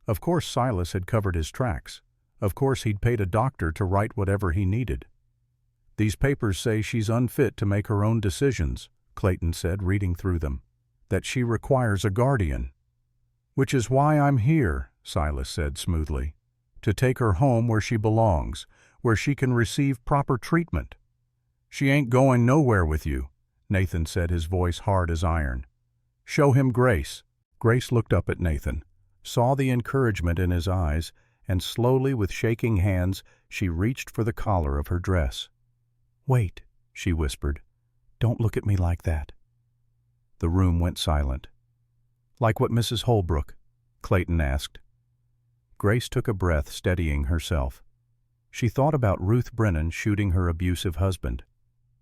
Of course Silas had covered his tracks. Of course he'd paid a doctor to write whatever he needed. "These papers say she's unfit to make her own decisions," Clayton said, reading through them. "That she requires a guardian." "Which is why I'm here," Silas said smoothly. "To take her home where she belongs, where she can receive proper treatment." "She ain't going nowhere with you," Nathan said, his voice hard as iron. "Show him Grace." Grace looked up at Nathan, saw the encouragement in his eyes, and slowly, with shaking hands, she reached for the collar of her dress. "Wait," she whispered. "Don't look at me like that." The room went silent. "Like what Mrs. Holbrook?" Clayton asked. Grace took a breath, steadying herself. She thought about Ruth Brennan shooting her abusive husband.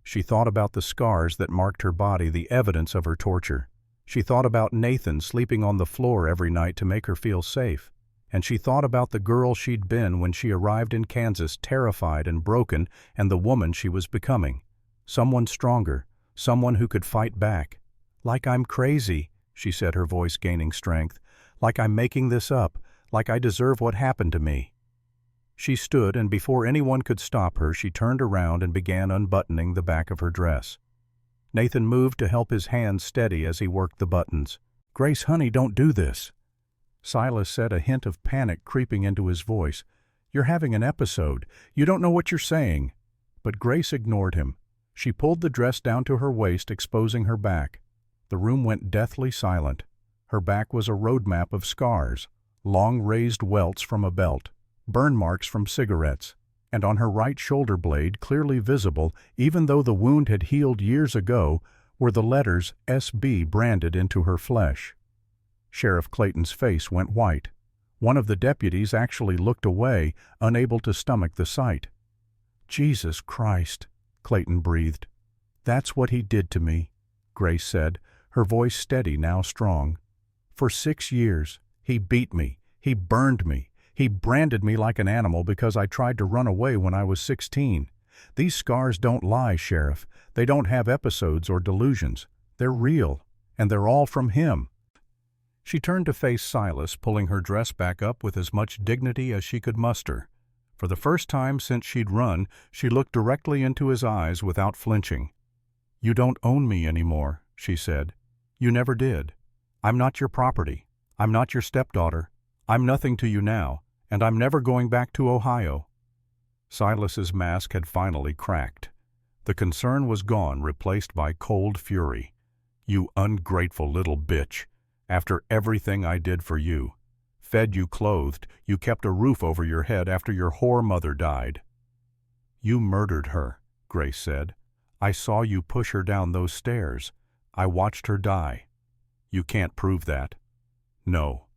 She thought about the scars that marked her body, the evidence of her torture. She thought about Nathan sleeping on the floor every night to make her feel safe. And she thought about the girl she'd been when she arrived in Kansas, terrified and broken, and the woman she was becoming. Someone stronger, someone who could fight back. "Like I'm crazy," she said, her voice gaining strength. "Like I'm making this up, like I deserve what happened to me." She stood, and before anyone could stop her, she turned around and began unbuttoning the back of her dress. Nathan moved to help, his hands steady as he worked the buttons. "Grace, honey, don't do this." Silas said, a hint of panic creeping into his voice. "You're having an episode. You don't know what you're saying." But Grace ignored him. She pulled the dress down to her waist, exposing her back. The room went deathly silent. Her back was a road map of scars, long raised welts from a belt, burn marks from cigarettes, and on her right shoulder blade, clearly visible, even though the wound had healed years ago, were the letters SB branded into her flesh. Sheriff Clayton's face went white. One of the deputies actually looked away, unable to stomach the sight. "Jesus Christ," Clayton breathed. "That's what he did to me," Grace said, her voice steady, now strong. "For 6 years, he beat me, he burned me, he branded me like an animal because I tried to run away when I was 16. These scars don't lie, Sheriff. They don't have episodes or delusions. They're real, and they're all from him." She turned to face Silas, pulling her dress back up with as much dignity as she could muster. For the first time since she'd run, she looked directly into his eyes without flinching. "You don't own me anymore," she said. "You never did. I'm not your property. I'm not your stepdaughter. I'm nothing to you now, and I'm never going back to Ohio." Silas's mask had finally cracked. The concern was gone, replaced by cold fury. "You ungrateful little bitch. After everything I did for you. Fed you, clothed, you kept a roof over your head after your whore mother died." "You murdered her," Grace said. "I saw you push her down those stairs. I watched her die." "You can't prove that." "No,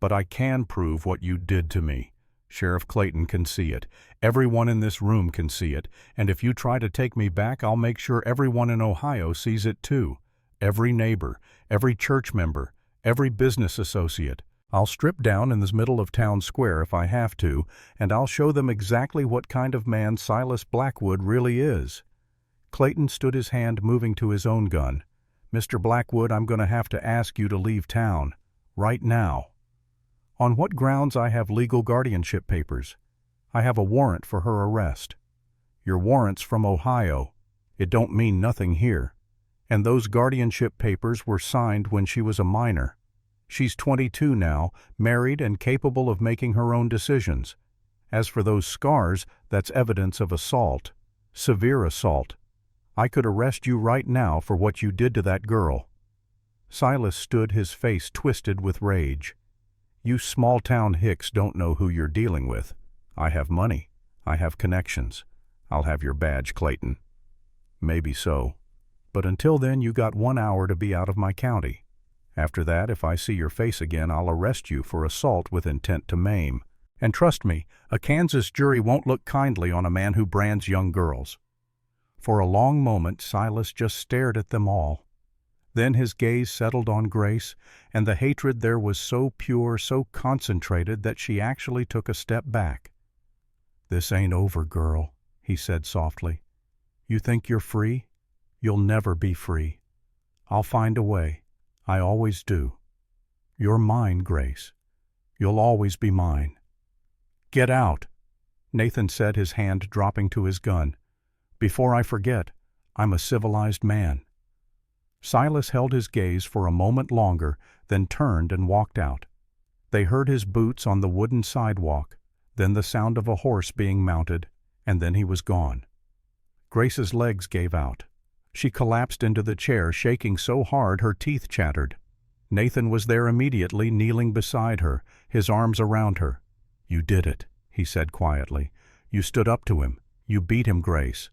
but I can prove what you did to me. Sheriff Clayton can see it. Everyone in this room can see it, and if you try to take me back, I'll make sure everyone in Ohio sees it too. Every neighbor, every church member, every business associate. I'll strip down in the middle of town square if I have to, and I'll show them exactly what kind of man Silas Blackwood really is." Clayton stood, his hand moving to his own gun. "Mr. Blackwood, I'm going to have to ask you to leave town. Right now." "On what grounds? I have legal guardianship papers. I have a warrant for her arrest." "Your warrant's from Ohio. It don't mean nothing here. And those guardianship papers were signed when she was a minor. She's 22 now, married and capable of making her own decisions. As for those scars, that's evidence of assault. Severe assault. I could arrest you right now for what you did to that girl." Silas stood, his face twisted with rage. "You small-town hicks don't know who you're dealing with. I have money. I have connections. I'll have your badge, Clayton." "Maybe so. But until then, you got 1 hour to be out of my county. After that, if I see your face again, I'll arrest you for assault with intent to maim. And trust me, a Kansas jury won't look kindly on a man who brands young girls." For a long moment, Silas just stared at them all. Then his gaze settled on Grace, and the hatred there was so pure, so concentrated, that she actually took a step back. "This ain't over, girl," he said softly. "You think you're free? You'll never be free. I'll find a way. I always do. You're mine, Grace. You'll always be mine." "Get out," Nathan said, his hand dropping to his gun. "Before I forget, I'm a civilized man." Silas held his gaze for a moment longer, then turned and walked out. They heard his boots on the wooden sidewalk, then the sound of a horse being mounted, and then he was gone. Grace's legs gave out. She collapsed into the chair, shaking so hard her teeth chattered. Nathan was there immediately, kneeling beside her, his arms around her. "You did it," he said quietly. "You stood up to him. You beat him, Grace."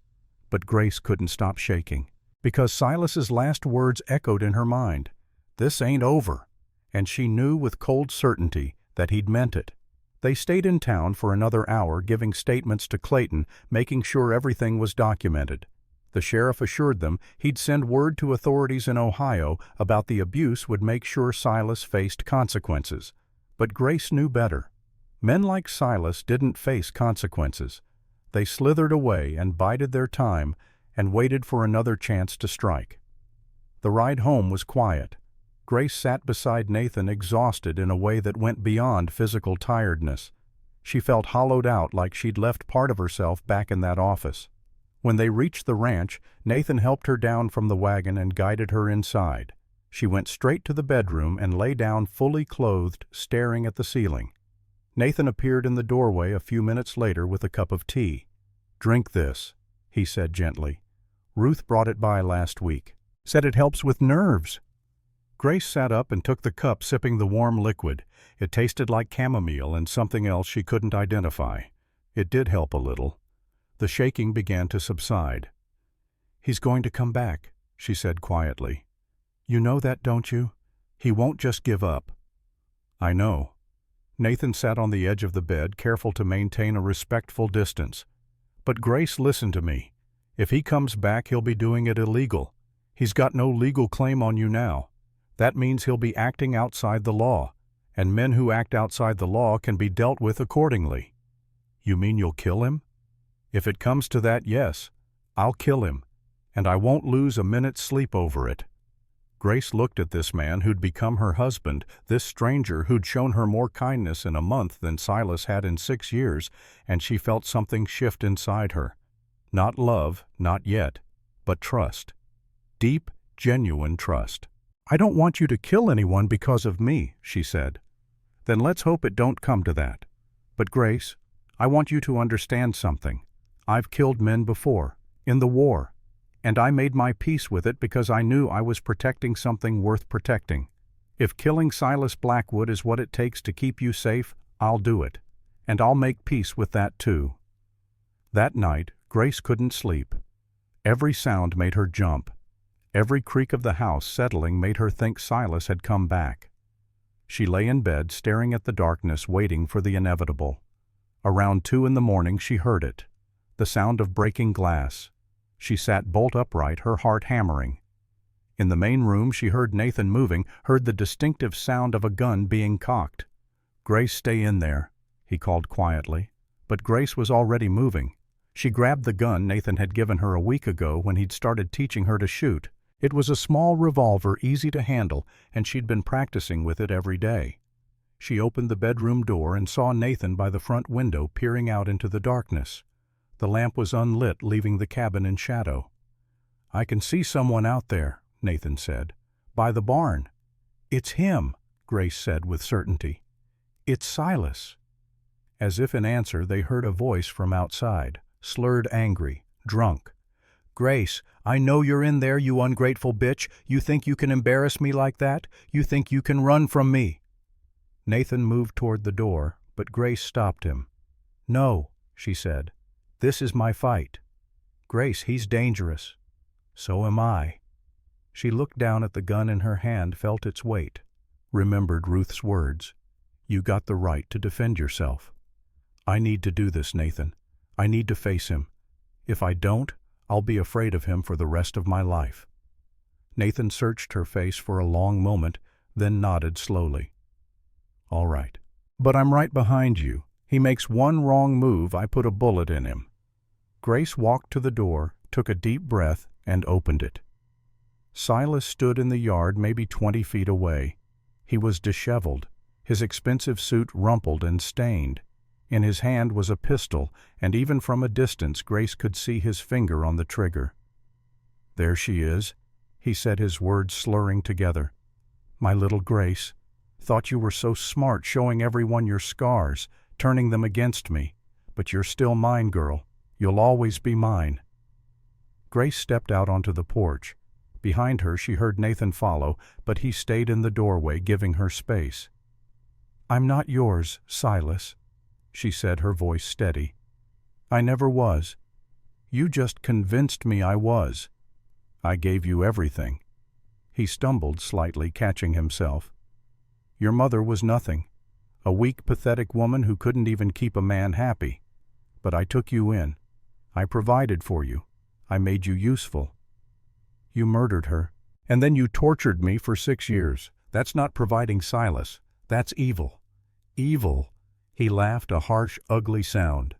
But Grace couldn't stop shaking, because Silas's last words echoed in her mind. "This ain't over." And she knew with cold certainty that he'd meant it. They stayed in town for another hour, giving statements to Clayton, making sure everything was documented. The sheriff assured them he'd send word to authorities in Ohio about the abuse, would make sure Silas faced consequences. But Grace knew better. Men like Silas didn't face consequences. They slithered away and bided their time and waited for another chance to strike. The ride home was quiet. Grace sat beside Nathan, exhausted in a way that went beyond physical tiredness. She felt hollowed out, like she'd left part of herself back in that office. When they reached the ranch, Nathan helped her down from the wagon and guided her inside. She went straight to the bedroom and lay down fully clothed, staring at the ceiling. Nathan appeared in the doorway a few minutes later with a cup of tea. "Drink this," he said gently. "Ruth brought it by last week. Said it helps with nerves." Grace sat up and took the cup, sipping the warm liquid. It tasted like chamomile and something else she couldn't identify. It did help a little. The shaking began to subside. "He's going to come back," she said quietly. You know that, don't you? He won't just give up. I know. Nathan sat on the edge of the bed, careful to maintain a respectful distance. But Grace, listen to me. If he comes back, he'll be doing it illegal. He's got no legal claim on you now. That means he'll be acting outside the law, and men who act outside the law can be dealt with accordingly. You mean you'll kill him? If it comes to that, yes, I'll kill him, and I won't lose a minute's sleep over it. Grace looked at this man who'd become her husband, this stranger who'd shown her more kindness in a month than Silas had in 6 years, and she felt something shift inside her. Not love, not yet, but trust. Deep, genuine trust. I don't want you to kill anyone because of me, she said. Then let's hope it don't come to that. But Grace, I want you to understand something. I've killed men before, in the war. And I made my peace with it because I knew I was protecting something worth protecting. If killing Silas Blackwood is what it takes to keep you safe, I'll do it. And I'll make peace with that too. That night, Grace couldn't sleep. Every sound made her jump. Every creak of the house settling made her think Silas had come back. She lay in bed, staring at the darkness, waiting for the inevitable. Around 2 a.m, she heard it. The sound of breaking glass. She sat bolt upright, her heart hammering. In the main room she heard Nathan moving, heard the distinctive sound of a gun being cocked. Grace, stay in there, he called quietly. But Grace was already moving. She grabbed the gun Nathan had given her a week ago when he'd started teaching her to shoot. It was a small revolver, easy to handle, and she'd been practicing with it every day. She opened the bedroom door and saw Nathan by the front window peering out into the darkness. The lamp was unlit, leaving the cabin in shadow. I can see someone out there, Nathan said. By the barn. It's him, Grace said with certainty. It's Silas. As if in answer, they heard a voice from outside, slurred, angry, drunk. Grace, I know you're in there, you ungrateful bitch. You think you can embarrass me like that? You think you can run from me? Nathan moved toward the door, but Grace stopped him. No, she said. This is my fight. Grace, he's dangerous. So am I. She looked down at the gun in her hand, felt its weight. Remembered Ruth's words. You got the right to defend yourself. I need to do this, Nathan. I need to face him. If I don't, I'll be afraid of him for the rest of my life. Nathan searched her face for a long moment, then nodded slowly. All right. But I'm right behind you. He makes one wrong move, I put a bullet in him. Grace walked to the door, took a deep breath, and opened it. Silas stood in the yard maybe 20 feet away. He was disheveled, his expensive suit rumpled and stained. In his hand was a pistol, and even from a distance Grace could see his finger on the trigger. There she is, he said, his words slurring together. My little Grace, thought you were so smart showing everyone your scars, turning them against me, but you're still mine, girl. You'll always be mine. Grace stepped out onto the porch. Behind her she heard Nathan follow, but he stayed in the doorway, giving her space. I'm not yours, Silas, she said, her voice steady. I never was. You just convinced me I was. I gave you everything. He stumbled slightly, catching himself. Your mother was nothing. A weak, pathetic woman who couldn't even keep a man happy. But I took you in. I provided for you. I made you useful. You murdered her, and then you tortured me for 6 years. That's not providing, Silas. That's evil. Evil. He laughed, a harsh, ugly sound.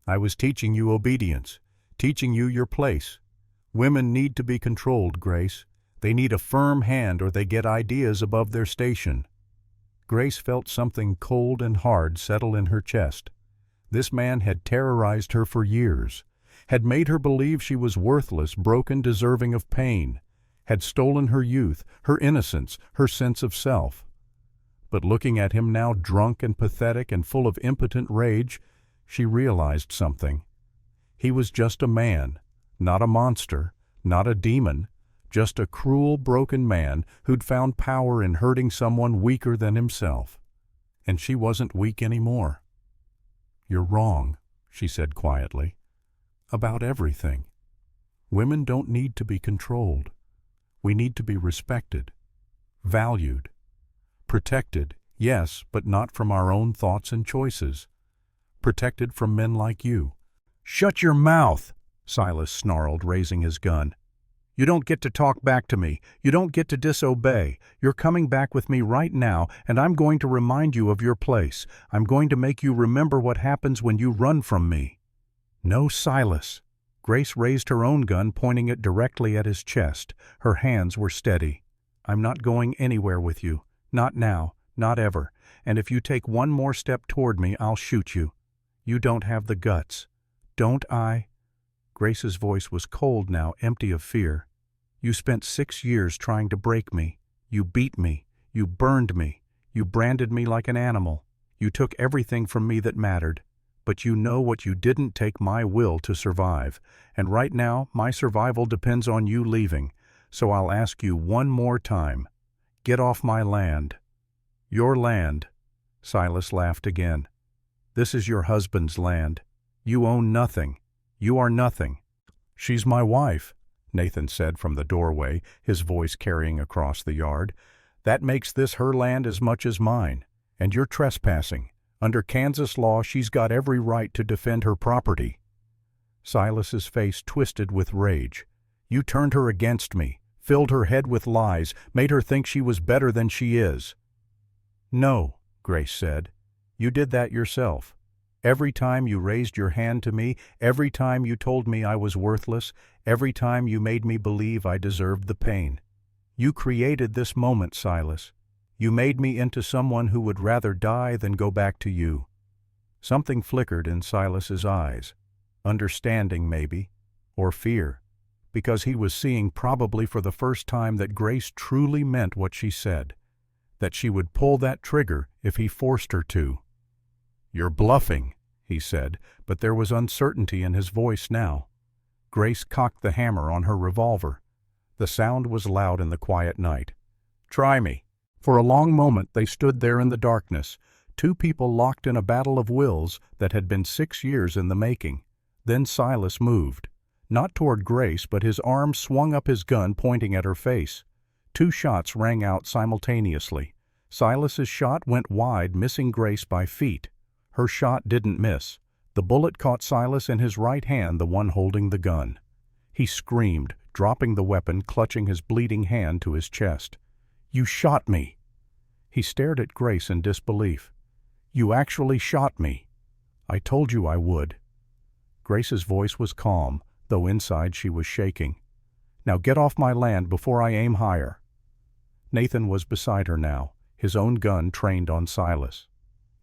I was teaching you obedience, teaching you your place. Women need to be controlled, Grace. They need a firm hand or they get ideas above their station. Grace felt something cold and hard settle in her chest. This man had terrorized her for years, had made her believe she was worthless, broken, deserving of pain, had stolen her youth, her innocence, her sense of self. But looking at him now, drunk and pathetic and full of impotent rage, she realized something. He was just a man, not a monster, not a demon, just a cruel, broken man who'd found power in hurting someone weaker than himself. And she wasn't weak anymore. You're wrong, she said quietly. About everything. Women don't need to be controlled. We need to be respected, valued, protected, yes, but not from our own thoughts and choices. Protected from men like you." "Shut your mouth!" Silas snarled, raising his gun. "You don't get to talk back to me. You don't get to disobey. You're coming back with me right now, and I'm going to remind you of your place. I'm going to make you remember what happens when you run from me." "No, Silas." Grace raised her own gun, pointing it directly at his chest. Her hands were steady. "I'm not going anywhere with you. Not now, not ever. And if you take one more step toward me, I'll shoot you. You don't have the guts. Don't I?" Grace's voice was cold now, empty of fear. "You spent 6 years trying to break me. You beat me. You burned me. You branded me like an animal. You took everything from me that mattered. But you know what you didn't take: my will to survive. And right now, my survival depends on you leaving. So I'll ask you one more time. Get off my land." "Your land?" Silas laughed again. "This is your husband's land. You own nothing. You are nothing." "She's my wife," Nathan said from the doorway, his voice carrying across the yard. "That makes this her land as much as mine. And you're trespassing. Under Kansas law, she's got every right to defend her property." Silas's face twisted with rage. "You turned her against me, filled her head with lies, made her think she was better than she is." "No," Grace said. "You did that yourself. Every time you raised your hand to me, every time you told me I was worthless, every time you made me believe I deserved the pain. You created this moment, Silas. You made me into someone who would rather die than go back to you." Something flickered in Silas's eyes. Understanding, maybe, or fear, because he was seeing probably for the first time that Grace truly meant what she said, that she would pull that trigger if he forced her to. "You're bluffing," he said, but there was uncertainty in his voice now. Grace cocked the hammer on her revolver. The sound was loud in the quiet night. "Try me." For a long moment they stood there in the darkness, two people locked in a battle of wills that had been 6 years in the making. Then Silas moved. Not toward Grace, but his arm swung up, his gun pointing at her face. 2 shots rang out simultaneously. Silas's shot went wide, missing Grace by feet. Her shot didn't miss. The bullet caught Silas in his right hand, the one holding the gun. He screamed, dropping the weapon, clutching his bleeding hand to his chest. "You shot me!" He stared at Grace in disbelief. "You actually shot me." "I told you I would." Grace's voice was calm, though inside she was shaking. "Now get off my land before I aim higher." Nathan was beside her now, his own gun trained on Silas.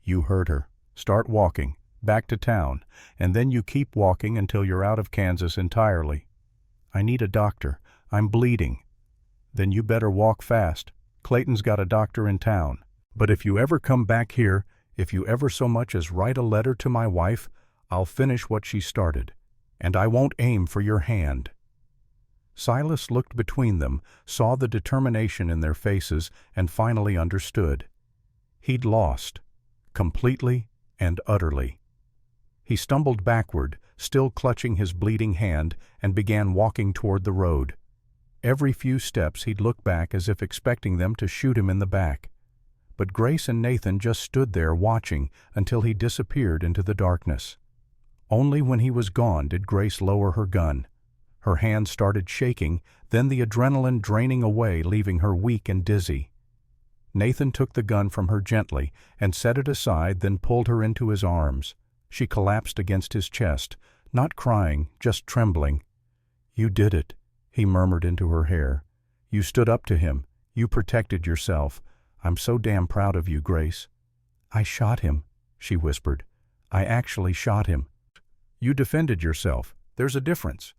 "You heard her. Start walking, back to town, and then you keep walking until you're out of Kansas entirely." "I need a doctor. I'm bleeding." "Then you better walk fast. Clayton's got a doctor in town. But if you ever come back here, if you ever so much as write a letter to my wife, I'll finish what she started. And I won't aim for your hand." Silas looked between them, saw the determination in their faces, and finally understood. He'd lost, completely and utterly. He stumbled backward, still clutching his bleeding hand, and began walking toward the road. Every few steps he'd look back as if expecting them to shoot him in the back. But Grace and Nathan just stood there watching until he disappeared into the darkness. Only when he was gone did Grace lower her gun. Her hand started shaking, then the adrenaline draining away, leaving her weak and dizzy. Nathan took the gun from her gently and set it aside, then pulled her into his arms. She collapsed against his chest, not crying, just trembling. "You did it," he murmured into her hair. "You stood up to him. You protected yourself. I'm so damn proud of you, Grace." "I shot him," she whispered. "I actually shot him." "You defended yourself. There's a difference."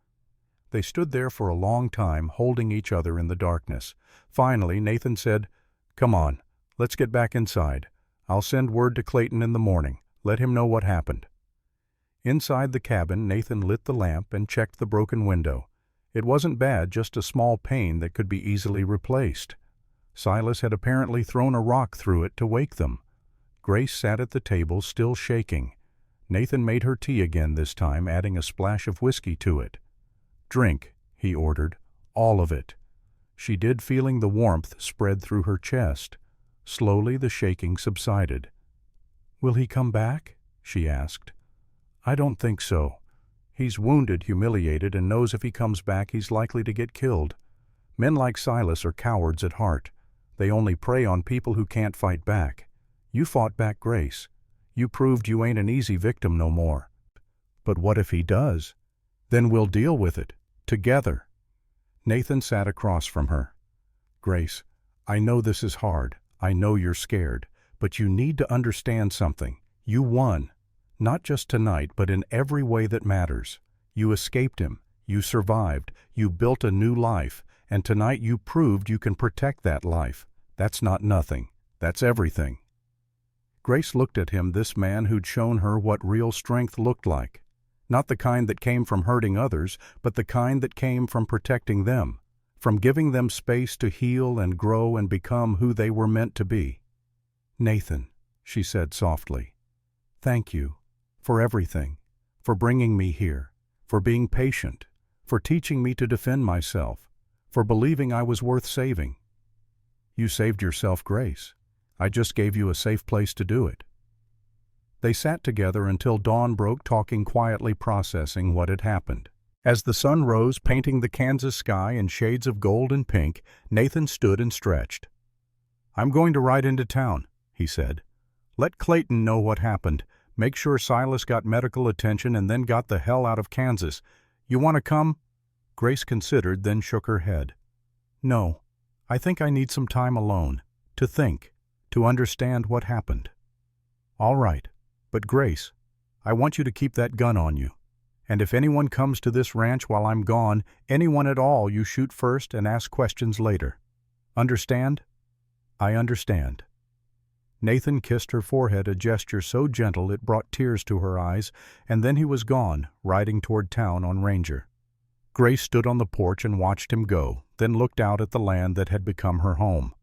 They stood there for a long time, holding each other in the darkness. Finally, Nathan said, "Come on, let's get back inside. I'll send word to Clayton in the morning. Let him know what happened." Inside the cabin, Nathan lit the lamp and checked the broken window. It wasn't bad, just a small pane that could be easily replaced. Silas had apparently thrown a rock through it to wake them. Grace sat at the table, still shaking. Nathan made her tea again this time, adding a splash of whiskey to it. "Drink," he ordered, "all of it." she did, feeling the warmth spread through her chest. Slowly the shaking subsided. "Will he come back?" she asked. "I don't think so. He's wounded, humiliated, and knows if he comes back he's likely to get killed. Men like Silas are cowards at heart. They only prey on people who can't fight back. You fought back, Grace. You proved you ain't an easy victim no more. But what if he does? Then we'll deal with it. Together." Nathan sat across from her. "Grace, I know this is hard. I know you're scared. But you need to understand something. You won. Not just tonight, but in every way that matters. You escaped him. You survived. You built a new life. And tonight you proved you can protect that life. That's not nothing. That's everything." Grace looked at him, this man who'd shown her what real strength looked like. Not the kind that came from hurting others, but the kind that came from protecting them, from giving them space to heal and grow and become who they were meant to be. "Nathan," she said softly, "thank you for everything, for bringing me here, for being patient, for teaching me to defend myself, for believing I was worth saving." "You saved yourself, Grace. I just gave you a safe place to do it." They sat together until dawn broke, talking quietly, processing what had happened. As the sun rose, painting the Kansas sky in shades of gold and pink, Nathan stood and stretched. "I'm going to ride into town," he said. "Let Clayton know what happened. Make sure Silas got medical attention and then got the hell out of Kansas. You want to come?" Grace considered, then shook her head. "No, I think I need some time alone, to think, to understand what happened." "All right, but Grace, I want you to keep that gun on you. And if anyone comes to this ranch while I'm gone, anyone at all, you shoot first and ask questions later. Understand?" "I understand." Nathan kissed her forehead, a gesture so gentle it brought tears to her eyes, and then he was gone, riding toward town on Ranger. Grace stood on the porch and watched him go, then looked out at the land that had become her home.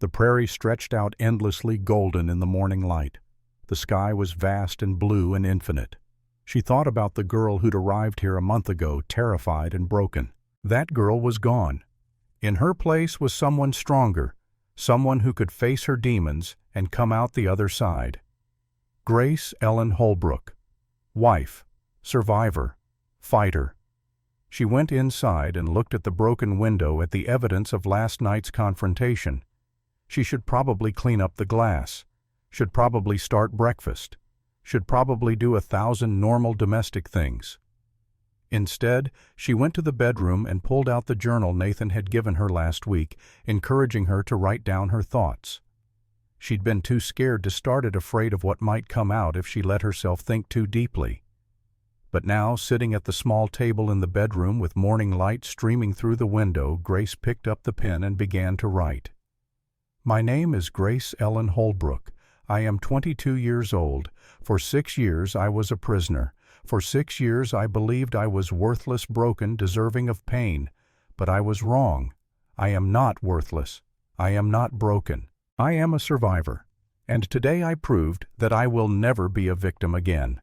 The prairie stretched out endlessly, golden in the morning light. The sky was vast and blue and infinite. She thought about the girl who'd arrived here a month ago, terrified and broken. That girl was gone. In her place was someone stronger, someone who could face her demons and come out the other side. Grace Ellen Holbrook. Wife, survivor, fighter. She went inside and looked at the broken window, at the evidence of last night's confrontation. She should probably clean up the glass, should probably start breakfast, should probably do 1,000 normal domestic things. Instead, she went to the bedroom and pulled out the journal Nathan had given her last week, encouraging her to write down her thoughts. She'd been too scared to start it, afraid of what might come out if she let herself think too deeply. But now, sitting at the small table in the bedroom with morning light streaming through the window, Grace picked up the pen and began to write. "My name is Grace Ellen Holbrook. I am 22 years old. For 6 years I was a prisoner. For 6 years I believed I was worthless, broken, deserving of pain. But I was wrong. I am not worthless. I am not broken. I am a survivor. And today I proved that I will never be a victim again."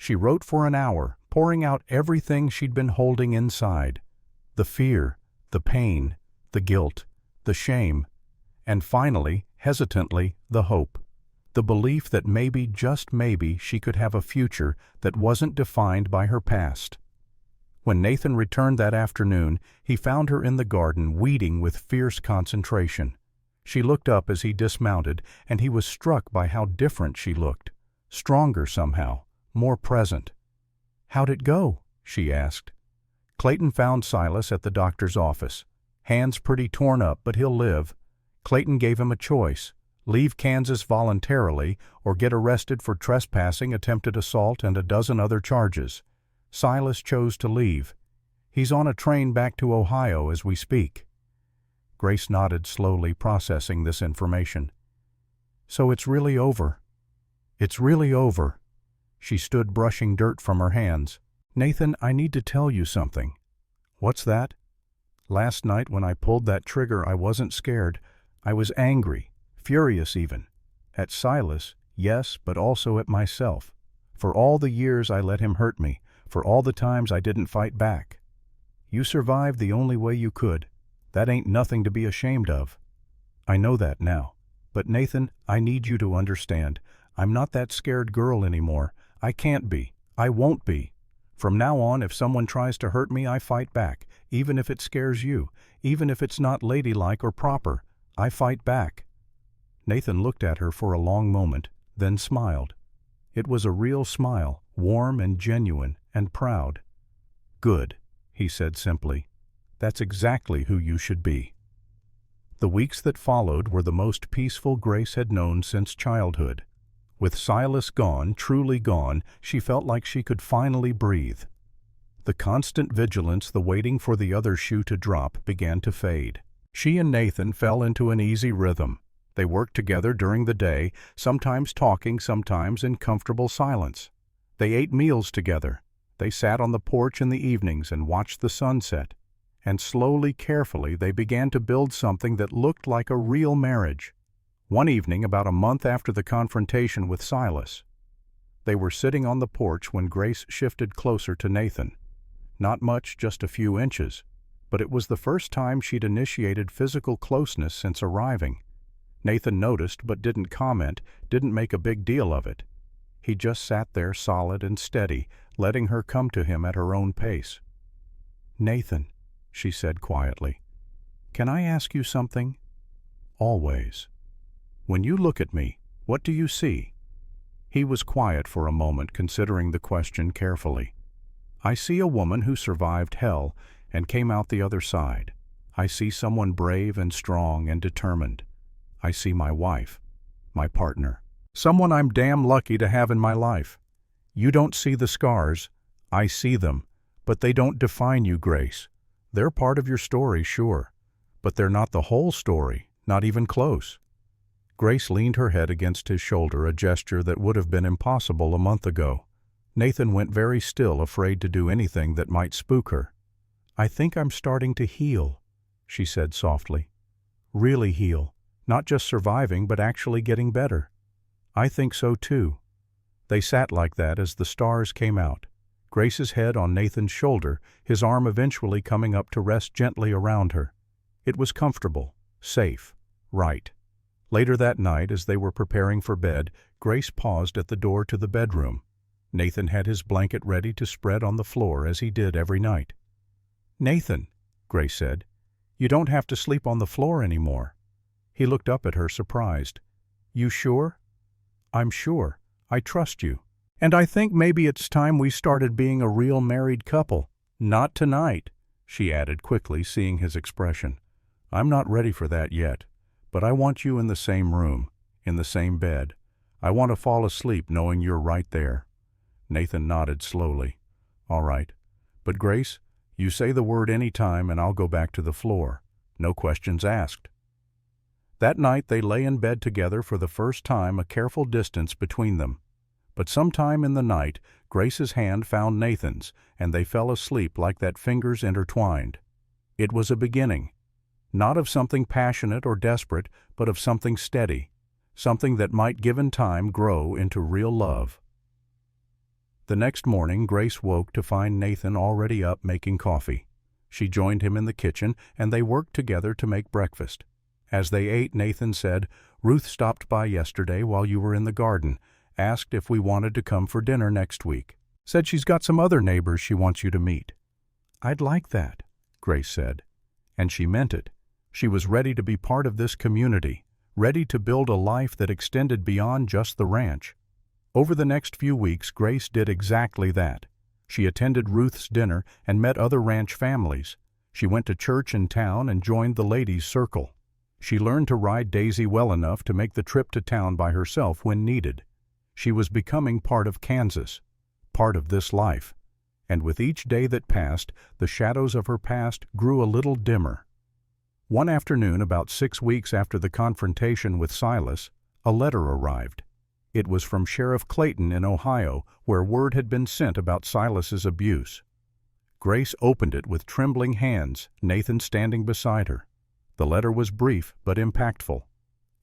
She wrote for an hour, pouring out everything she'd been holding inside. The fear, the pain, the guilt, the shame, and finally, hesitantly, the hope. The belief that maybe, just maybe, she could have a future that wasn't defined by her past. When Nathan returned that afternoon, he found her in the garden, weeding with fierce concentration. She looked up as he dismounted, and he was struck by how different she looked. Stronger somehow, more present. "How'd it go?" she asked. "Clayton found Silas at the doctor's office. Hands pretty torn up, but he'll live. Clayton gave him a choice. Leave Kansas voluntarily or get arrested for trespassing, attempted assault, and a dozen other charges. Silas chose to leave. He's on a train back to Ohio as we speak." Grace nodded slowly, processing this information. "So it's really over. It's really over." She stood, brushing dirt from her hands. "Nathan, I need to tell you something." "What's that?" "Last night when I pulled that trigger, I wasn't scared. I was angry, furious even. At Silas, yes, but also at myself. For all the years I let him hurt me, for all the times I didn't fight back. You survived the only way you could. That ain't nothing to be ashamed of. I know that now. But Nathan, I need you to understand. I'm not that scared girl anymore. I can't be. I won't be. From now on, if someone tries to hurt me, I fight back, even if it scares you, even if it's not ladylike or proper. I fight back. Nathan looked at her for a long moment, then smiled. It was a real smile, warm and genuine and proud. Good, he said simply. That's exactly who you should be. The weeks that followed were the most peaceful Grace had known since childhood. With Silas gone, truly gone, she felt like she could finally breathe. The constant vigilance, the waiting for the other shoe to drop, began to fade. She and Nathan fell into an easy rhythm. They worked together during the day, sometimes talking, sometimes in comfortable silence. They ate meals together. They sat on the porch in the evenings and watched the sunset. And slowly, carefully, they began to build something that looked like a real marriage. One evening, about a month after the confrontation with Silas, they were sitting on the porch when Grace shifted closer to Nathan. Not much, just a few inches, but it was the first time she'd initiated physical closeness since arriving. Nathan noticed but didn't comment, didn't make a big deal of it. He just sat there solid and steady, letting her come to him at her own pace. "Nathan," she said quietly, "can I ask you something?" "Always." "When you look at me, what do you see?" He was quiet for a moment, considering the question carefully. "I see a woman who survived hell and came out the other side. I see someone brave and strong and determined. I see my wife, my partner, someone I'm damn lucky to have in my life. You don't see the scars. I see them, but they don't define you, Grace. They're part of your story, sure, but they're not the whole story, not even close." Grace leaned her head against his shoulder, a gesture that would have been impossible a month ago. Nathan went very still, afraid to do anything that might spook her. "I think I'm starting to heal," she said softly. "Really heal. Not just surviving, but actually getting better." "I think so too." They sat like that as the stars came out. Grace's head on Nathan's shoulder, his arm eventually coming up to rest gently around her. It was comfortable, safe, right. Later that night, as they were preparing for bed, Grace paused at the door to the bedroom. Nathan had his blanket ready to spread on the floor as he did every night. "Nathan," Grace said, "you don't have to sleep on the floor anymore." He looked up at her, surprised. "You sure?" "I'm sure. I trust you. And I think maybe it's time we started being a real married couple." "Not tonight," she added quickly, seeing his expression. "I'm not ready for that yet. But I want you in the same room, in the same bed. I want to fall asleep knowing you're right there." Nathan nodded slowly. "All right. But Grace, you say the word any time and I'll go back to the floor. No questions asked." That night they lay in bed together, for the first time a careful distance between them. But sometime in the night, Grace's hand found Nathan's, and they fell asleep like that, fingers intertwined. It was a beginning. Not of something passionate or desperate, but of something steady, something that might, given time, grow into real love. The next morning, Grace woke to find Nathan already up making coffee. She joined him in the kitchen, and they worked together to make breakfast. As they ate, Nathan said, "Ruth stopped by yesterday while you were in the garden, asked if we wanted to come for dinner next week. Said she's got some other neighbors she wants you to meet." "I'd like that," Grace said. And she meant it. She was ready to be part of this community, ready to build a life that extended beyond just the ranch. Over the next few weeks, Grace did exactly that. She attended Ruth's dinner and met other ranch families. She went to church in town and joined the ladies' circle. She learned to ride Daisy well enough to make the trip to town by herself when needed. She was becoming part of Kansas, part of this life. And with each day that passed, the shadows of her past grew a little dimmer. One afternoon, about 6 weeks after the confrontation with Silas, a letter arrived. It was from Sheriff Clayton in Ohio, where word had been sent about Silas's abuse. Grace opened it with trembling hands, Nathan standing beside her. The letter was brief but impactful.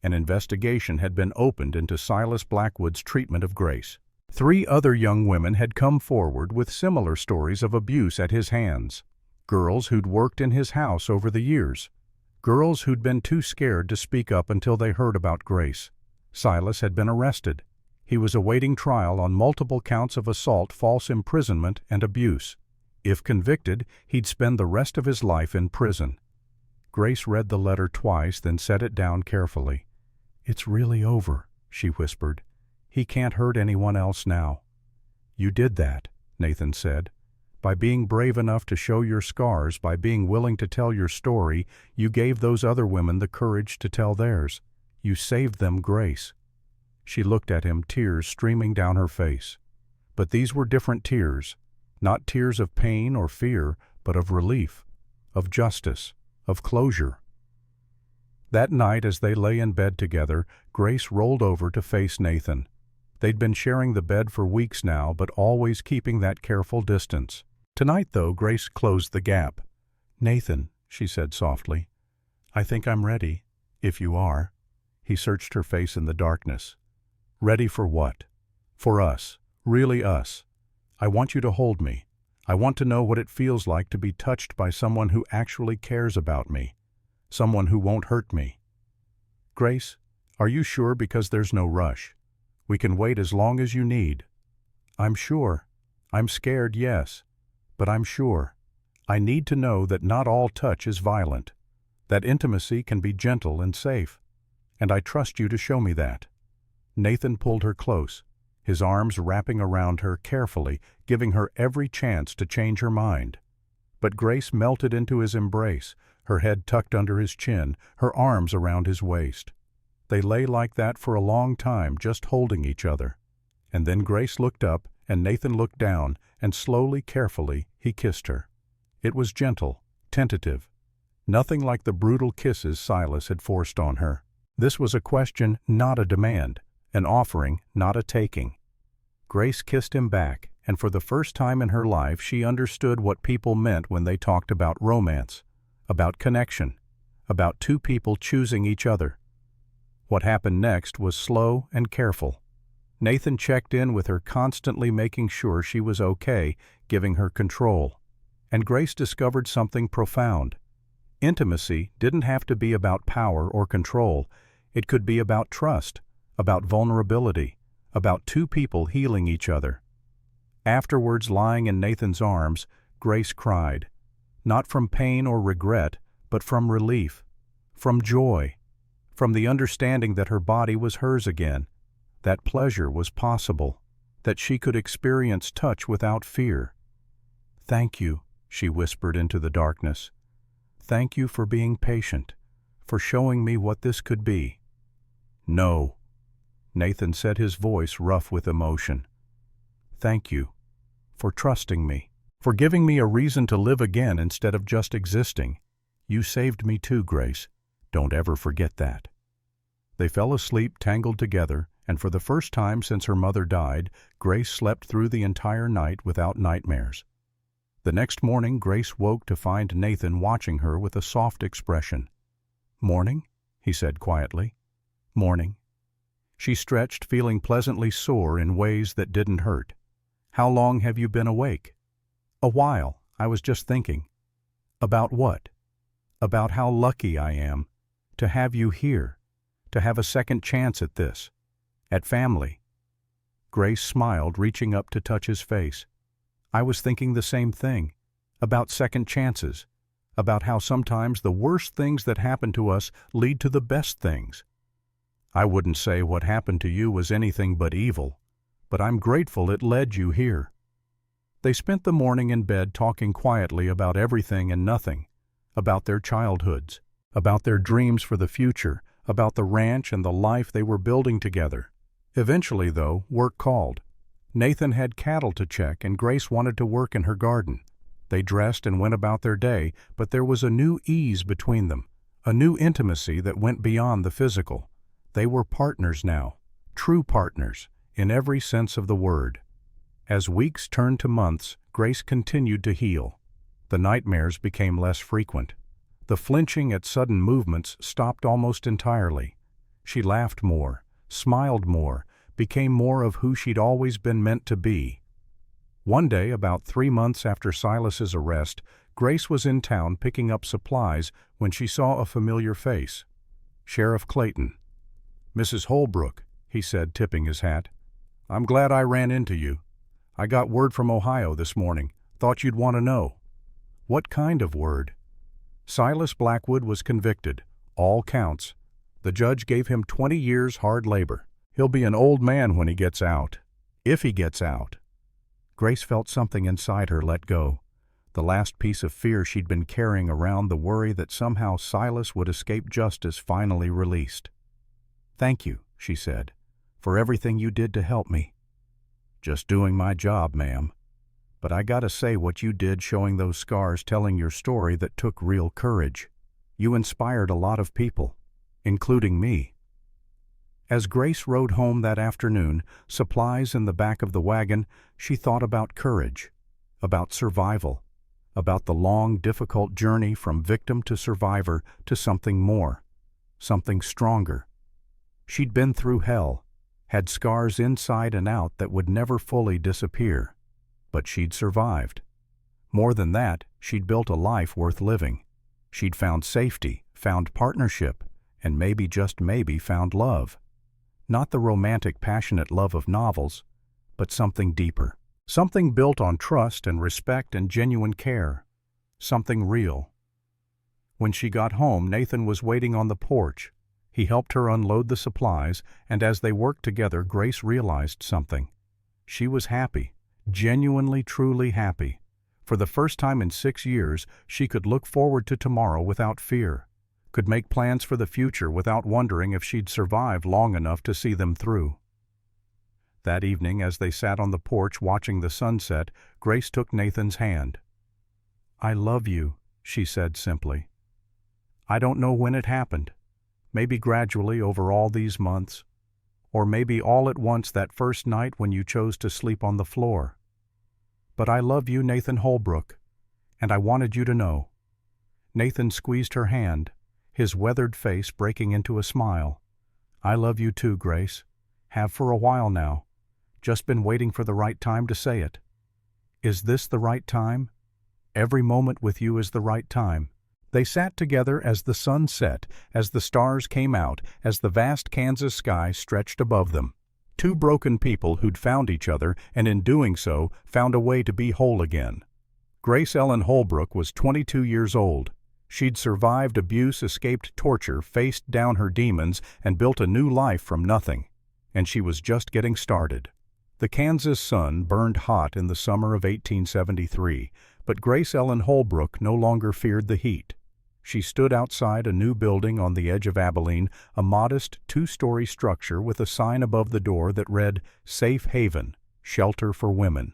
An investigation had been opened into Silas Blackwood's treatment of Grace. 3 other young women had come forward with similar stories of abuse at his hands. Girls who'd worked in his house over the years. Girls who'd been too scared to speak up until they heard about Grace. Silas had been arrested. He was awaiting trial on multiple counts of assault, false imprisonment, and abuse. If convicted, he'd spend the rest of his life in prison. Grace read the letter twice, then set it down carefully. "It's really over," she whispered. "He can't hurt anyone else now." "You did that," Nathan said. "By being brave enough to show your scars, by being willing to tell your story, you gave those other women the courage to tell theirs. You saved them, Grace." She looked at him, tears streaming down her face. But these were different tears, not tears of pain or fear, but of relief, of justice, of closure. That night, as they lay in bed together, Grace rolled over to face Nathan. They'd been sharing the bed for weeks now, but always keeping that careful distance. Tonight, though, Grace closed the gap. "Nathan," she said softly, "I think I'm ready, if you are." He searched her face in the darkness. "Ready for what?" "For us, really us. I want you to hold me. I want to know what it feels like to be touched by someone who actually cares about me, someone who won't hurt me." "Grace, are you sure? Because there's no rush. We can wait as long as you need." "I'm sure. I'm scared, yes. But I'm sure. I need to know that not all touch is violent, that intimacy can be gentle and safe. And I trust you to show me that." Nathan pulled her close, his arms wrapping around her carefully, giving her every chance to change her mind. But Grace melted into his embrace, her head tucked under his chin, her arms around his waist. They lay like that for a long time, just holding each other. And then Grace looked up, and Nathan looked down, and slowly, carefully, he kissed her. It was gentle, tentative, nothing like the brutal kisses Silas had forced on her. This was a question, not a demand, an offering, not a taking. Grace kissed him back, and for the first time in her life she understood what people meant when they talked about romance, about connection, about two people choosing each other. What happened next was slow and careful. Nathan checked in with her, constantly making sure she was okay, giving her control. And Grace discovered something profound. Intimacy didn't have to be about power or control. It could be about trust, about vulnerability, about two people healing each other. Afterwards, lying in Nathan's arms, Grace cried, not from pain or regret, but from relief, from joy, from the understanding that her body was hers again, that pleasure was possible, that she could experience touch without fear. "Thank you," she whispered into the darkness. "Thank you for being patient, for showing me what this could be." "No," Nathan said, his voice rough with emotion. "Thank you for trusting me, for giving me a reason to live again instead of just existing. You saved me too, Grace. Don't ever forget that." They fell asleep tangled together, and for the first time since her mother died, Grace slept through the entire night without nightmares. The next morning, Grace woke to find Nathan watching her with a soft expression. "Morning?" he said quietly. "Morning." She stretched, feeling pleasantly sore in ways that didn't hurt. "How long have you been awake?" "A while. I was just thinking." "About what?" "About how lucky I am to have you here, to have a second chance at this, at family." Grace smiled, reaching up to touch his face. "I was thinking the same thing, about second chances, about how sometimes the worst things that happen to us lead to the best things. I wouldn't say what happened to you was anything but evil, but I'm grateful it led you here." They spent the morning in bed talking quietly about everything and nothing, about their childhoods, about their dreams for the future, about the ranch and the life they were building together. Eventually, though, work called. Nathan had cattle to check, and Grace wanted to work in her garden. They dressed and went about their day, but there was a new ease between them, a new intimacy that went beyond the physical. They were partners now, true partners, in every sense of the word. As weeks turned to months, Grace continued to heal. The nightmares became less frequent. The flinching at sudden movements stopped almost entirely. She laughed more, smiled more, became more of who she'd always been meant to be. One day, about 3 months after Silas's arrest, Grace was in town picking up supplies when she saw a familiar face. Sheriff Clayton. "Mrs. Holbrook," he said, tipping his hat. "I'm glad I ran into you. I got word from Ohio this morning. Thought you'd want to know." "What kind of word?" Silas Blackwood was convicted. All counts. The judge gave him 20 years hard labor. He'll be an old man when he gets out. If he gets out. Grace felt something inside her let go. The last piece of fear she'd been carrying around, the worry that somehow Silas would escape justice, finally released. "Thank you," she said, "for everything you did to help me." "Just doing my job, ma'am. But I gotta say what you did, showing those scars, telling your story, that took real courage. You inspired a lot of people, including me." As Grace rode home that afternoon, supplies in the back of the wagon, she thought about courage, about survival, about the long, difficult journey from victim to survivor to something more, something stronger. She'd been through hell, had scars inside and out that would never fully disappear, but she'd survived. More than that, she'd built a life worth living. She'd found safety, found partnership, and maybe, just maybe, found love. Not the romantic, passionate love of novels, but something deeper. Something built on trust and respect and genuine care. Something real. When she got home, Nathan was waiting on the porch. He helped her unload the supplies, and as they worked together, Grace realized something. She was happy, genuinely, truly happy. For the first time in 6 years, she could look forward to tomorrow without fear, could make plans for the future without wondering if she'd survive long enough to see them through. That evening, as they sat on the porch watching the sunset, Grace took Nathan's hand. "I love you," she said simply. "I don't know when it happened. Maybe gradually over all these months, or maybe all at once that first night when you chose to sleep on the floor. But I love you, Nathan Holbrook, and I wanted you to know." Nathan squeezed her hand, his weathered face breaking into a smile. "I love you too, Grace. Have for a while now. Just been waiting for the right time to say it." "Is this the right time?" "Every moment with you is the right time." They sat together as the sun set, as the stars came out, as the vast Kansas sky stretched above them. Two broken people who'd found each other, and in doing so, found a way to be whole again. Grace Ellen Holbrook was 22 years old. She'd survived abuse, escaped torture, faced down her demons, and built a new life from nothing. And she was just getting started. The Kansas sun burned hot in the summer of 1873, but Grace Ellen Holbrook no longer feared the heat. She stood outside a new building on the edge of Abilene, a modest 2-story structure with a sign above the door that read, "Safe Haven, Shelter for Women."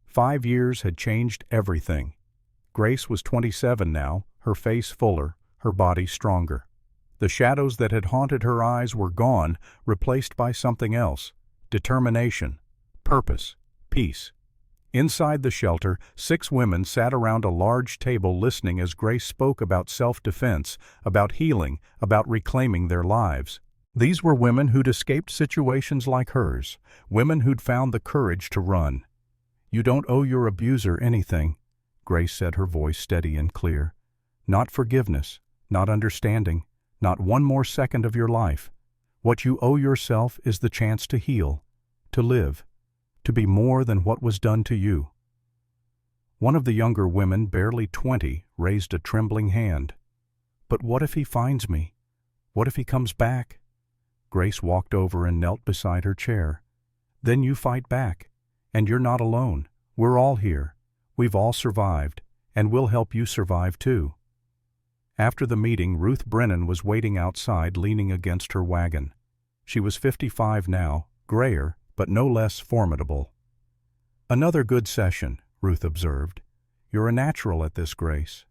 5 years had changed everything. Grace was 27 now, her face fuller, her body stronger. The shadows that had haunted her eyes were gone, replaced by something else: determination, purpose, peace. Inside the shelter, 6 women sat around a large table listening as Grace spoke about self-defense, about healing, about reclaiming their lives. These were women who'd escaped situations like hers, women who'd found the courage to run. "You don't owe your abuser anything," Grace said, her voice steady and clear. "Not forgiveness, not understanding, not one more second of your life. What you owe yourself is the chance to heal, to live, to be more than what was done to you." One of the younger women, barely 20, raised a trembling hand. "But what if he finds me? What if he comes back?" Grace walked over and knelt beside her chair. "Then you fight back. And you're not alone. We're all here. We've all survived, and we'll help you survive too." After the meeting, Ruth Brennan was waiting outside, leaning against her wagon. She was 55 now, grayer, but no less formidable. "Another good session," Ruth observed. "You're a natural at this, Grace."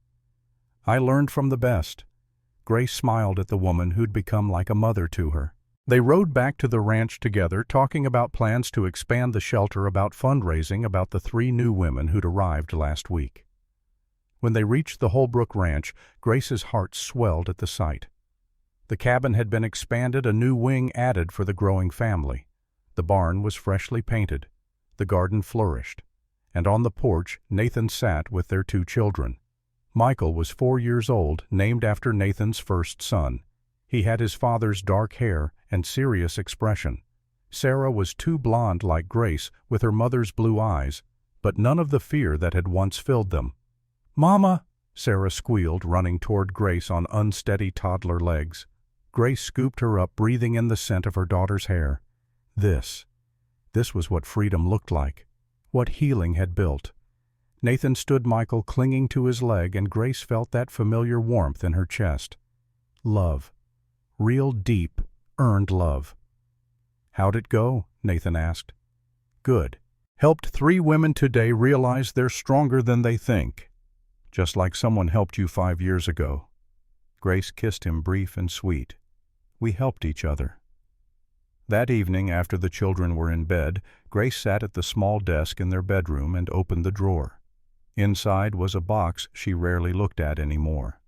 "I learned from the best." Grace smiled at the woman who'd become like a mother to her. They rode back to the ranch together, talking about plans to expand the shelter, about fundraising, about the 3 new women who'd arrived last week. When they reached the Holbrook Ranch, Grace's heart swelled at the sight. The cabin had been expanded, a new wing added for the growing family. The barn was freshly painted. The garden flourished. And on the porch, Nathan sat with their 2 children. Michael was 4 years old, named after Nathan's first son. He had his father's dark hair and serious expression. Sarah was too blonde like Grace, with her mother's blue eyes, but none of the fear that had once filled them. "Mama!" Sarah squealed, running toward Grace on unsteady toddler legs. Grace scooped her up, breathing in the scent of her daughter's hair. This was what freedom looked like, what healing had built. Nathan stood Michael clinging to his leg, and Grace felt that familiar warmth in her chest. Love. Real deep, earned love. "How'd it go?" Nathan asked. "Good. Helped 3 women today realize they're stronger than they think. Just like someone helped you 5 years ago." Grace kissed him, brief and sweet. "We helped each other." That evening, after the children were in bed, Grace sat at the small desk in their bedroom and opened the drawer. Inside was a box she rarely looked at anymore.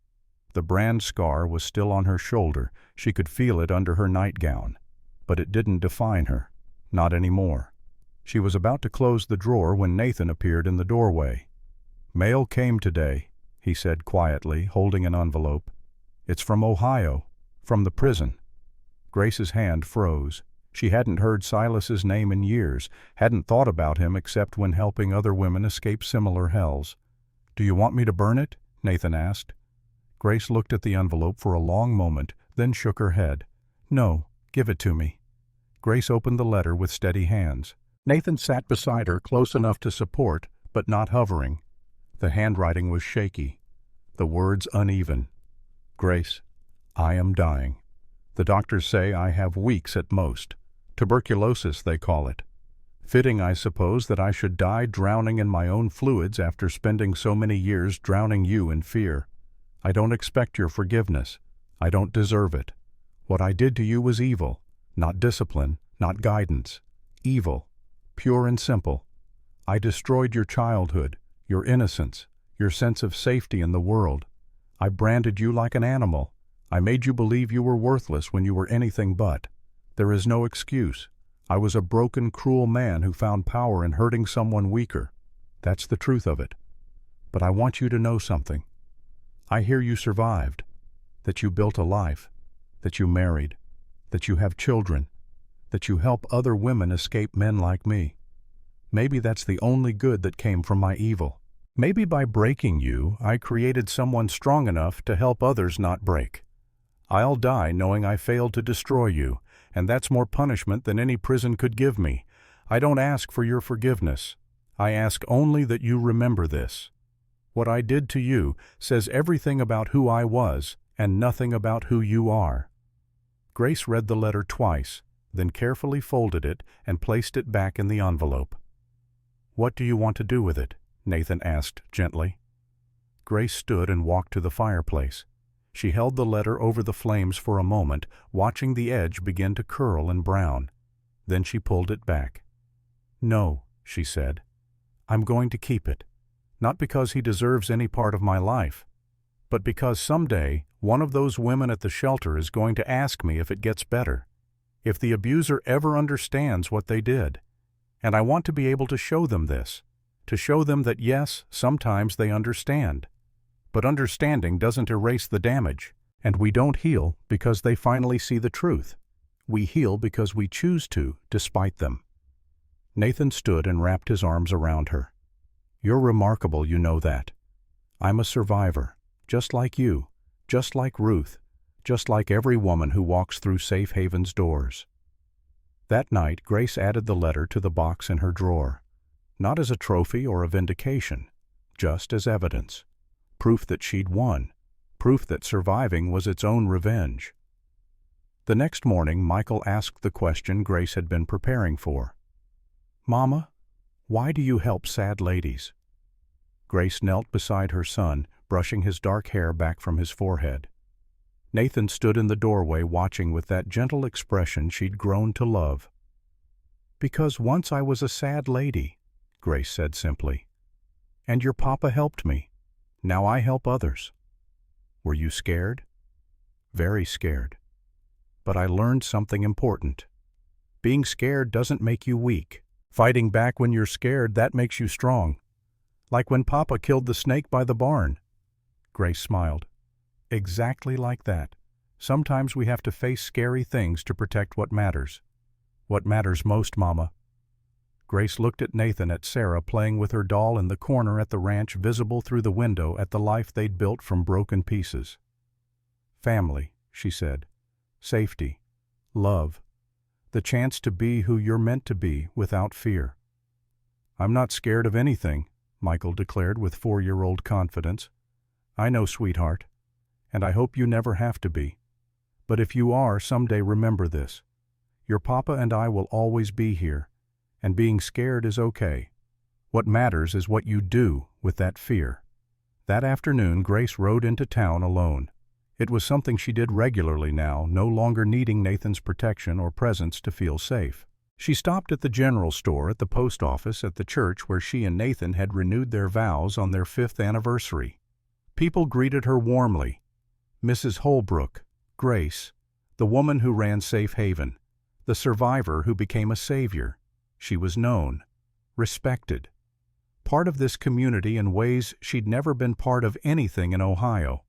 The brand scar was still on her shoulder. She could feel it under her nightgown. But it didn't define her. Not anymore. She was about to close the drawer when Nathan appeared in the doorway. "Mail came today," he said quietly, holding an envelope. "It's from Ohio, from the prison." Grace's hand froze. She hadn't heard Silas's name in years, hadn't thought about him except when helping other women escape similar hells. "Do you want me to burn it?" Nathan asked. Grace looked at the envelope for a long moment, then shook her head. "No, give it to me." Grace opened the letter with steady hands. Nathan sat beside her, close enough to support, but not hovering. The handwriting was shaky, the words uneven. "Grace, I am dying. The doctors say I have weeks at most. Tuberculosis, they call it. Fitting, I suppose, that I should die drowning in my own fluids after spending so many years drowning you in fear. I don't expect your forgiveness. I don't deserve it. What I did to you was evil, not discipline, not guidance. Evil, pure and simple. I destroyed your childhood, your innocence, your sense of safety in the world. I branded you like an animal. I made you believe you were worthless when you were anything but. There is no excuse. I was a broken, cruel man who found power in hurting someone weaker. That's the truth of it. But I want you to know something. I hear you survived, that you built a life, that you married, that you have children, that you help other women escape men like me. Maybe that's the only good that came from my evil. Maybe by breaking you, I created someone strong enough to help others not break. I'll die knowing I failed to destroy you, and that's more punishment than any prison could give me. I don't ask for your forgiveness. I ask only that you remember this. What I did to you says everything about who I was and nothing about who you are." Grace read the letter twice, then carefully folded it and placed it back in the envelope. "What do you want to do with it?" Nathan asked gently. Grace stood and walked to the fireplace. She held the letter over the flames for a moment, watching the edge begin to curl and brown. Then she pulled it back. "No," she said. "I'm going to keep it. Not because he deserves any part of my life, but because someday one of those women at the shelter is going to ask me if it gets better, if the abuser ever understands what they did. And I want to be able to show them this, to show them that yes, sometimes they understand. But understanding doesn't erase the damage, and we don't heal because they finally see the truth. We heal because we choose to, despite them." Nathan stood and wrapped his arms around her. "You're remarkable, you know that. I'm a survivor, just like you, just like Ruth, just like every woman who walks through Safe Haven's doors." That night, Grace added the letter to the box in her drawer, not as a trophy or a vindication, just as evidence. Proof that she'd won, proof that surviving was its own revenge. The next morning, Michael asked the question Grace had been preparing for. "Mama, why do you help sad ladies?" Grace knelt beside her son, brushing his dark hair back from his forehead. Nathan stood in the doorway watching with that gentle expression she'd grown to love. "Because once I was a sad lady," Grace said simply. "And your papa helped me. Now I help others." "Were you scared?" "Very scared. But I learned something important. Being scared doesn't make you weak. Fighting back when you're scared, that makes you strong. Like when Papa killed the snake by the barn. Grace smiled. Exactly like that. Sometimes we have to face scary things to protect what matters. What matters most, Mama? Grace looked at Nathan at Sarah playing with her doll in the corner at the ranch, visible through the window at the life they'd built from broken pieces. Family, she said. Safety. Love. The chance to be who you're meant to be without fear. I'm not scared of anything, Michael declared with 4-year-old confidence. I know, sweetheart, and I hope you never have to be. But if you are, someday remember this. Your papa and I will always be here, and being scared is okay. What matters is what you do with that fear. That afternoon, Grace rode into town alone. It was something she did regularly now, no longer needing Nathan's protection or presence to feel safe. She stopped at the general store, at the post office, at the church where she and Nathan had renewed their vows on their 5th anniversary. People greeted her warmly. Mrs. Holbrook, Grace, the woman who ran Safe Haven, the survivor who became a savior. She was known, respected, part of this community in ways she'd never been part of anything in Ohio.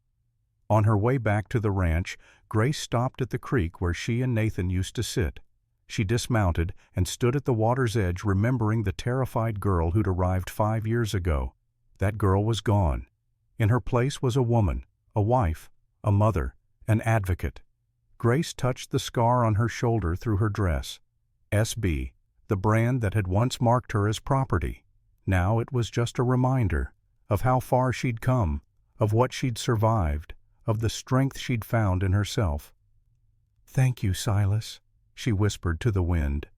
On her way back to the ranch, Grace stopped at the creek where she and Nathan used to sit. She dismounted and stood at the water's edge, remembering the terrified girl who'd arrived 5 years ago. That girl was gone. In her place was a woman, a wife, a mother, an advocate. Grace touched the scar on her shoulder through her dress. SB, the brand that had once marked her as property. Now it was just a reminder of how far she'd come, of what she'd survived, of the strength she'd found in herself. "Thank you, Silas," she whispered to the wind,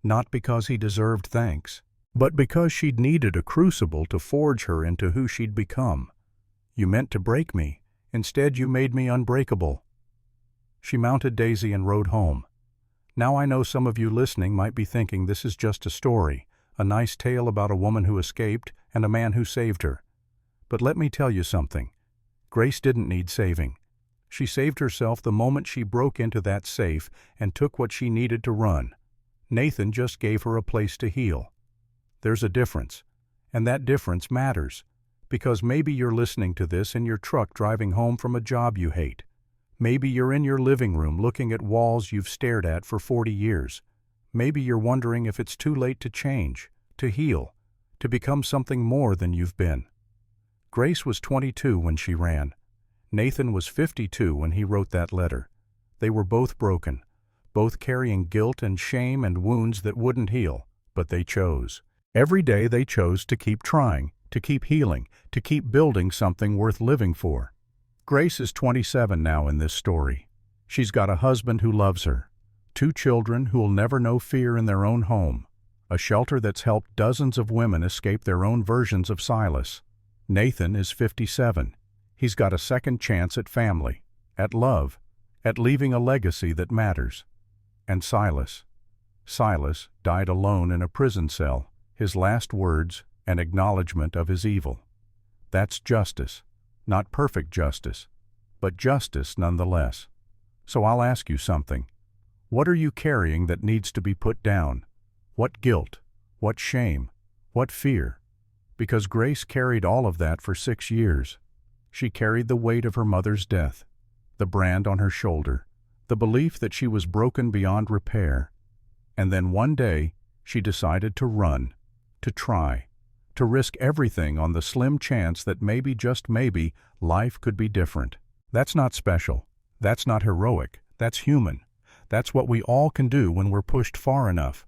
not because he deserved thanks, but because she'd needed a crucible to forge her into who she'd become. "You meant to break me. Instead, you made me unbreakable." She mounted Daisy and rode home. Now I know some of you listening might be thinking this is just a story, a nice tale about a woman who escaped and a man who saved her. But let me tell you something. Grace didn't need saving. She saved herself the moment she broke into that safe and took what she needed to run. Nathan just gave her a place to heal. There's a difference, and that difference matters, because maybe you're listening to this in your truck driving home from a job you hate. Maybe you're in your living room looking at walls you've stared at for 40 years. Maybe you're wondering if it's too late to change, to heal, to become something more than you've been. Grace was 22 when she ran. Nathan was 52 when he wrote that letter. They were both broken, both carrying guilt and shame and wounds that wouldn't heal, but they chose. Every day they chose to keep trying, to keep healing, to keep building something worth living for. Grace is 27 now in this story. She's got a husband who loves her, 2 children who'll never know fear in their own home, a shelter that's helped dozens of women escape their own versions of Silas. Nathan is 57. He's got a second chance at family, at love, at leaving a legacy that matters. And Silas died alone in a prison cell, his last words an acknowledgement of his evil. That's justice. Not perfect justice, but justice nonetheless. So I'll ask you something. What are you carrying that needs to be put down? What guilt? What shame? What fear? Because Grace carried all of that for 6 years. She carried the weight of her mother's death, the brand on her shoulder, the belief that she was broken beyond repair. And then one day, she decided to run, to try, to risk everything on the slim chance that maybe, just maybe, life could be different. That's not special. That's not heroic. That's human. That's what we all can do when we're pushed far enough.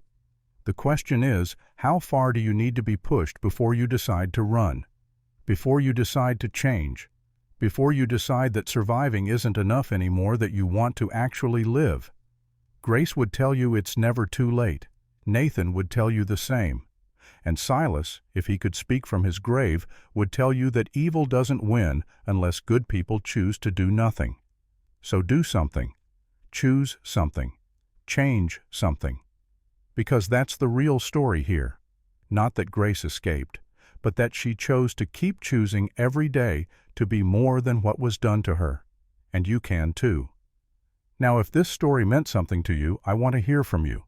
The question is, how far do you need to be pushed before you decide to run? Before you decide to change? Before you decide that surviving isn't enough anymore, that you want to actually live? Grace would tell you it's never too late. Nathan would tell you the same. And Silas, if he could speak from his grave, would tell you that evil doesn't win unless good people choose to do nothing. So do something. Choose something. Change something. Because that's the real story here. Not that Grace escaped, but that she chose to keep choosing every day to be more than what was done to her. And you can too. Now, if this story meant something to you, I want to hear from you.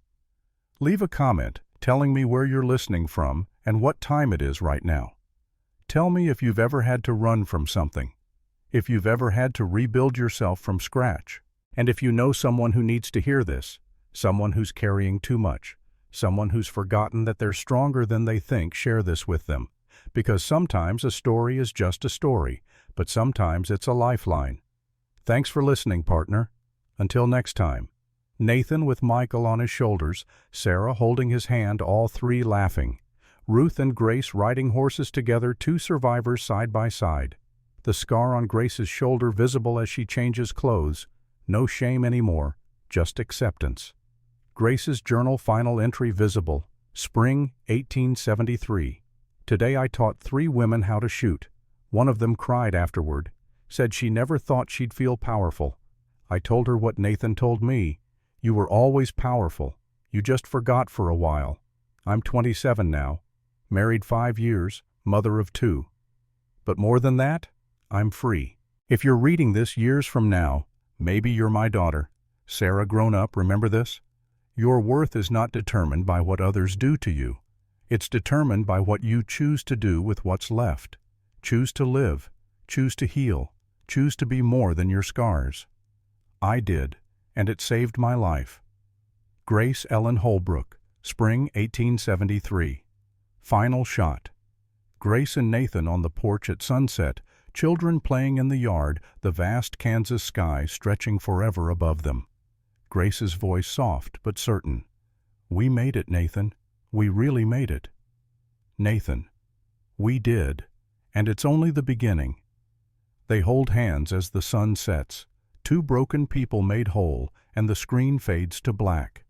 Leave a comment telling me where you're listening from and what time it is right now. Tell me if you've ever had to run from something. if you've ever had to rebuild yourself from scratch. And if you know someone who needs to hear this, someone who's carrying too much, someone who's forgotten that they're stronger than they think, share this with them. Because sometimes a story is just a story, but sometimes it's a lifeline. Thanks for listening, partner. Until next time. Nathan with Michael on his shoulders, Sarah holding his hand, all three laughing. Ruth and Grace riding horses together, two survivors side by side. The scar on Grace's shoulder visible as she changes clothes. No shame anymore, just acceptance. Grace's journal final entry visible. Spring 1873. Today I taught 3 women how to shoot. One of them cried afterward, said she never thought she'd feel powerful. I told her what Nathan told me. You were always powerful. You just forgot for a while. I'm 27 now, married 5 years, mother of 2. But more than that, I'm free. If you're reading this years from now, maybe you're my daughter. Sarah grown up, remember this? Your worth is not determined by what others do to you. It's determined by what you choose to do with what's left. Choose to live. Choose to heal. Choose to be more than your scars. I did, and it saved my life. Grace Ellen Holbrook, Spring 1873. Final shot. Grace and Nathan on the porch at sunset, children playing in the yard, the vast Kansas sky stretching forever above them. Grace's voice soft but certain. We made it, Nathan. We really made it. Nathan. We did, and it's only the beginning. They hold hands as the sun sets, 2 broken people made whole, and the screen fades to black.